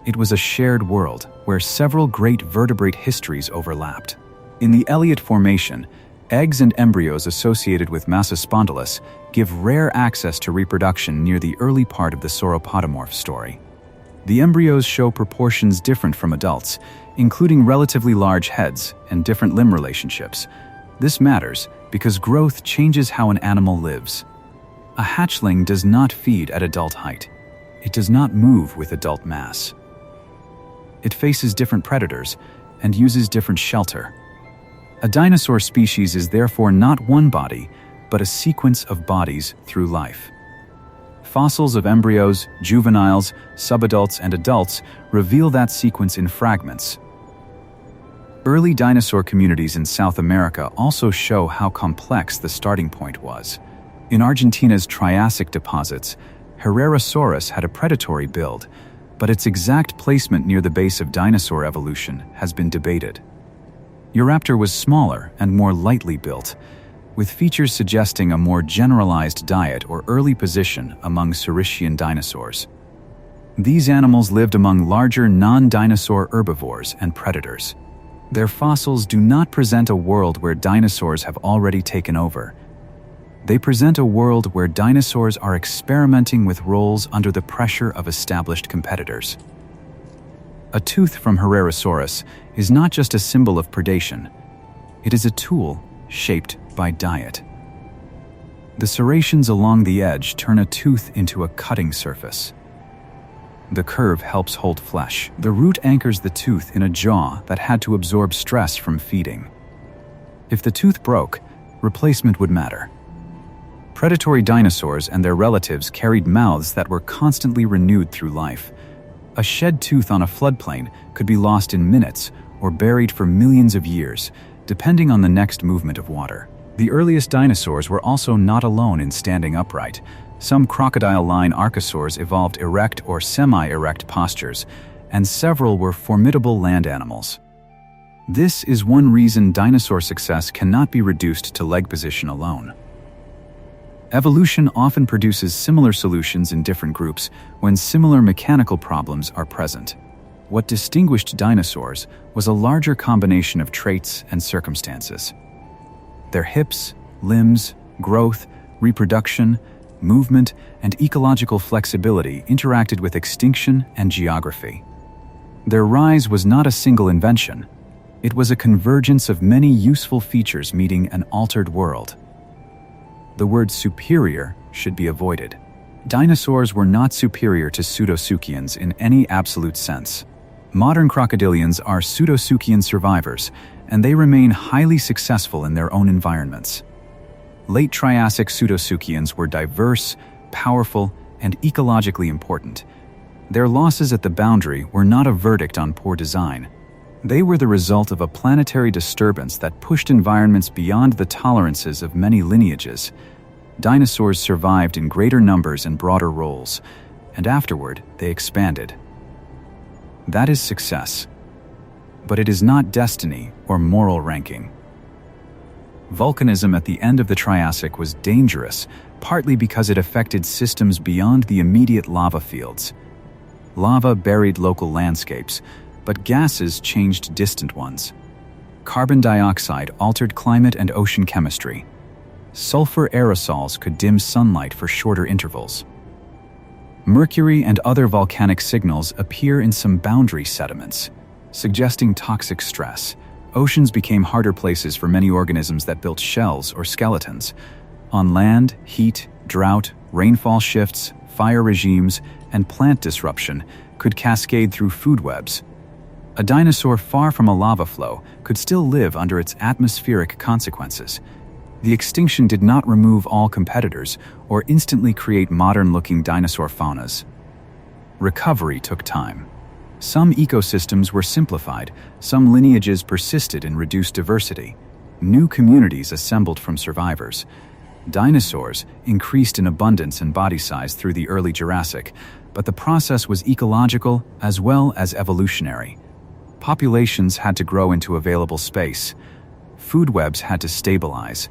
A: It was a shared world where several great vertebrate histories overlapped. In the Elliott Formation, eggs and embryos associated with Massospondylus give rare access to reproduction near the early part of the sauropodomorph story. The embryos show proportions different from adults, including relatively large heads and different limb relationships. This matters because growth changes how an animal lives. A hatchling does not feed at adult height. It does not move with adult mass. It faces different predators and uses different shelter. A dinosaur species is therefore not one body, but a sequence of bodies through life. Fossils of embryos, juveniles, subadults, and adults reveal that sequence in fragments. Early dinosaur communities in South America also show how complex the starting point was. In Argentina's Triassic deposits, Herrerasaurus had a predatory build, but its exact placement near the base of dinosaur evolution has been debated. Euraptor was smaller and more lightly built, with features suggesting a more generalized diet or early position among Saurischian dinosaurs. These animals lived among larger non-dinosaur herbivores and predators. Their fossils do not present a world where dinosaurs have already taken over. They present a world where dinosaurs are experimenting with roles under the pressure of established competitors. A tooth from Herrerasaurus is not just a symbol of predation. It is a tool shaped by diet. The serrations along the edge turn a tooth into a cutting surface. The curve helps hold flesh. The root anchors the tooth in a jaw that had to absorb stress from feeding. If the tooth broke, replacement would matter. Predatory dinosaurs and their relatives carried mouths that were constantly renewed through life. A shed tooth on a floodplain could be lost in minutes or buried for millions of years, depending on the next movement of water. The earliest dinosaurs were also not alone in standing upright. Some crocodile-line archosaurs evolved erect or semi-erect postures, and several were formidable land animals. This is one reason dinosaur success cannot be reduced to leg position alone. Evolution often produces similar solutions in different groups when similar mechanical problems are present. What distinguished dinosaurs was a larger combination of traits and circumstances. Their hips, limbs, growth, reproduction, movement, and ecological flexibility interacted with extinction and geography. Their rise was not a single invention. It was a convergence of many useful features meeting an altered world. The word superior should be avoided. Dinosaurs were not superior to pseudoseuchians in any absolute sense. Modern crocodilians are pseudoseuchian survivors, and they remain highly successful in their own environments. Late Triassic pseudoseuchians were diverse, powerful, and ecologically important. Their losses at the boundary were not a verdict on poor design. They were the result of a planetary disturbance that pushed environments beyond the tolerances of many lineages. Dinosaurs survived in greater numbers and broader roles, and afterward they expanded. That is success. But it is not destiny or moral ranking. Volcanism at the end of the Triassic was dangerous, partly because it affected systems beyond the immediate lava fields. Lava buried local landscapes, but gases changed distant ones. Carbon dioxide altered climate and ocean chemistry. Sulfur aerosols could dim sunlight for shorter intervals. Mercury and other volcanic signals appear in some boundary sediments, suggesting toxic stress. Oceans became harder places for many organisms that built shells or skeletons. On land, heat, drought, rainfall shifts, fire regimes, and plant disruption could cascade through food webs. A dinosaur far from a lava flow could still live under its atmospheric consequences. The extinction did not remove all competitors or instantly create modern-looking dinosaur faunas. Recovery took time. Some ecosystems were simplified, some lineages persisted in reduced diversity. New communities assembled from survivors. Dinosaurs increased in abundance and body size through the early Jurassic, but the process was ecological as well as evolutionary. Populations had to grow into available space. Food webs had to stabilize.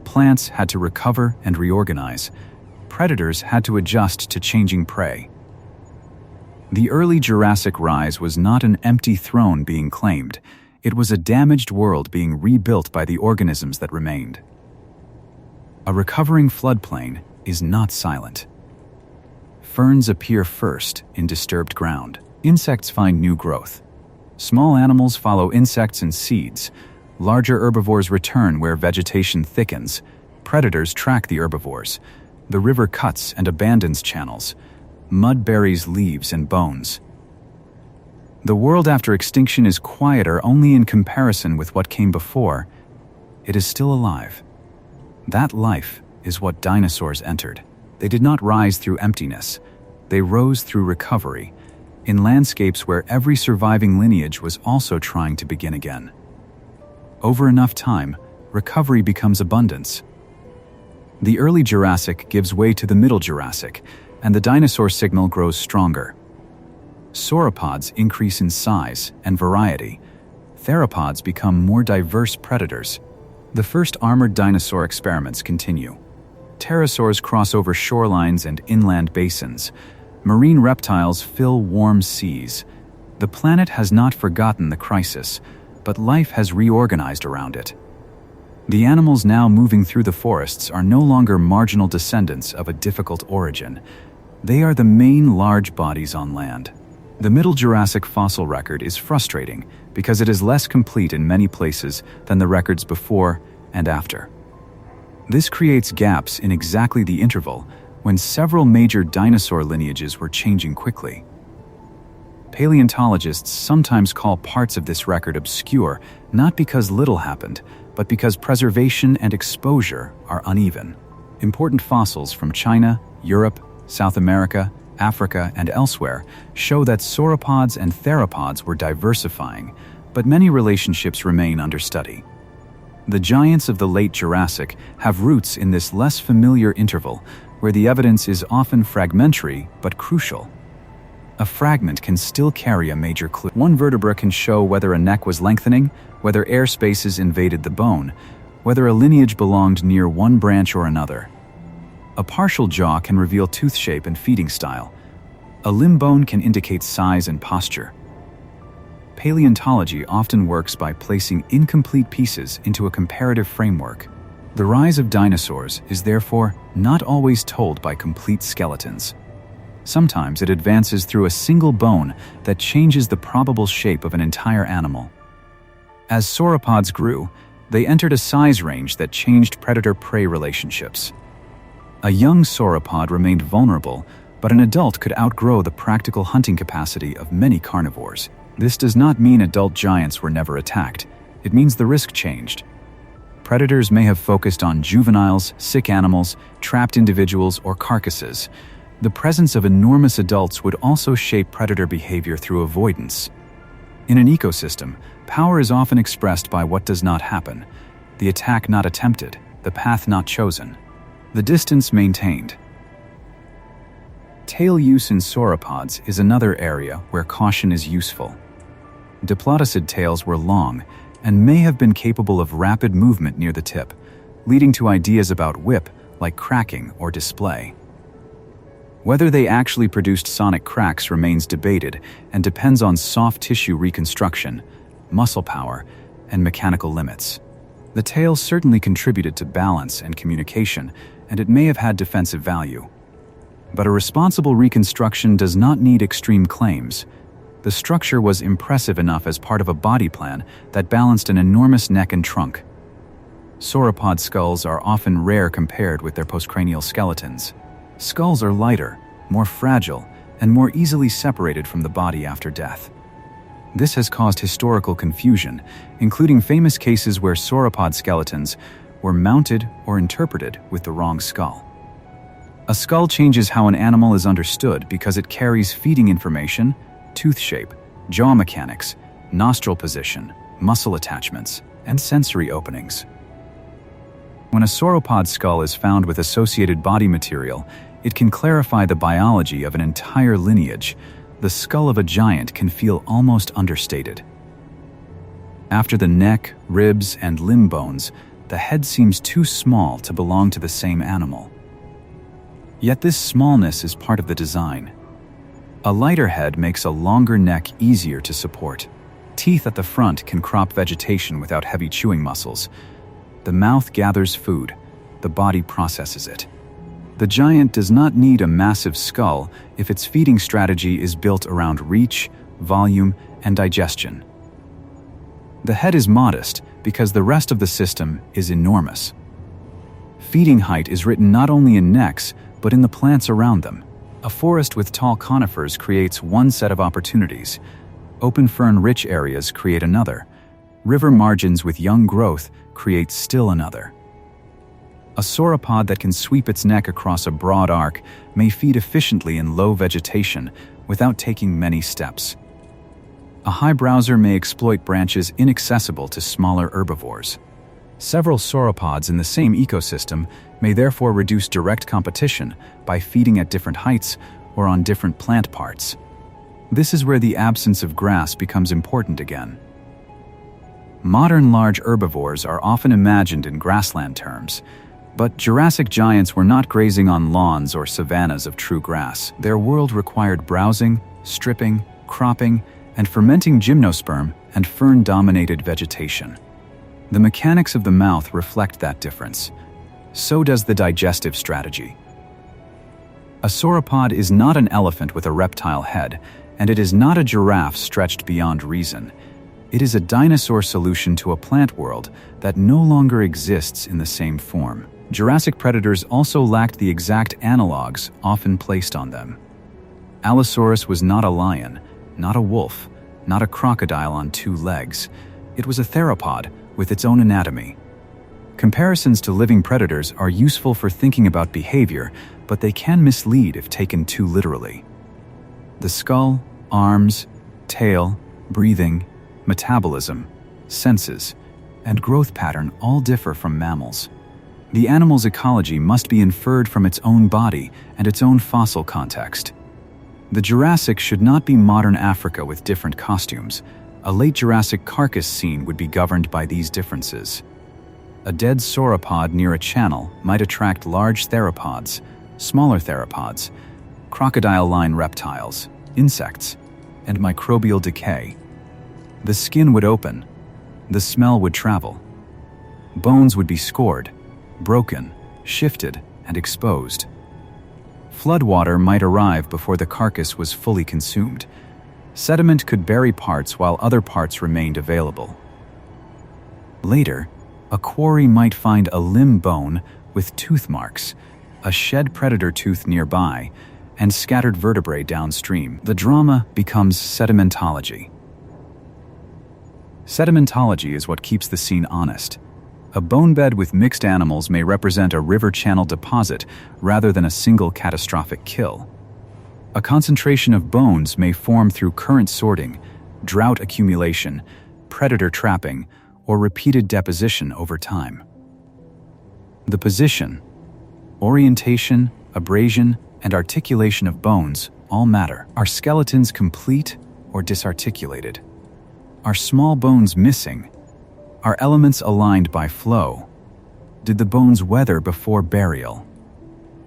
A: Plants had to recover and reorganize. Predators had to adjust to changing prey. The early Jurassic rise was not an empty throne being claimed. It was a damaged world being rebuilt by the organisms that remained. A recovering floodplain is not silent. Ferns appear first in disturbed ground. Insects find new growth. Small animals follow insects and seeds. Larger herbivores return where vegetation thickens. Predators track the herbivores. The river cuts and abandons channels. Mud buries leaves and bones. The world after extinction is quieter only in comparison with what came before. It is still alive. That life is what dinosaurs entered. They did not rise through emptiness. They rose through recovery, in landscapes where every surviving lineage was also trying to begin again. Over enough time, recovery becomes abundance. The early Jurassic gives way to the Middle Jurassic, and the dinosaur signal grows stronger. Sauropods increase in size and variety. Theropods become more diverse predators. The first armored dinosaur experiments continue. Pterosaurs cross over shorelines and inland basins. Marine reptiles fill warm seas. The planet has not forgotten the crisis, but life has reorganized around it. The animals now moving through the forests are no longer marginal descendants of a difficult origin. They are the main large bodies on land. The Middle Jurassic fossil record is frustrating because it is less complete in many places than the records before and after. This creates gaps in exactly the interval when several major dinosaur lineages were changing quickly. Paleontologists sometimes call parts of this record obscure, not because little happened, but because preservation and exposure are uneven. Important fossils from China, Europe, South America, Africa, and elsewhere show that sauropods and theropods were diversifying, but many relationships remain under study. The giants of the late Jurassic have roots in this less familiar interval, where the evidence is often fragmentary but crucial. A fragment can still carry a major clue. One vertebra can show whether a neck was lengthening, whether air spaces invaded the bone, whether a lineage belonged near one branch or another. A partial jaw can reveal tooth shape and feeding style. A limb bone can indicate size and posture. Paleontology often works by placing incomplete pieces into a comparative framework. The rise of dinosaurs is therefore not always told by complete skeletons. Sometimes it advances through a single bone that changes the probable shape of an entire animal. As sauropods grew, they entered a size range that changed predator-prey relationships. A young sauropod remained vulnerable, but an adult could outgrow the practical hunting capacity of many carnivores. This does not mean adult giants were never attacked. It means the risk changed. Predators may have focused on juveniles, sick animals, trapped individuals, or carcasses. The presence of enormous adults would also shape predator behavior through avoidance. In an ecosystem, power is often expressed by what does not happen, the attack not attempted, the path not chosen, the distance maintained. Tail use in sauropods is another area where caution is useful. Diplodocid tails were long and may have been capable of rapid movement near the tip, leading to ideas about whip like cracking or display. Whether they actually produced sonic cracks remains debated and depends on soft tissue reconstruction, muscle power, and mechanical limits. The tail certainly contributed to balance and communication, and it may have had defensive value. But a responsible reconstruction does not need extreme claims. The structure was impressive enough as part of a body plan that balanced an enormous neck and trunk. Sauropod skulls are often rare compared with their postcranial skeletons. Skulls are lighter, more fragile, and more easily separated from the body after death. This has caused historical confusion, including famous cases where sauropod skeletons were mounted or interpreted with the wrong skull. A skull changes how an animal is understood because it carries feeding information, tooth shape, jaw mechanics, nostril position, muscle attachments, and sensory openings. When a sauropod skull is found with associated body material, it can clarify the biology of an entire lineage. The skull of a giant can feel almost understated. After the neck, ribs, and limb bones, the head seems too small to belong to the same animal. Yet this smallness is part of the design. A lighter head makes a longer neck easier to support. Teeth at the front can crop vegetation without heavy chewing muscles. The mouth gathers food, the body processes it. The giant does not need a massive skull if its feeding strategy is built around reach, volume, and digestion. The head is modest because the rest of the system is enormous. Feeding height is written not only in necks, but in the plants around them. A forest with tall conifers creates one set of opportunities. Open fern-rich areas create another. River margins with young growth create still another. A sauropod that can sweep its neck across a broad arc may feed efficiently in low vegetation without taking many steps. A high browser may exploit branches inaccessible to smaller herbivores. Several sauropods in the same ecosystem may therefore reduce direct competition by feeding at different heights or on different plant parts. This is where the absence of grass becomes important again. Modern large herbivores are often imagined in grassland terms, but Jurassic giants were not grazing on lawns or savannas of true grass. Their world required browsing, stripping, cropping, and fermenting gymnosperm and fern-dominated vegetation. The mechanics of the mouth reflect that difference. So does the digestive strategy. A sauropod is not an elephant with a reptile head, and it is not a giraffe stretched beyond reason. It is a dinosaur solution to a plant world that no longer exists in the same form. Jurassic predators also lacked the exact analogs often placed on them. Allosaurus was not a lion, not a wolf, not a crocodile on two legs. It was a theropod with its own anatomy. Comparisons to living predators are useful for thinking about behavior, but they can mislead if taken too literally. The skull, arms, tail, breathing, metabolism, senses, and growth pattern all differ from mammals. The animal's ecology must be inferred from its own body and its own fossil context. The Jurassic should not be modern Africa with different costumes. A late Jurassic carcass scene would be governed by these differences. A dead sauropod near a channel might attract large theropods, smaller theropods, crocodile-line reptiles, insects, and microbial decay. The skin would open. The smell would travel. Bones would be scored. broken, shifted, and exposed. Floodwater might arrive before the carcass was fully consumed. Sediment could bury parts while other parts remained available. Later, a quarry might find a limb bone with tooth marks, a shed predator tooth nearby, and scattered vertebrae downstream. The drama becomes sedimentology. Sedimentology is what keeps the scene honest. A bone bed with mixed animals may represent a river channel deposit rather than a single catastrophic kill. A concentration of bones may form through current sorting, drought accumulation, predator trapping, or repeated deposition over time. The position, orientation, abrasion, and articulation of bones all matter. Are skeletons complete or disarticulated? Are small bones missing? Are elements aligned by flow? Did the bones weather before burial?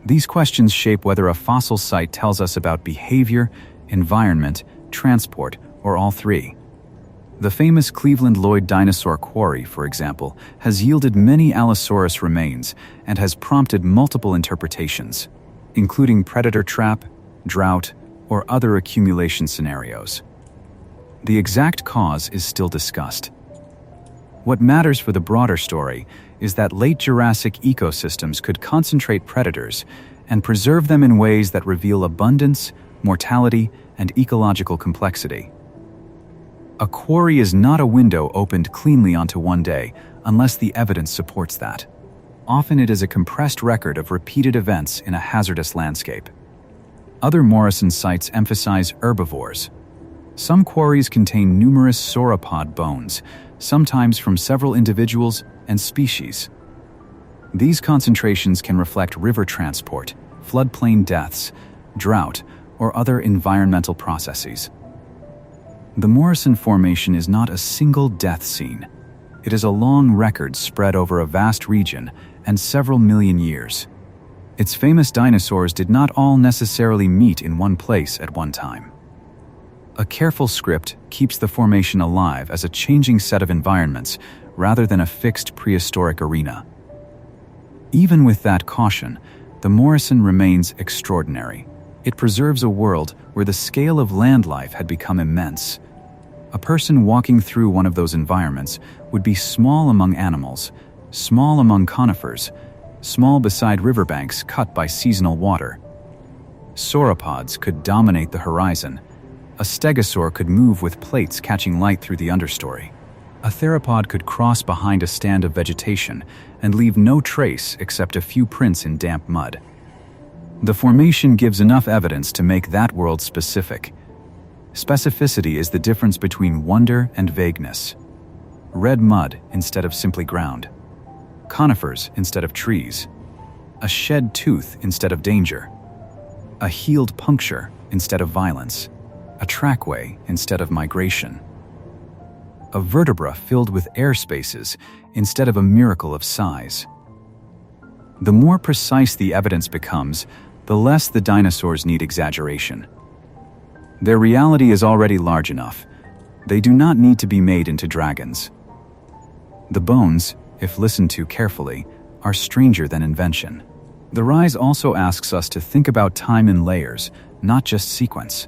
A: These questions shape whether a fossil site tells us about behavior, environment, transport, or all three. The famous Cleveland Lloyd dinosaur quarry, for example, has yielded many Allosaurus remains and has prompted multiple interpretations, including predator trap, drought, or other accumulation scenarios. The exact cause is still discussed. What matters for the broader story is that late Jurassic ecosystems could concentrate predators and preserve them in ways that reveal abundance, mortality, and ecological complexity. A quarry is not a window opened cleanly onto one day unless the evidence supports that. Often it is a compressed record of repeated events in a hazardous landscape. Other Morrison sites emphasize herbivores. Some quarries contain numerous sauropod bones, sometimes from several individuals and species. These concentrations can reflect river transport, floodplain deaths, drought, or other environmental processes. The Morrison Formation is not a single death scene. It is a long record spread over a vast region and several million years. Its famous dinosaurs did not all necessarily meet in one place at one time. A careful script keeps the formation alive as a changing set of environments rather than a fixed prehistoric arena. Even with that caution, the Morrison remains extraordinary. It preserves a world where the scale of land life had become immense. A person walking through one of those environments would be small among animals, small among conifers, small beside riverbanks cut by seasonal water. Sauropods could dominate the horizon. A stegosaur could move with plates catching light through the understory. A theropod could cross behind a stand of vegetation and leave no trace except a few prints in damp mud. The formation gives enough evidence to make that world specific. Specificity is the difference between wonder and vagueness. Red mud instead of simply ground. Conifers instead of trees. A shed tooth instead of danger. A healed puncture instead of violence. A trackway instead of migration. A vertebra filled with air spaces instead of a miracle of size. The more precise the evidence becomes, the less the dinosaurs need exaggeration. Their reality is already large enough. They do not need to be made into dragons. The bones, if listened to carefully, are stranger than invention. The rise also asks us to think about time in layers, not just sequence.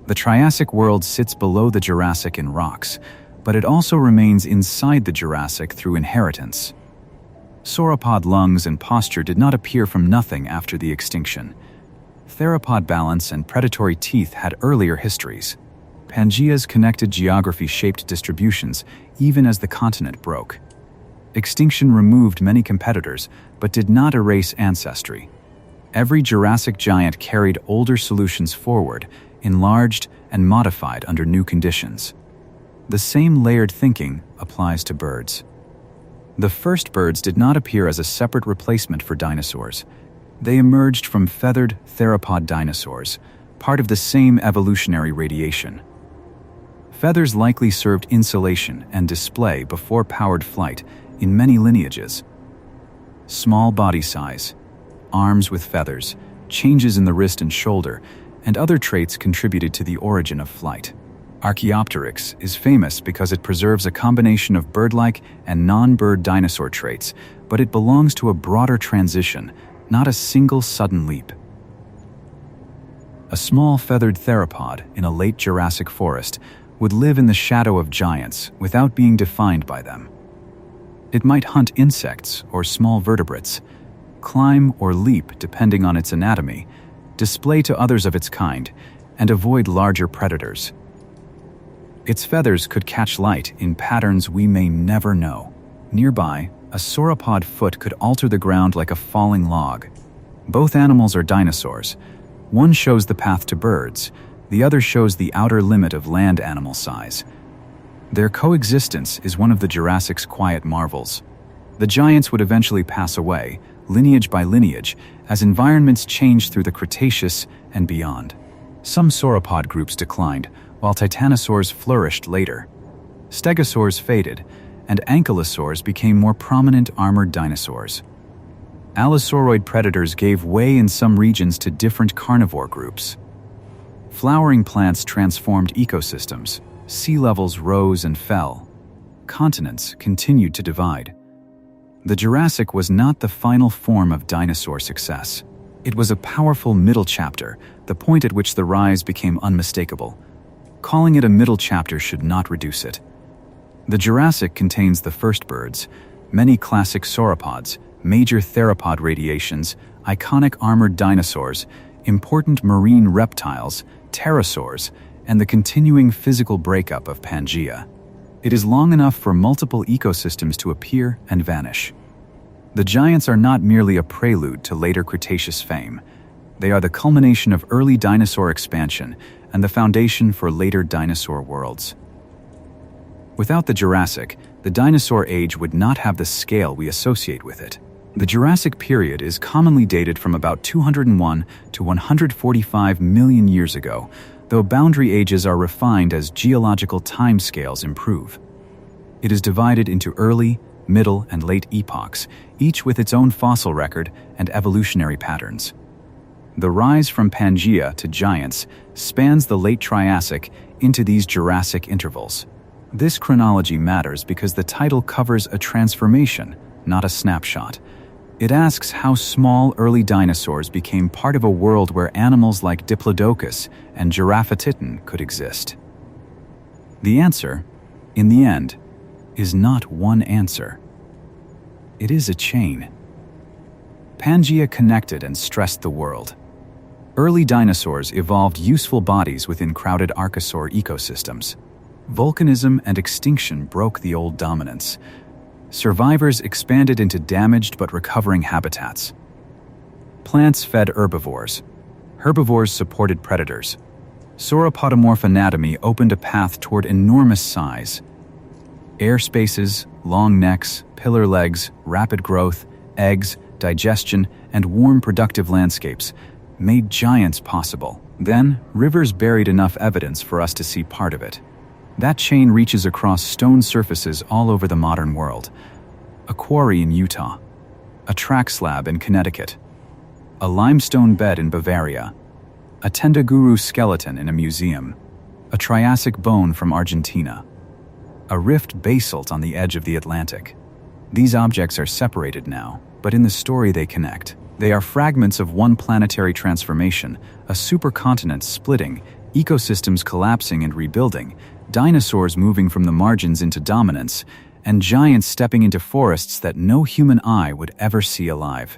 A: The Triassic world sits below the Jurassic in rocks, but it also remains inside the Jurassic through inheritance. Sauropod lungs and posture did not appear from nothing after the extinction. Theropod balance and predatory teeth had earlier histories. Pangaea's connected geography shaped distributions even as the continent broke. Extinction removed many competitors, but did not erase ancestry. Every Jurassic giant carried older solutions forward, enlarged and modified under new conditions. The same layered thinking applies to birds. The first birds did not appear as a separate replacement for dinosaurs. They emerged from feathered theropod dinosaurs, part of the same evolutionary radiation. Feathers likely served insulation and display before powered flight in many lineages. Small body size, arms with feathers, changes in the wrist and shoulder, and other traits contributed to the origin of flight. Archaeopteryx is famous because it preserves a combination of bird-like and non-bird dinosaur traits, but it belongs to a broader transition, not a single sudden leap. A small feathered theropod in a late Jurassic forest would live in the shadow of giants without being defined by them. It might hunt insects or small vertebrates, climb or leap depending on its anatomy, display to others of its kind, and avoid larger predators. Its feathers could catch light in patterns we may never know. Nearby, a sauropod foot could alter the ground like a falling log. Both animals are dinosaurs. One shows the path to birds, the other shows the outer limit of land animal size. Their coexistence is one of the Jurassic's quiet marvels. The giants would eventually pass away, lineage by lineage, as environments changed through the Cretaceous and beyond. Some sauropod groups declined, while titanosaurs flourished later. Stegosaurs faded, and ankylosaurs became more prominent armored dinosaurs. Allosauroid predators gave way in some regions to different carnivore groups. Flowering plants transformed ecosystems. Sea levels rose and fell. Continents continued to divide. The Jurassic was not the final form of dinosaur success. It was a powerful middle chapter, the point at which the rise became unmistakable. Calling it a middle chapter should not reduce it. The Jurassic contains the first birds, many classic sauropods, major theropod radiations, iconic armored dinosaurs, important marine reptiles, pterosaurs, and the continuing physical breakup of Pangaea. It is long enough for multiple ecosystems to appear and vanish. The giants are not merely a prelude to later Cretaceous fame. They are the culmination of early dinosaur expansion and the foundation for later dinosaur worlds. Without the Jurassic, the dinosaur age would not have the scale we associate with it. The Jurassic period is commonly dated from about 201 to 145 million years ago, though boundary ages are refined as geological timescales improve. It is divided into early, middle, and late epochs, each with its own fossil record and evolutionary patterns. The rise from Pangaea to giants spans the late Triassic into these Jurassic intervals. This chronology matters because the title covers a transformation, not a snapshot. It asks how small early dinosaurs became part of a world where animals like Diplodocus and Giraffatitan could exist. The answer, in the end, is not one answer. It is a chain. Pangaea connected and stressed the world. Early dinosaurs evolved useful bodies within crowded archosaur ecosystems. Volcanism and extinction broke the old dominance. Survivors expanded into damaged but recovering habitats. Plants fed herbivores. Herbivores supported predators. Sauropodomorph anatomy opened a path toward enormous size. Air spaces, long necks, pillar legs, rapid growth, eggs, digestion, and warm productive landscapes made giants possible. Then, rivers buried enough evidence for us to see part of it. That chain reaches across stone surfaces all over the modern world. A quarry in Utah, a track slab in Connecticut, a limestone bed in Bavaria, a Tendaguru skeleton in a museum, a Triassic bone from Argentina, a rift basalt on the edge of the Atlantic. These objects are separated now, but in the story they connect. They are fragments of one planetary transformation, a supercontinent splitting, ecosystems collapsing and rebuilding, dinosaurs moving from the margins into dominance, and giants stepping into forests that no human eye would ever see alive.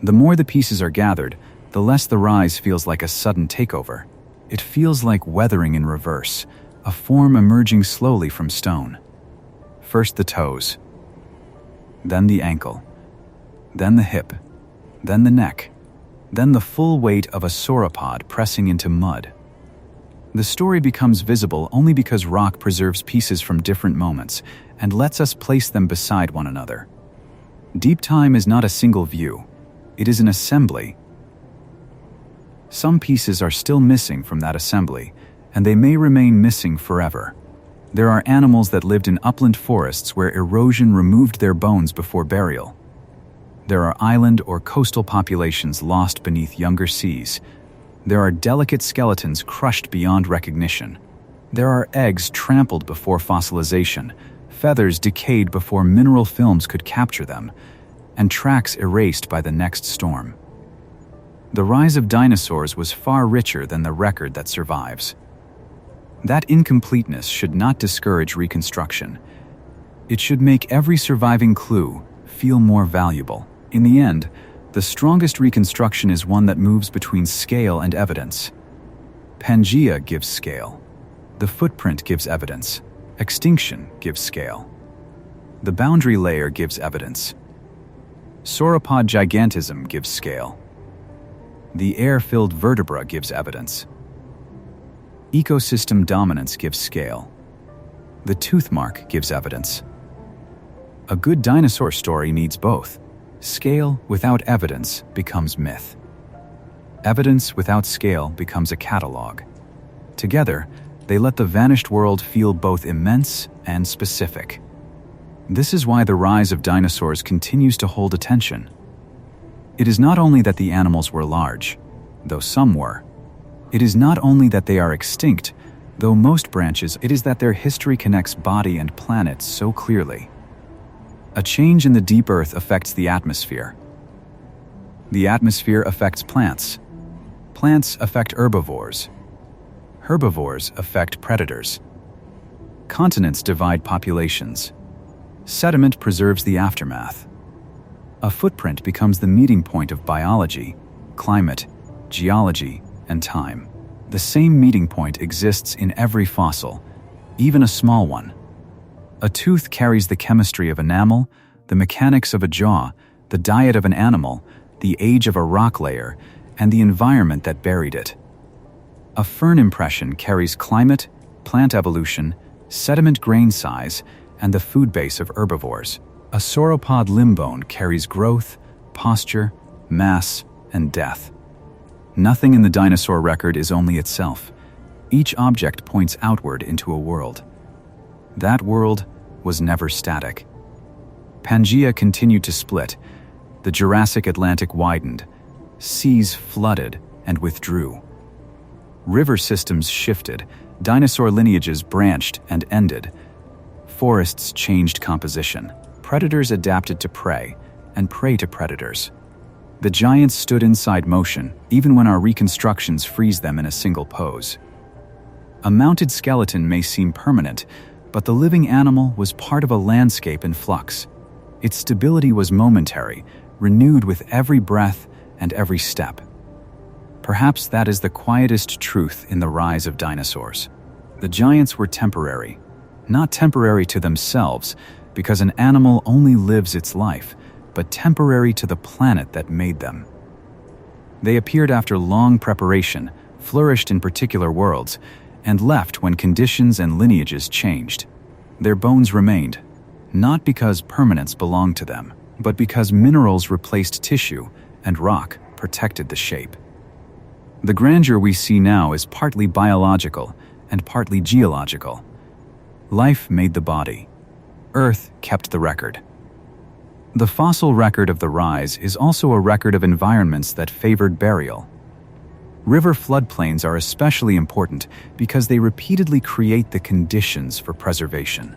A: The more the pieces are gathered, the less the rise feels like a sudden takeover. It feels like weathering in reverse, a form emerging slowly from stone. First the toes, then the ankle, then the hip, then the neck, then the full weight of a sauropod pressing into mud. The story becomes visible only because rock preserves pieces from different moments and lets us place them beside one another. Deep time is not a single view. It is an assembly. Some pieces are still missing from that assembly, and they may remain missing forever. There are animals that lived in upland forests where erosion removed their bones before burial. There are island or coastal populations lost beneath younger seas. There are delicate skeletons crushed beyond recognition. There are eggs trampled before fossilization, feathers decayed before mineral films could capture them, and tracks erased by the next storm. The rise of dinosaurs was far richer than the record that survives. That incompleteness should not discourage reconstruction. It should make every surviving clue feel more valuable. In the end, the strongest reconstruction is one that moves between scale and evidence. Pangaea gives scale. The footprint gives evidence. Extinction gives scale. The boundary layer gives evidence. Sauropod gigantism gives scale. The air-filled vertebra gives evidence. Ecosystem dominance gives scale. The tooth mark gives evidence. A good dinosaur story needs both. Scale without evidence becomes myth. Evidence without scale becomes a catalog. Together, they let the vanished world feel both immense and specific. This is why the rise of dinosaurs continues to hold attention. It is not only that the animals were large, though some were. It is not only that they are extinct, though most branches. It is that their history connects body and planet so clearly. A change in the deep earth affects the atmosphere. The atmosphere affects plants. Plants affect herbivores. Herbivores affect predators. Continents divide populations. Sediment preserves the aftermath. A footprint becomes the meeting point of biology, climate, geology, and time. The same meeting point exists in every fossil, even a small one. A tooth carries the chemistry of enamel, the mechanics of a jaw, the diet of an animal, the age of a rock layer, and the environment that buried it. A fern impression carries climate, plant evolution, sediment grain size, and the food base of herbivores. A sauropod limb bone carries growth, posture, mass, and death. Nothing in the dinosaur record is only itself. Each object points outward into a world. That world was never static. Pangaea continued to split. The Jurassic Atlantic widened. Seas flooded and withdrew. River systems shifted. Dinosaur lineages branched and ended. Forests changed composition. Predators adapted to prey, and prey to predators. The giants stood inside motion, even when our reconstructions freeze them in a single pose. A mounted skeleton may seem permanent, but the living animal was part of a landscape in flux. Its stability was momentary, renewed with every breath and every step. Perhaps that is the quietest truth in the rise of dinosaurs. The giants were temporary. Not temporary to themselves, because an animal only lives its life, but temporary to the planet that made them. They appeared after long preparation, flourished in particular worlds, and left when conditions and lineages changed. Their bones remained, not because permanence belonged to them, but because minerals replaced tissue and rock protected the shape. The grandeur we see now is partly biological and partly geological. Life made the body. Earth kept the record. The fossil record of the rise is also a record of environments that favored burial. River floodplains are especially important because they repeatedly create the conditions for preservation.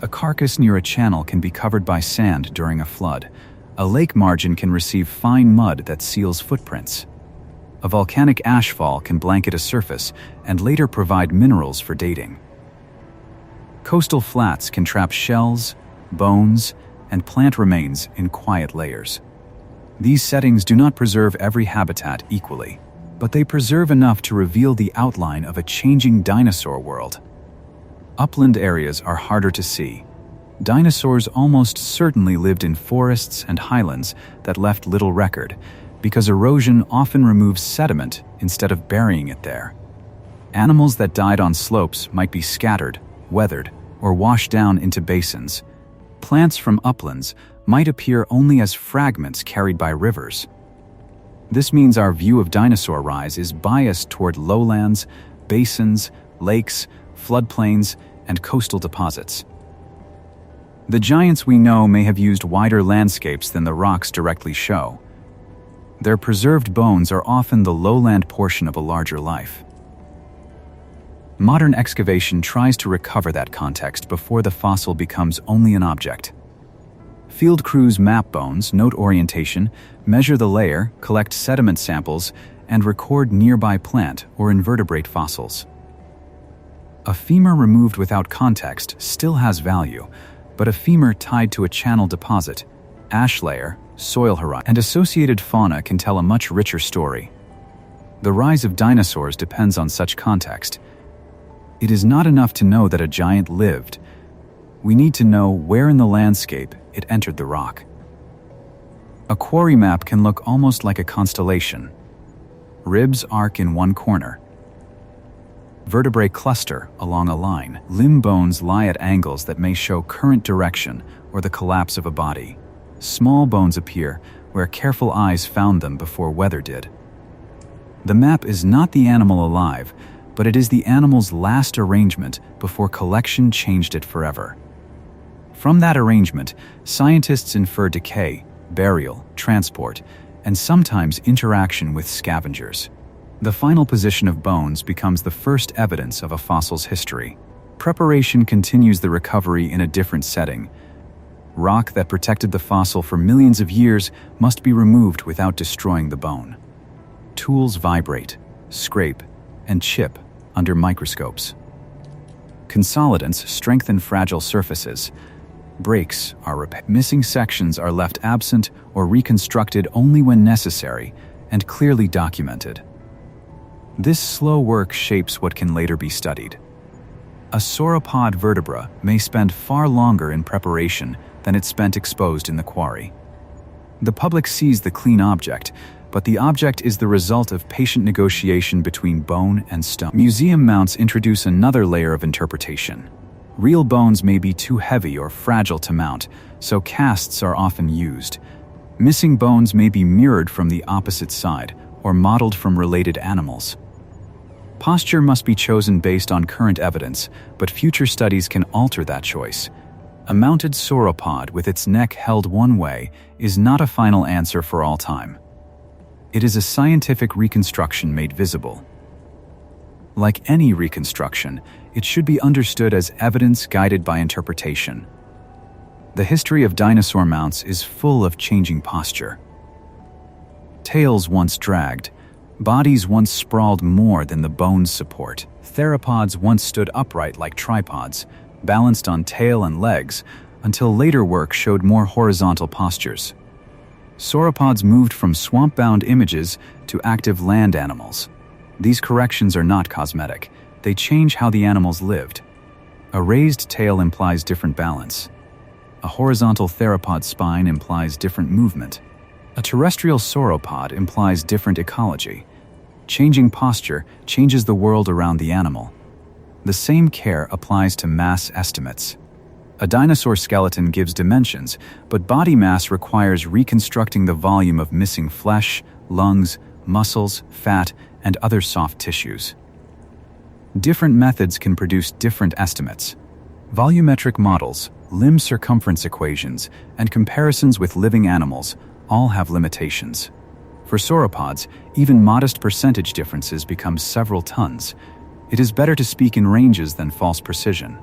A: A carcass near a channel can be covered by sand during a flood. A lake margin can receive fine mud that seals footprints. A volcanic ashfall can blanket a surface and later provide minerals for dating. Coastal flats can trap shells, bones, and plant remains in quiet layers. These settings do not preserve every habitat equally, but they preserve enough to reveal the outline of a changing dinosaur world. Upland areas are harder to see. Dinosaurs almost certainly lived in forests and highlands that left little record, because erosion often removes sediment instead of burying it there. Animals that died on slopes might be scattered, weathered, or washed down into basins. Plants from uplands might appear only as fragments carried by rivers. This means our view of dinosaur rise is biased toward lowlands, basins, lakes, floodplains, and coastal deposits. The giants we know may have used wider landscapes than the rocks directly show. Their preserved bones are often the lowland portion of a larger life. Modern excavation tries to recover that context before the fossil becomes only an object. Field crews map bones, note orientation, measure the layer, collect sediment samples, and record nearby plant or invertebrate fossils. A femur removed without context still has value, but a femur tied to a channel deposit, ash layer, soil horizon, and associated fauna can tell a much richer story. The rise of dinosaurs depends on such context. It is not enough to know that a giant lived. We need to know where in the landscape it entered the rock. A quarry map can look almost like a constellation. Ribs arc in one corner. Vertebrae cluster along a line. Limb bones lie at angles that may show current direction or the collapse of a body. Small bones appear where careful eyes found them before weather did. The map is not the animal alive, but it is the animal's last arrangement before collection changed it forever. From that arrangement, scientists infer decay, burial, transport, and sometimes interaction with scavengers. The final position of bones becomes the first evidence of a fossil's history. Preparation continues the recovery in a different setting. Rock that protected the fossil for millions of years must be removed without destroying the bone. Tools vibrate, scrape, and chip under microscopes. Consolidants strengthen fragile surfaces. Breaks are repaired. Missing sections are left absent or reconstructed only when necessary and clearly documented. This slow work shapes what can later be studied. A sauropod vertebra may spend far longer in preparation than it spent exposed in the quarry. The public sees the clean object, but the object is the result of patient negotiation between bone and stone. Museum mounts introduce another layer of interpretation. Real bones may be too heavy or fragile to mount, so casts are often used. Missing bones may be mirrored from the opposite side or modeled from related animals. Posture must be chosen based on current evidence, but future studies can alter that choice. A mounted sauropod with its neck held one way is not a final answer for all time. It is a scientific reconstruction made visible. Like any reconstruction, it should be understood as evidence guided by interpretation. The history of dinosaur mounts is full of changing posture. Tails once dragged, bodies once sprawled more than the bones support. Theropods once stood upright like tripods, balanced on tail and legs, until later work showed more horizontal postures. Sauropods moved from swamp-bound images to active land animals. These corrections are not cosmetic. They change how the animals lived. A raised tail implies different balance. A horizontal theropod spine implies different movement. A terrestrial sauropod implies different ecology. Changing posture changes the world around the animal. The same care applies to mass estimates. A dinosaur skeleton gives dimensions, but body mass requires reconstructing the volume of missing flesh, lungs, muscles, fat, and other soft tissues. Different methods can produce different estimates. Volumetric models, limb circumference equations, and comparisons with living animals all have limitations. For sauropods, even modest percentage differences become several tons. It is better to speak in ranges than false precision.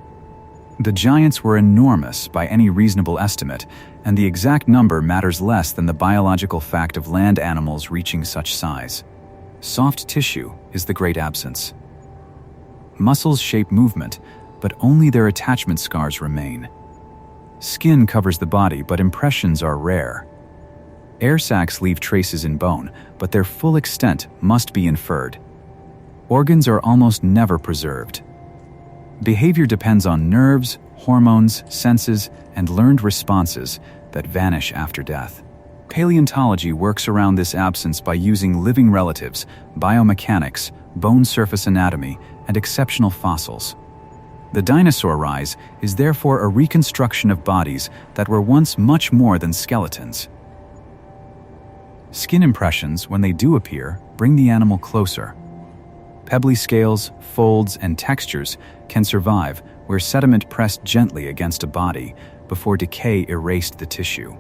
A: The giants were enormous by any reasonable estimate, and the exact number matters less than the biological fact of land animals reaching such size. Soft tissue is the great absence. Muscles shape movement, but only their attachment scars remain. Skin covers the body, but impressions are rare. Air sacs leave traces in bone, but their full extent must be inferred. Organs are almost never preserved. Behavior depends on nerves, hormones, senses, and learned responses that vanish after death. Paleontology works around this absence by using living relatives, biomechanics, bone surface anatomy, and exceptional fossils. The dinosaur rise is therefore a reconstruction of bodies that were once much more than skeletons. Skin impressions, when they do appear, bring the animal closer. Pebbly scales, folds, and textures can survive where sediment pressed gently against a body before decay erased the tissue.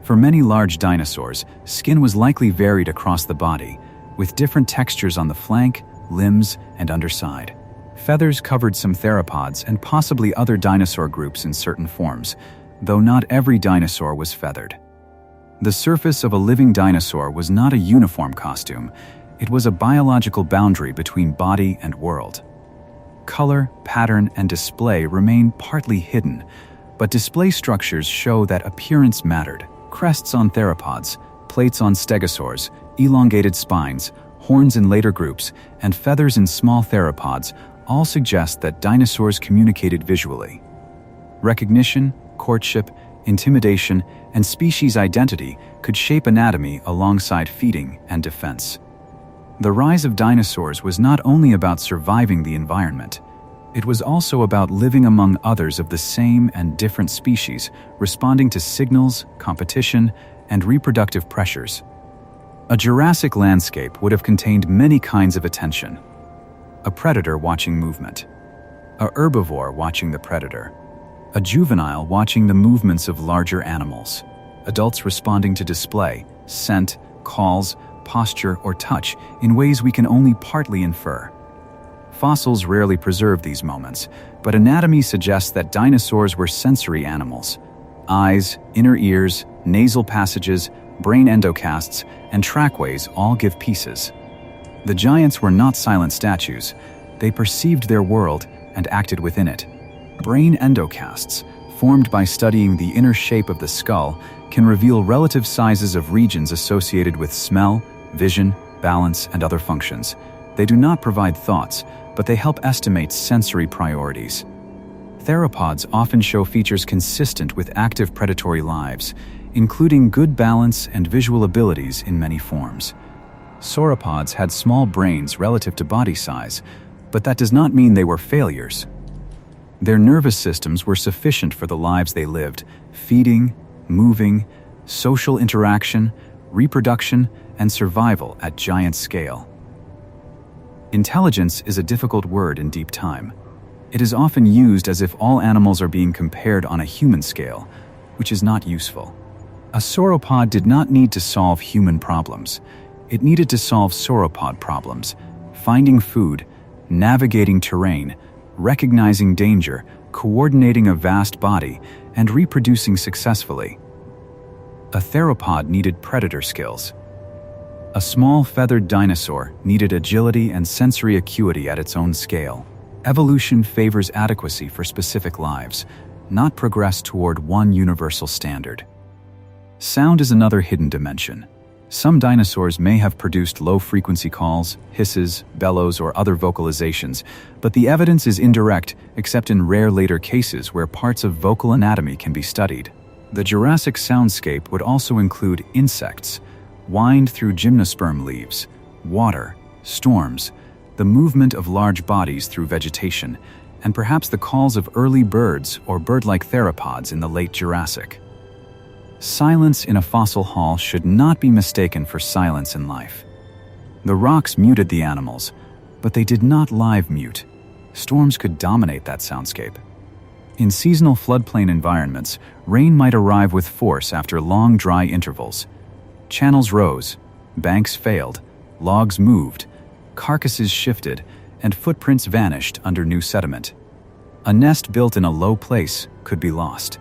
A: For many large dinosaurs, skin was likely varied across the body, with different textures on the flank, limbs, and underside. Feathers covered some theropods and possibly other dinosaur groups in certain forms, though not every dinosaur was feathered. The surface of a living dinosaur was not a uniform costume. It was a biological boundary between body and world. Color, pattern, and display remain partly hidden, but display structures show that appearance mattered. Crests on theropods, plates on stegosaurs, elongated spines, horns in later groups, and feathers in small theropods all suggest that dinosaurs communicated visually. Recognition, courtship, intimidation, and species identity could shape anatomy alongside feeding and defense. The rise of dinosaurs was not only about surviving the environment, it was also about living among others of the same and different species, responding to signals, competition, and reproductive pressures. A Jurassic landscape would have contained many kinds of attention. A predator watching movement, a herbivore watching the predator, a juvenile watching the movements of larger animals, adults responding to display, scent, calls, posture, or touch in ways we can only partly infer. Fossils rarely preserve these moments, but anatomy suggests that dinosaurs were sensory animals. Eyes, inner ears, nasal passages, brain endocasts, and trackways all give pieces. The giants were not silent statues. They perceived their world and acted within it. Brain endocasts, formed by studying the inner shape of the skull, can reveal relative sizes of regions associated with smell, vision, balance, and other functions. They do not provide thoughts, but they help estimate sensory priorities. Theropods often show features consistent with active predatory lives, including good balance and visual abilities in many forms. Sauropods had small brains relative to body size, but that does not mean they were failures. Their nervous systems were sufficient for the lives they lived: feeding, moving, social interaction, reproduction, and survival at giant scale. Intelligence is a difficult word in deep time. It is often used as if all animals are being compared on a human scale, which is not useful. A sauropod did not need to solve human problems. It needed to solve sauropod problems: finding food, navigating terrain, recognizing danger, coordinating a vast body, and reproducing successfully. A theropod needed predator skills. A small feathered dinosaur needed agility and sensory acuity at its own scale. Evolution favors adequacy for specific lives, not progress toward one universal standard. Sound is another hidden dimension. Some dinosaurs may have produced low-frequency calls, hisses, bellows, or other vocalizations, but the evidence is indirect except in rare later cases where parts of vocal anatomy can be studied. The Jurassic soundscape would also include insects, whined through gymnosperm leaves, water, storms, the movement of large bodies through vegetation, and perhaps the calls of early birds or bird-like theropods in the late Jurassic. Silence in a fossil hall should not be mistaken for silence in life. The rocks muted the animals, but they did not live mute. Storms could dominate that soundscape. In seasonal floodplain environments, rain might arrive with force after long dry intervals. Channels rose, banks failed, logs moved, carcasses shifted, and footprints vanished under new sediment. A nest built in a low place could be lost.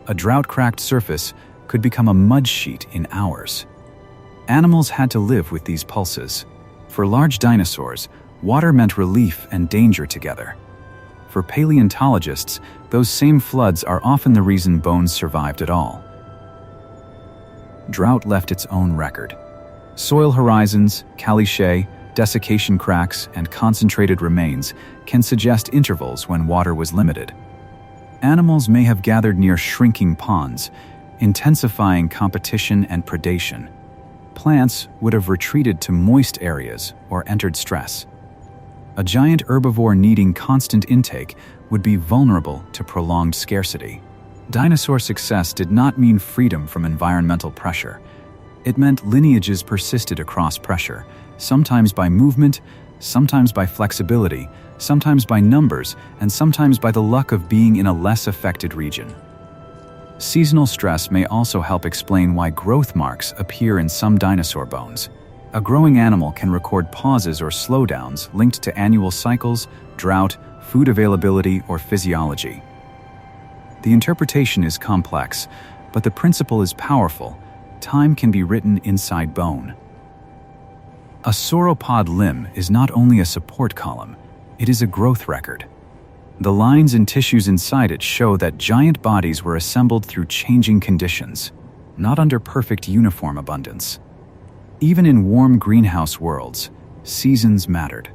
A: A drought-cracked surface could become a mud sheet in hours. Animals had to live with these pulses. For large dinosaurs, water meant relief and danger together. For paleontologists, those same floods are often the reason bones survived at all. Drought left its own record. Soil horizons, caliche, desiccation cracks, and concentrated remains can suggest intervals when water was limited. Animals may have gathered near shrinking ponds, intensifying competition and predation. Plants would have retreated to moist areas or entered stress. A giant herbivore needing constant intake would be vulnerable to prolonged scarcity. Dinosaur success did not mean freedom from environmental pressure. It meant lineages persisted across pressure, sometimes by movement, sometimes by flexibility, sometimes by numbers, and sometimes by the luck of being in a less affected region. Seasonal stress may also help explain why growth marks appear in some dinosaur bones. A growing animal can record pauses or slowdowns linked to annual cycles, drought, food availability, or physiology. The interpretation is complex, but the principle is powerful. Time can be written inside bone. A sauropod limb is not only a support column, it is a growth record. The lines and tissues inside it show that giant bodies were assembled through changing conditions, not under perfect uniform abundance. Even in warm greenhouse worlds, seasons mattered.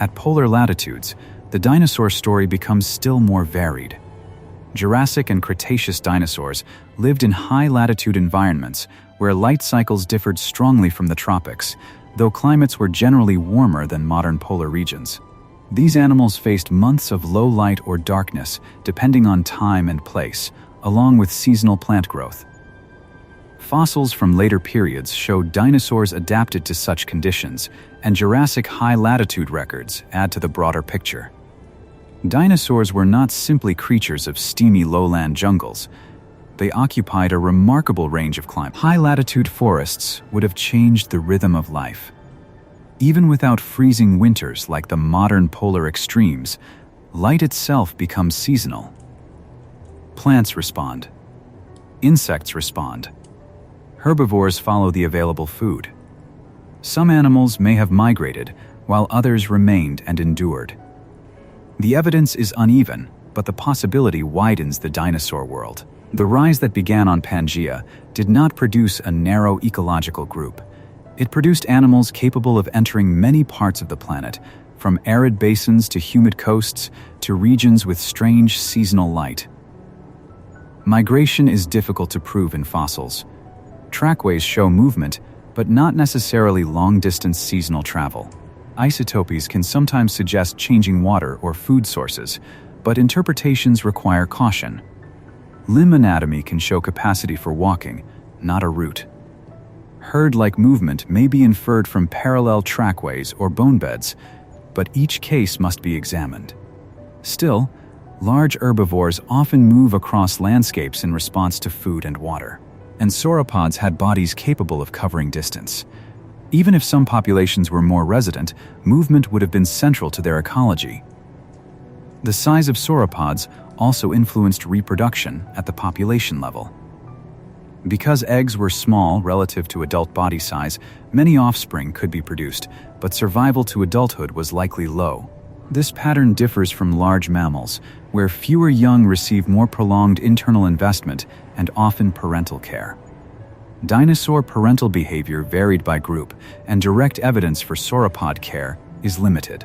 A: At polar latitudes, the dinosaur story becomes still more varied. Jurassic and Cretaceous dinosaurs lived in high-latitude environments where light cycles differed strongly from the tropics, though climates were generally warmer than modern polar regions. These animals faced months of low light or darkness, depending on time and place, along with seasonal plant growth. Fossils from later periods show dinosaurs adapted to such conditions, and Jurassic high-latitude records add to the broader picture. Dinosaurs were not simply creatures of steamy lowland jungles. They occupied a remarkable range of climates. High-latitude forests would have changed the rhythm of life. Even without freezing winters like the modern polar extremes, light itself becomes seasonal. Plants respond. Insects respond. Herbivores follow the available food. Some animals may have migrated, while others remained and endured. The evidence is uneven, but the possibility widens the dinosaur world. The rise that began on Pangaea did not produce a narrow ecological group. It produced animals capable of entering many parts of the planet, from arid basins to humid coasts to regions with strange seasonal light. Migration is difficult to prove in fossils. Trackways show movement, but not necessarily long-distance seasonal travel. Isotopies can sometimes suggest changing water or food sources, but interpretations require caution. Limb anatomy can show capacity for walking, not a route. Herd-like movement may be inferred from parallel trackways or bone beds, but each case must be examined. Still, large herbivores often move across landscapes in response to food and water, and sauropods had bodies capable of covering distance. Even if some populations were more resident, movement would have been central to their ecology. The size of sauropods also influenced reproduction at the population level. Because eggs were small relative to adult body size, many offspring could be produced, but survival to adulthood was likely low. This pattern differs from large mammals, where fewer young receive more prolonged internal investment and often parental care. Dinosaur parental behavior varied by group, and direct evidence for sauropod care is limited.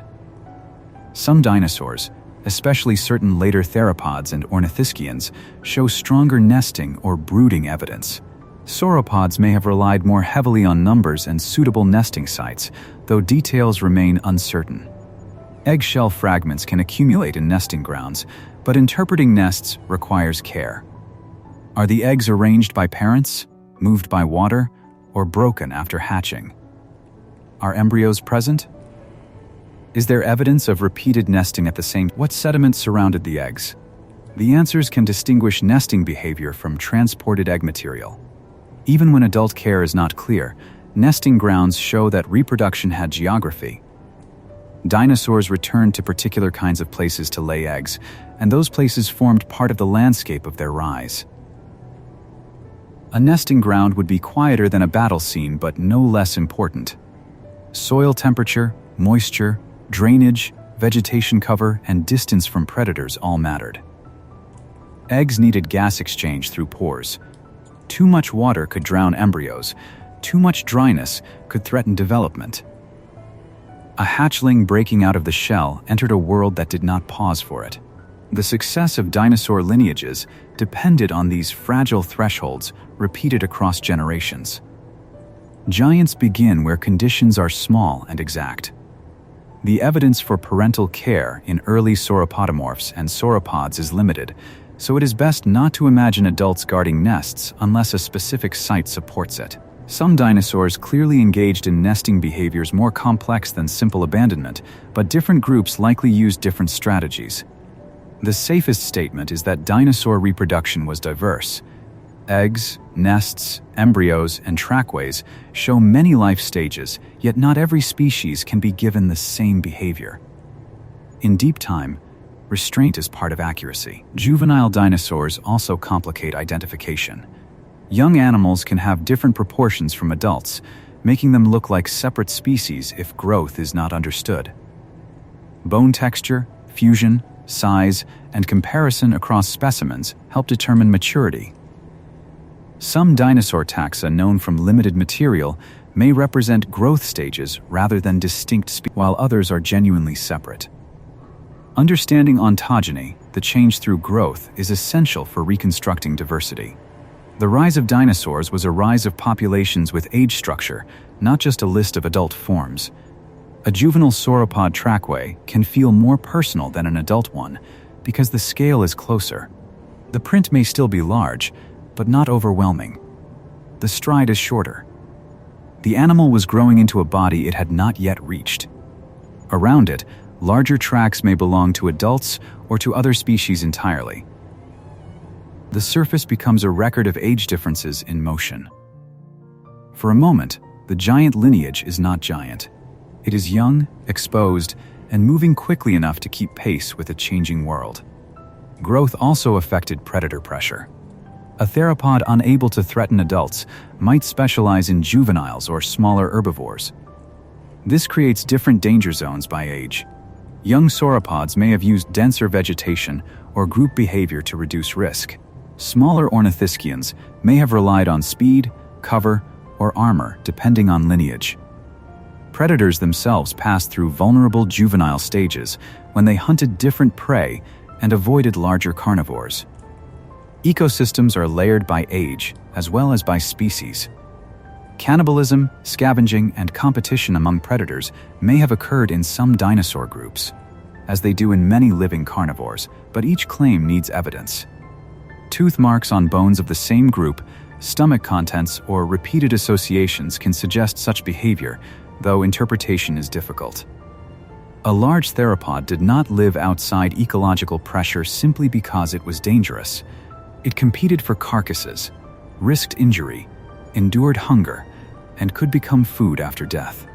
A: Some dinosaurs, especially certain later theropods and ornithischians, show stronger nesting or brooding evidence. Sauropods may have relied more heavily on numbers and suitable nesting sites, though details remain uncertain. Eggshell fragments can accumulate in nesting grounds, but interpreting nests requires care. Are the eggs arranged by parents, moved by water, or broken after hatching? Are embryos present? Is there evidence of repeated nesting at the same time? What sediments surrounded the eggs? The answers can distinguish nesting behavior from transported egg material. Even when adult care is not clear, nesting grounds show that reproduction had geography. Dinosaurs returned to particular kinds of places to lay eggs, and those places formed part of the landscape of their rise. A nesting ground would be quieter than a battle scene, but no less important. Soil temperature, moisture, drainage, vegetation cover, and distance from predators all mattered. Eggs needed gas exchange through pores. Too much water could drown embryos. Too much dryness could threaten development. A hatchling breaking out of the shell entered a world that did not pause for it. The success of dinosaur lineages depended on these fragile thresholds repeated across generations. Giants begin where conditions are small and exact. The evidence for parental care in early sauropodomorphs and sauropods is limited, so it is best not to imagine adults guarding nests unless a specific site supports it. Some dinosaurs clearly engaged in nesting behaviors more complex than simple abandonment, but different groups likely used different strategies. The safest statement is that dinosaur reproduction was diverse. Eggs, nests, embryos, and trackways show many life stages, yet not every species can be given the same behavior. In deep time, restraint is part of accuracy. Juvenile dinosaurs also complicate identification. Young animals can have different proportions from adults, making them look like separate species if growth is not understood. Bone texture, fusion, size, and comparison across specimens help determine maturity. Some dinosaur taxa known from limited material may represent growth stages rather than distinct species, while others are genuinely separate. Understanding ontogeny, the change through growth, is essential for reconstructing diversity. The rise of dinosaurs was a rise of populations with age structure, not just a list of adult forms. A juvenile sauropod trackway can feel more personal than an adult one because the scale is closer. The print may still be large, but not overwhelming. The stride is shorter. The animal was growing into a body it had not yet reached. Around it, larger tracks may belong to adults or to other species entirely. The surface becomes a record of age differences in motion. For a moment, the giant lineage is not giant. It is young, exposed, and moving quickly enough to keep pace with a changing world. Growth also affected predator pressure. A theropod unable to threaten adults might specialize in juveniles or smaller herbivores. This creates different danger zones by age. Young sauropods may have used denser vegetation or group behavior to reduce risk. Smaller ornithischians may have relied on speed, cover, or armor, depending on lineage. Predators themselves passed through vulnerable juvenile stages when they hunted different prey and avoided larger carnivores. Ecosystems are layered by age as well as by species. Cannibalism, scavenging, and competition among predators may have occurred in some dinosaur groups, as they do in many living carnivores, but each claim needs evidence. Tooth marks on bones of the same group, stomach contents, or repeated associations can suggest such behavior, though interpretation is difficult. A large theropod did not live outside ecological pressure simply because it was dangerous. It competed for carcasses, risked injury, endured hunger, and could become food after death.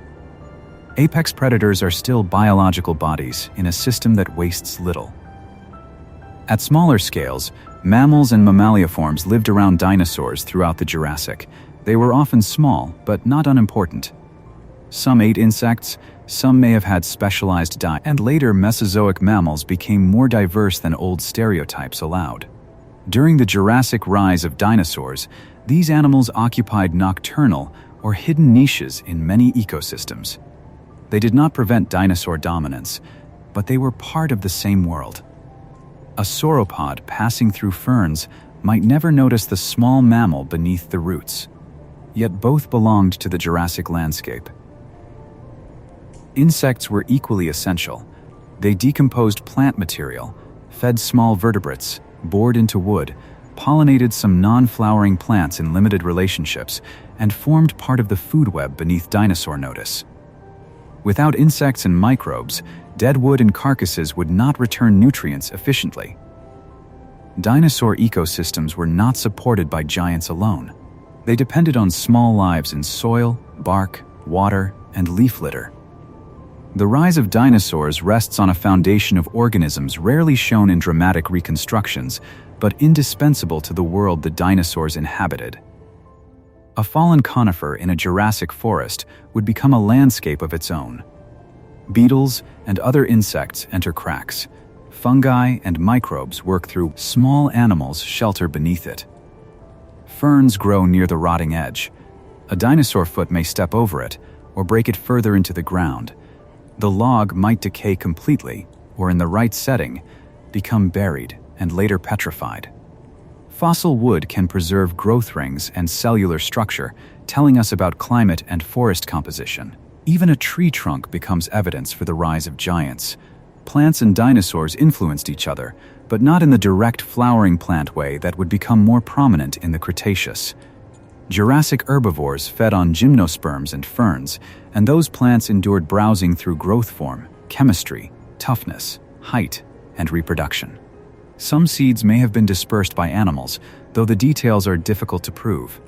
A: Apex predators are still biological bodies in a system that wastes little. At smaller scales, mammals and mammaliaforms lived around dinosaurs throughout the Jurassic. They were often small, but not unimportant. Some ate insects, some may have had specialized diets, and later Mesozoic mammals became more diverse than old stereotypes allowed. During the Jurassic rise of dinosaurs, these animals occupied nocturnal or hidden niches in many ecosystems. They did not prevent dinosaur dominance, but they were part of the same world. A sauropod passing through ferns might never notice the small mammal beneath the roots. Yet both belonged to the Jurassic landscape. Insects were equally essential. They decomposed plant material, fed small vertebrates, bored into wood, pollinated some non-flowering plants in limited relationships, and formed part of the food web beneath dinosaur notice. Without insects and microbes, dead wood and carcasses would not return nutrients efficiently. Dinosaur ecosystems were not supported by giants alone. They depended on small lives in soil, bark, water, and leaf litter. The rise of dinosaurs rests on a foundation of organisms rarely shown in dramatic reconstructions, but indispensable to the world the dinosaurs inhabited. A fallen conifer in a Jurassic forest would become a landscape of its own. Beetles and other insects enter cracks. Fungi and microbes work through small animals shelter beneath it. Ferns grow near the rotting edge. A dinosaur foot may step over it or break it further into the ground. The log might decay completely, or in the right setting, become buried and later petrified. Fossil wood can preserve growth rings and cellular structure, telling us about climate and forest composition. Even a tree trunk becomes evidence for the rise of giants. Plants and dinosaurs influenced each other, but not in the direct flowering plant way that would become more prominent in the Cretaceous. Jurassic herbivores fed on gymnosperms and ferns, and those plants endured browsing through growth form, chemistry, toughness, height, and reproduction. Some seeds may have been dispersed by animals, though the details are difficult to prove.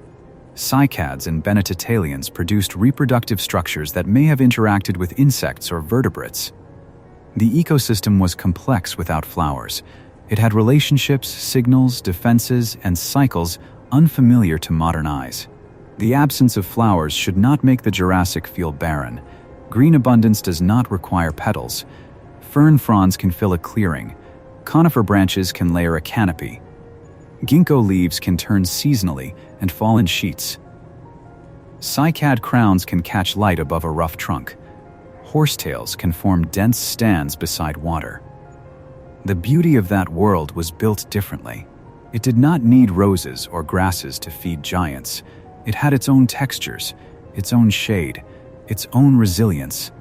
A: Cycads and Bennettitalians produced reproductive structures that may have interacted with insects or vertebrates. The ecosystem was complex without flowers. It had relationships, signals, defenses, and cycles unfamiliar to modern eyes. The absence of flowers should not make the Jurassic feel barren. Green abundance does not require petals. Fern fronds can fill a clearing. Conifer branches can layer a canopy. Ginkgo leaves can turn seasonally and fall in sheets. Cycad crowns can catch light above a rough trunk. Horsetails can form dense stands beside water. The beauty of that world was built differently. It did not need roses or grasses to feed giants. It had its own textures, its own shade, its own resilience.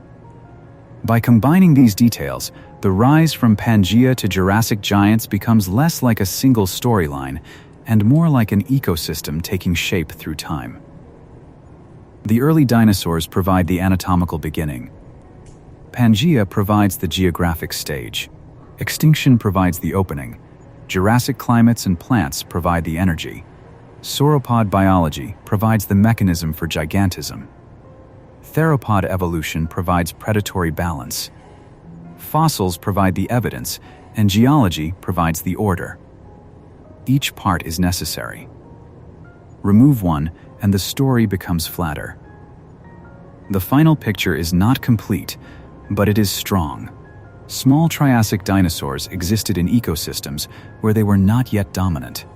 A: By combining these details, the rise from Pangaea to Jurassic giants becomes less like a single storyline and more like an ecosystem taking shape through time. The early dinosaurs provide the anatomical beginning. Pangaea provides the geographic stage. Extinction provides the opening. Jurassic climates and plants provide the energy. Sauropod biology provides the mechanism for gigantism. Theropod evolution provides predatory balance. Fossils provide the evidence, and geology provides the order. Each part is necessary. Remove one, and the story becomes flatter. The final picture is not complete, but it is strong. Small Triassic dinosaurs existed in ecosystems where they were not yet dominant.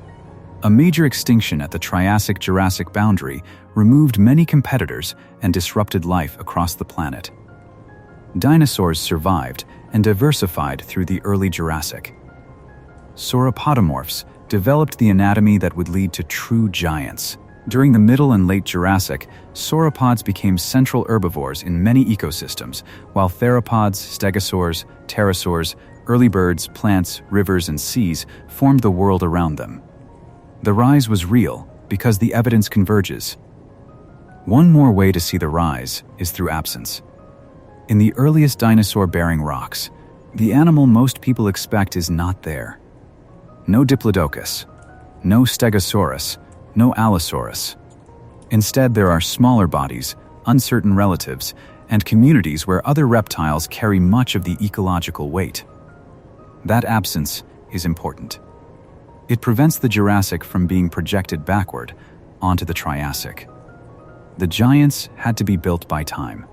A: A major extinction at the Triassic-Jurassic boundary removed many competitors and disrupted life across the planet. Dinosaurs survived and diversified through the early Jurassic. Sauropodomorphs developed the anatomy that would lead to true giants. During the Middle and Late Jurassic, sauropods became central herbivores in many ecosystems, while theropods, stegosaurs, pterosaurs, early birds, plants, rivers, and seas formed the world around them. The rise was real because the evidence converges. One more way to see the rise is through absence. In the earliest dinosaur-bearing rocks, the animal most people expect is not there. No Diplodocus, no Stegosaurus, no Allosaurus. Instead, there are smaller bodies, uncertain relatives, and communities where other reptiles carry much of the ecological weight. That absence is important. It prevents the Jurassic from being projected backward onto the Triassic. The giants had to be built by time.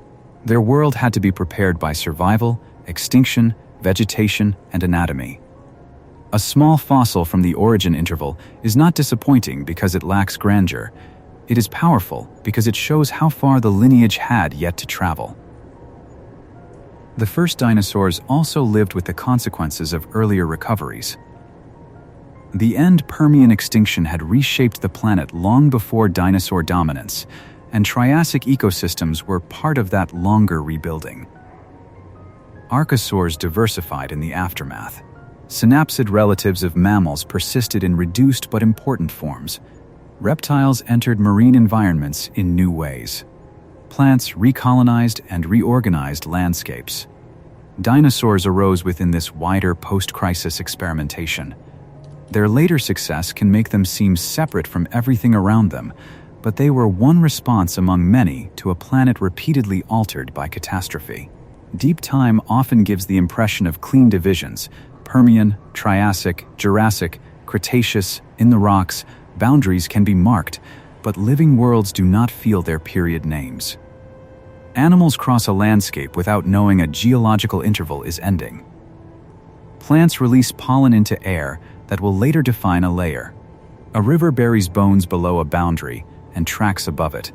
A: Their world had to be prepared by survival, extinction, vegetation, and anatomy. A small fossil from the origin interval is not disappointing because it lacks grandeur. It is powerful because it shows how far the lineage had yet to travel. The first dinosaurs also lived with the consequences of earlier recoveries. The end Permian extinction had reshaped the planet long before dinosaur dominance, and Triassic ecosystems were part of that longer rebuilding. Archosaurs diversified in the aftermath. Synapsid relatives of mammals persisted in reduced but important forms. Reptiles entered marine environments in new ways. Plants recolonized and reorganized landscapes. Dinosaurs arose within this wider post-crisis experimentation. Their later success can make them seem separate from everything around them, but they were one response among many to a planet repeatedly altered by catastrophe. Deep time often gives the impression of clean divisions: Permian, Triassic, Jurassic, Cretaceous, in the rocks. Boundaries can be marked, but living worlds do not feel their period names. Animals cross a landscape without knowing a geological interval is ending. Plants release pollen into air that will later define a layer. A river buries bones below a boundary and tracks above it.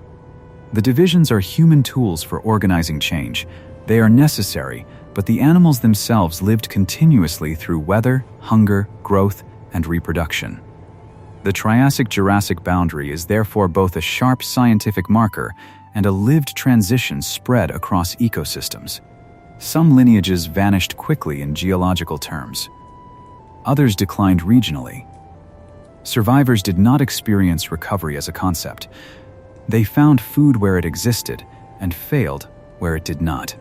A: The divisions are human tools for organizing change. They are necessary, but the animals themselves lived continuously through weather, hunger, growth, and reproduction. The Triassic-Jurassic boundary is therefore both a sharp scientific marker and a lived transition spread across ecosystems. Some lineages vanished quickly in geological terms. Others declined regionally. Survivors did not experience recovery as a concept. They found food where it existed and failed where it did not.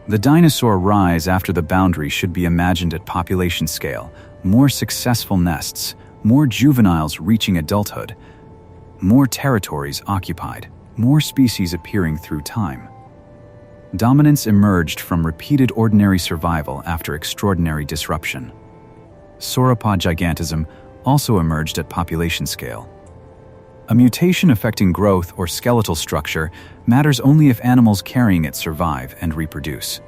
A: The dinosaur rise after the boundary should be imagined at population scale: more successful nests, more juveniles reaching adulthood, more territories occupied, more species appearing through time. Dominance emerged from repeated ordinary survival after extraordinary disruption. Sauropod gigantism also emerged at population scale. A mutation affecting growth or skeletal structure matters only if animals carrying it survive and reproduce.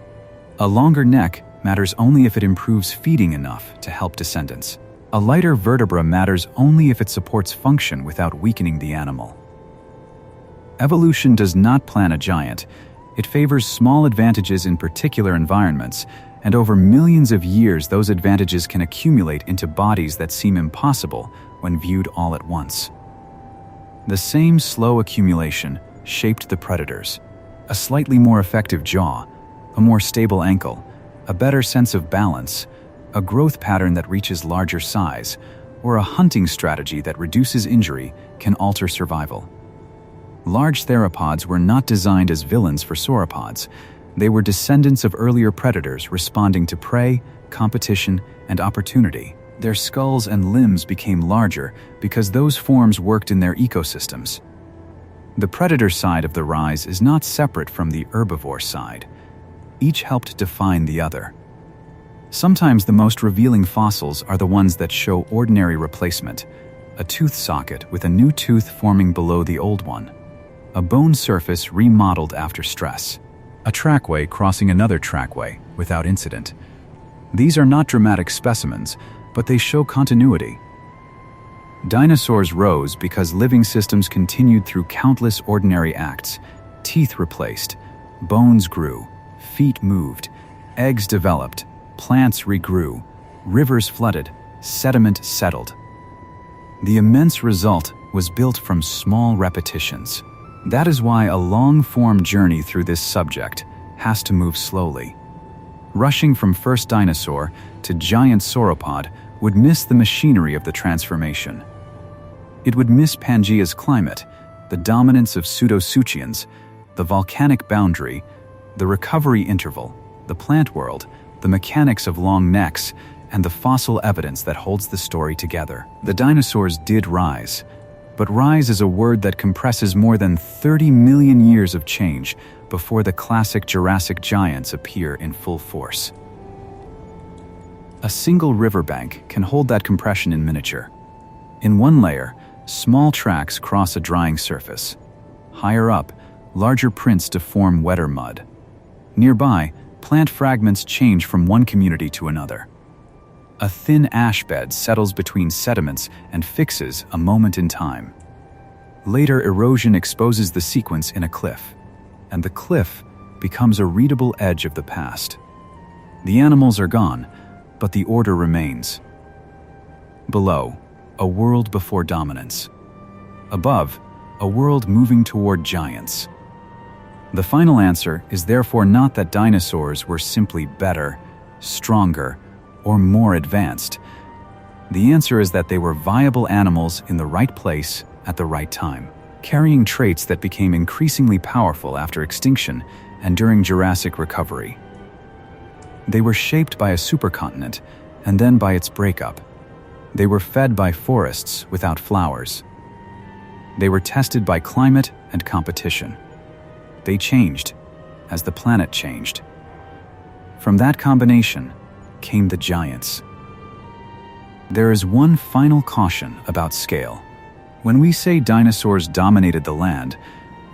A: A longer neck matters only if it improves feeding enough to help descendants. A lighter vertebra matters only if it supports function without weakening the animal. Evolution does not plan a giant. It favors small advantages in particular environments, and over millions of years those advantages can accumulate into bodies that seem impossible when viewed all at once. The same slow accumulation shaped the predators. A slightly more effective jaw, a more stable ankle, a better sense of balance, a growth pattern that reaches larger size, or a hunting strategy that reduces injury can alter survival. Large theropods were not designed as villains for sauropods. They were descendants of earlier predators responding to prey, competition, and opportunity. Their skulls and limbs became larger because those forms worked in their ecosystems. The predator side of the rise is not separate from the herbivore side. Each helped define the other. Sometimes the most revealing fossils are the ones that show ordinary replacement, a tooth socket with a new tooth forming below the old one, a bone surface remodeled after stress, a trackway crossing another trackway without incident. These are not dramatic specimens, but they show continuity. Dinosaurs rose because living systems continued through countless ordinary acts. Teeth replaced, bones grew, feet moved, eggs developed, plants regrew, rivers flooded, sediment settled. The immense result was built from small repetitions. That is why a long-form journey through this subject has to move slowly. Rushing from first dinosaur to giant sauropod would miss the machinery of the transformation. It would miss Pangaea's climate, the dominance of pseudosuchians, the volcanic boundary, the recovery interval, the plant world, the mechanics of long necks, and the fossil evidence that holds the story together. The dinosaurs did rise, but rise is a word that compresses more than 30 million years of change before the classic Jurassic giants appear in full force. A single riverbank can hold that compression in miniature. In one layer, small tracks cross a drying surface. Higher up, larger prints deform wetter mud. Nearby, plant fragments change from one community to another. A thin ash bed settles between sediments and fixes a moment in time. Later, erosion exposes the sequence in a cliff, and the cliff becomes a readable edge of the past. The animals are gone, but the order remains. Below, a world before dominance. Above, a world moving toward giants. The final answer is therefore not that dinosaurs were simply better, stronger, or more advanced. The answer is that they were viable animals in the right place at the right time, carrying traits that became increasingly powerful after extinction and during Jurassic recovery. They were shaped by a supercontinent and then by its breakup. They were fed by forests without flowers. They were tested by climate and competition. They changed as the planet changed. From that combination came the giants. There is one final caution about scale. When we say dinosaurs dominated the land,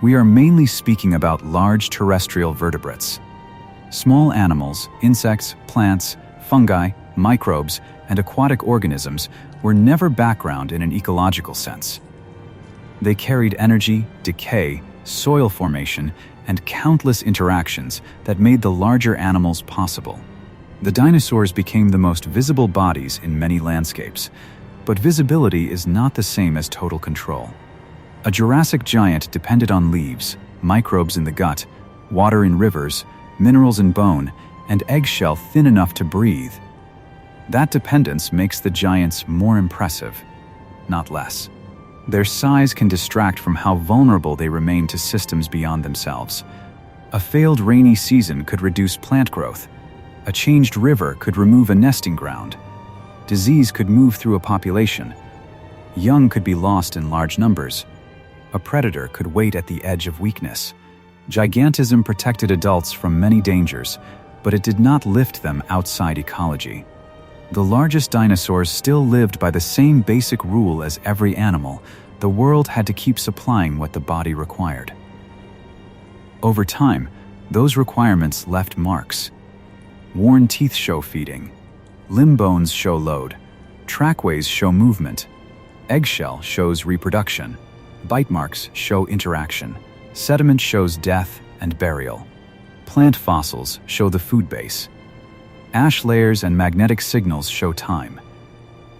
A: we are mainly speaking about large terrestrial vertebrates. Small animals, insects, plants, fungi, microbes, and aquatic organisms were never background in an ecological sense. They carried energy, decay, soil formation, and countless interactions that made the larger animals possible. The dinosaurs became the most visible bodies in many landscapes, but visibility is not the same as total control. A Jurassic giant depended on leaves, microbes in the gut, water in rivers, minerals in bone, and eggshell thin enough to breathe. That dependence makes the giants more impressive, not less. Their size can distract from how vulnerable they remain to systems beyond themselves. A failed rainy season could reduce plant growth. A changed river could remove a nesting ground. Disease could move through a population, Young could be lost in large numbers. A predator could wait at the edge of weakness. Gigantism protected adults from many dangers, but it did not lift them outside ecology. The largest dinosaurs still lived by the same basic rule as every animal. The world had to keep supplying what the body required. Over time, those requirements left marks. Worn teeth show feeding. Limb bones show load. Trackways show movement. Eggshell shows reproduction. Bite marks show interaction. Sediment shows death and burial. Plant fossils show the food base. Ash layers and magnetic signals show time.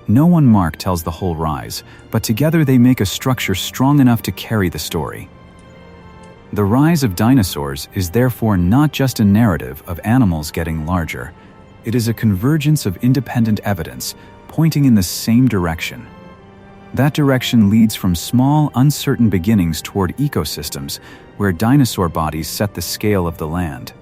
A: No one mark tells the whole rise, but together they make a structure strong enough to carry the story. The rise of dinosaurs is therefore not just a narrative of animals getting larger. It is a convergence of independent evidence pointing in the same direction. That direction leads from small, uncertain beginnings toward ecosystems where dinosaur bodies set the scale of the land.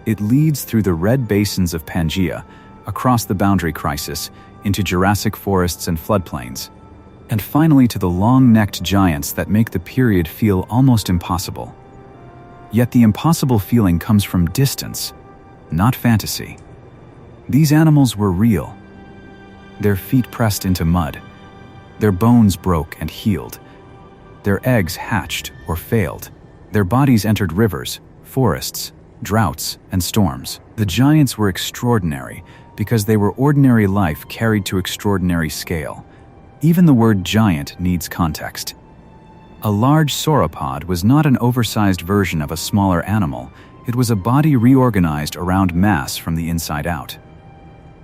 A: It leads through the red basins of Pangaea, across the boundary crisis, into Jurassic forests and floodplains, and finally to the long-necked giants that make the period feel almost impossible. Yet the impossible feeling comes from distance, not fantasy. These animals were real. Their feet pressed into mud. Their bones broke and healed. Their eggs hatched or failed. Their bodies entered rivers, forests, droughts, and storms. The giants were extraordinary because they were ordinary life carried to extraordinary scale. Even the word giant needs context. A large sauropod was not an oversized version of a smaller animal. It was a body reorganized around mass from the inside out.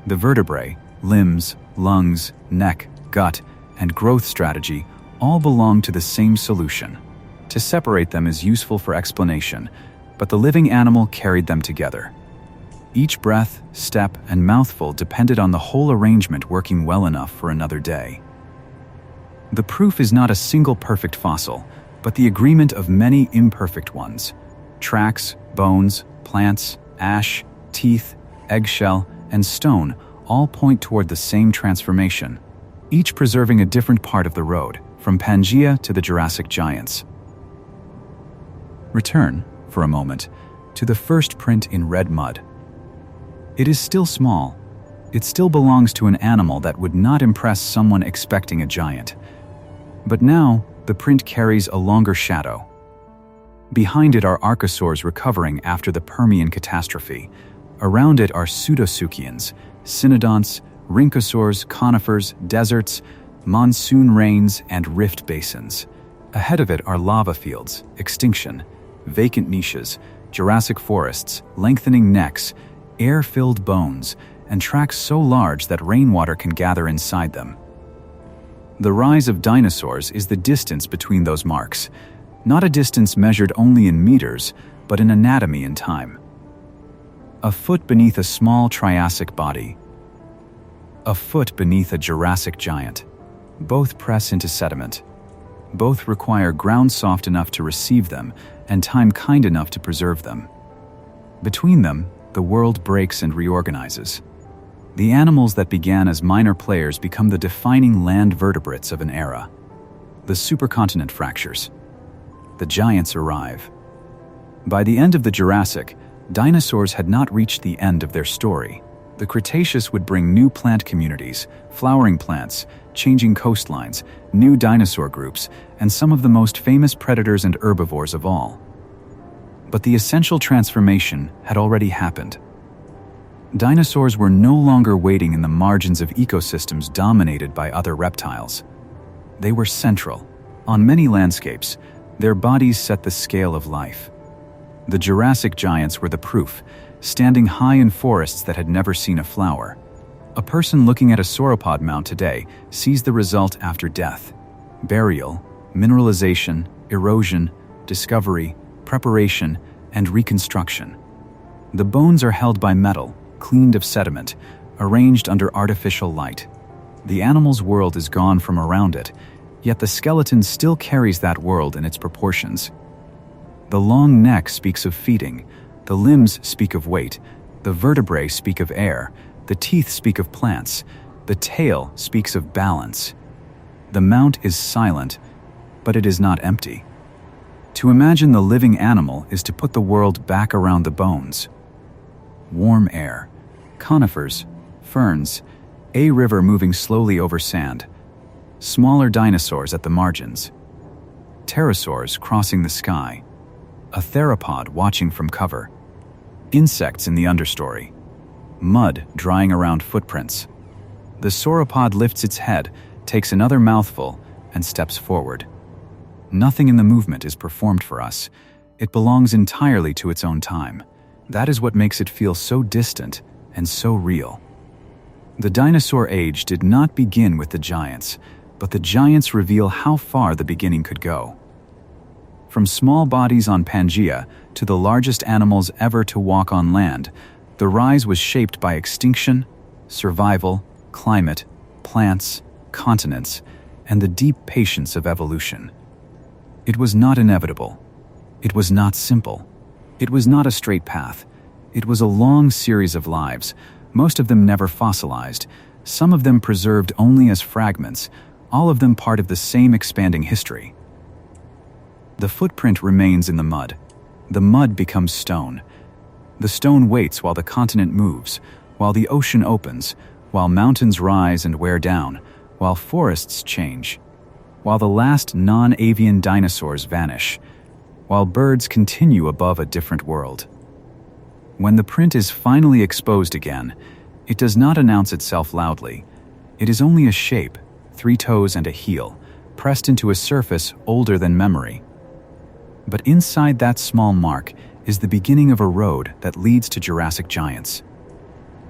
A: The vertebrae, limbs, lungs, neck, gut, and growth strategy all belong to the same solution. To separate them is useful for explanation, but the living animal carried them together. Each breath, step, and mouthful depended on the whole arrangement working well enough for another day. The proof is not a single perfect fossil, but the agreement of many imperfect ones. Tracks, bones, plants, ash, teeth, eggshell, and stone all point toward the same transformation, each preserving a different part of the road, from Pangaea to the Jurassic giants. Return, for a moment, to the first print in red mud. It is still small. It still belongs to an animal that would not impress someone expecting a giant. But now, the print carries a longer shadow. Behind it are archosaurs recovering after the Permian catastrophe. Around it are pseudosuchians, cynodonts, rhynchosaurs, conifers, deserts, monsoon rains, and rift basins. Ahead of it are lava fields, extinction, vacant niches, Jurassic forests, lengthening necks, air-filled bones, and tracks so large that rainwater can gather inside them. The rise of dinosaurs is the distance between those marks, not a distance measured only in meters, but in anatomy and time. A foot beneath a small Triassic body. A foot beneath a Jurassic giant. Both press into sediment. Both require ground soft enough to receive them and time kind enough to preserve them. Between them, the world breaks and reorganizes. The animals that began as minor players become the defining land vertebrates of an era. The supercontinent fractures. The giants arrive. By the end of the Jurassic, dinosaurs had not reached the end of their story. The Cretaceous would bring new plant communities, flowering plants, changing coastlines, new dinosaur groups, and some of the most famous predators and herbivores of all. But the essential transformation had already happened. Dinosaurs were no longer waiting in the margins of ecosystems dominated by other reptiles. They were central. On many landscapes, their bodies set the scale of life. The Jurassic giants were the proof, standing high in forests that had never seen a flower. A person looking at a sauropod mound today sees the result after death: burial, mineralization, erosion, discovery, preparation, and reconstruction. The bones are held by metal, cleaned of sediment, arranged under artificial light. The animal's world is gone from around it, yet the skeleton still carries that world in its proportions. The long neck speaks of feeding, the limbs speak of weight, the vertebrae speak of air, the teeth speak of plants, the tail speaks of balance. The mount is silent, but it is not empty. To imagine the living animal is to put the world back around the bones. Warm air, conifers, ferns, a river moving slowly over sand, smaller dinosaurs at the margins, pterosaurs crossing the sky, a theropod watching from cover, insects in the understory, mud drying around footprints. The sauropod lifts its head, takes another mouthful, and steps forward. Nothing in the movement is performed for us. It belongs entirely to its own time. That is what makes it feel so distant and so real. The dinosaur age did not begin with the giants, but the giants reveal how far the beginning could go. From small bodies on Pangaea to the largest animals ever to walk on land, the rise was shaped by extinction, survival, climate, plants, continents, and the deep patience of evolution. It was not inevitable. It was not simple. It was not a straight path. It was a long series of lives, most of them never fossilized, some of them preserved only as fragments, all of them part of the same expanding history. The footprint remains in the mud. The mud becomes stone. The stone waits while the continent moves, while the ocean opens, while mountains rise and wear down, while forests change, while the last non-avian dinosaurs vanish, while birds continue above a different world. When the print is finally exposed again, it does not announce itself loudly. It is only a shape, 3 toes and a heel, pressed into a surface older than memory. But inside that small mark is the beginning of a road that leads to Jurassic giants.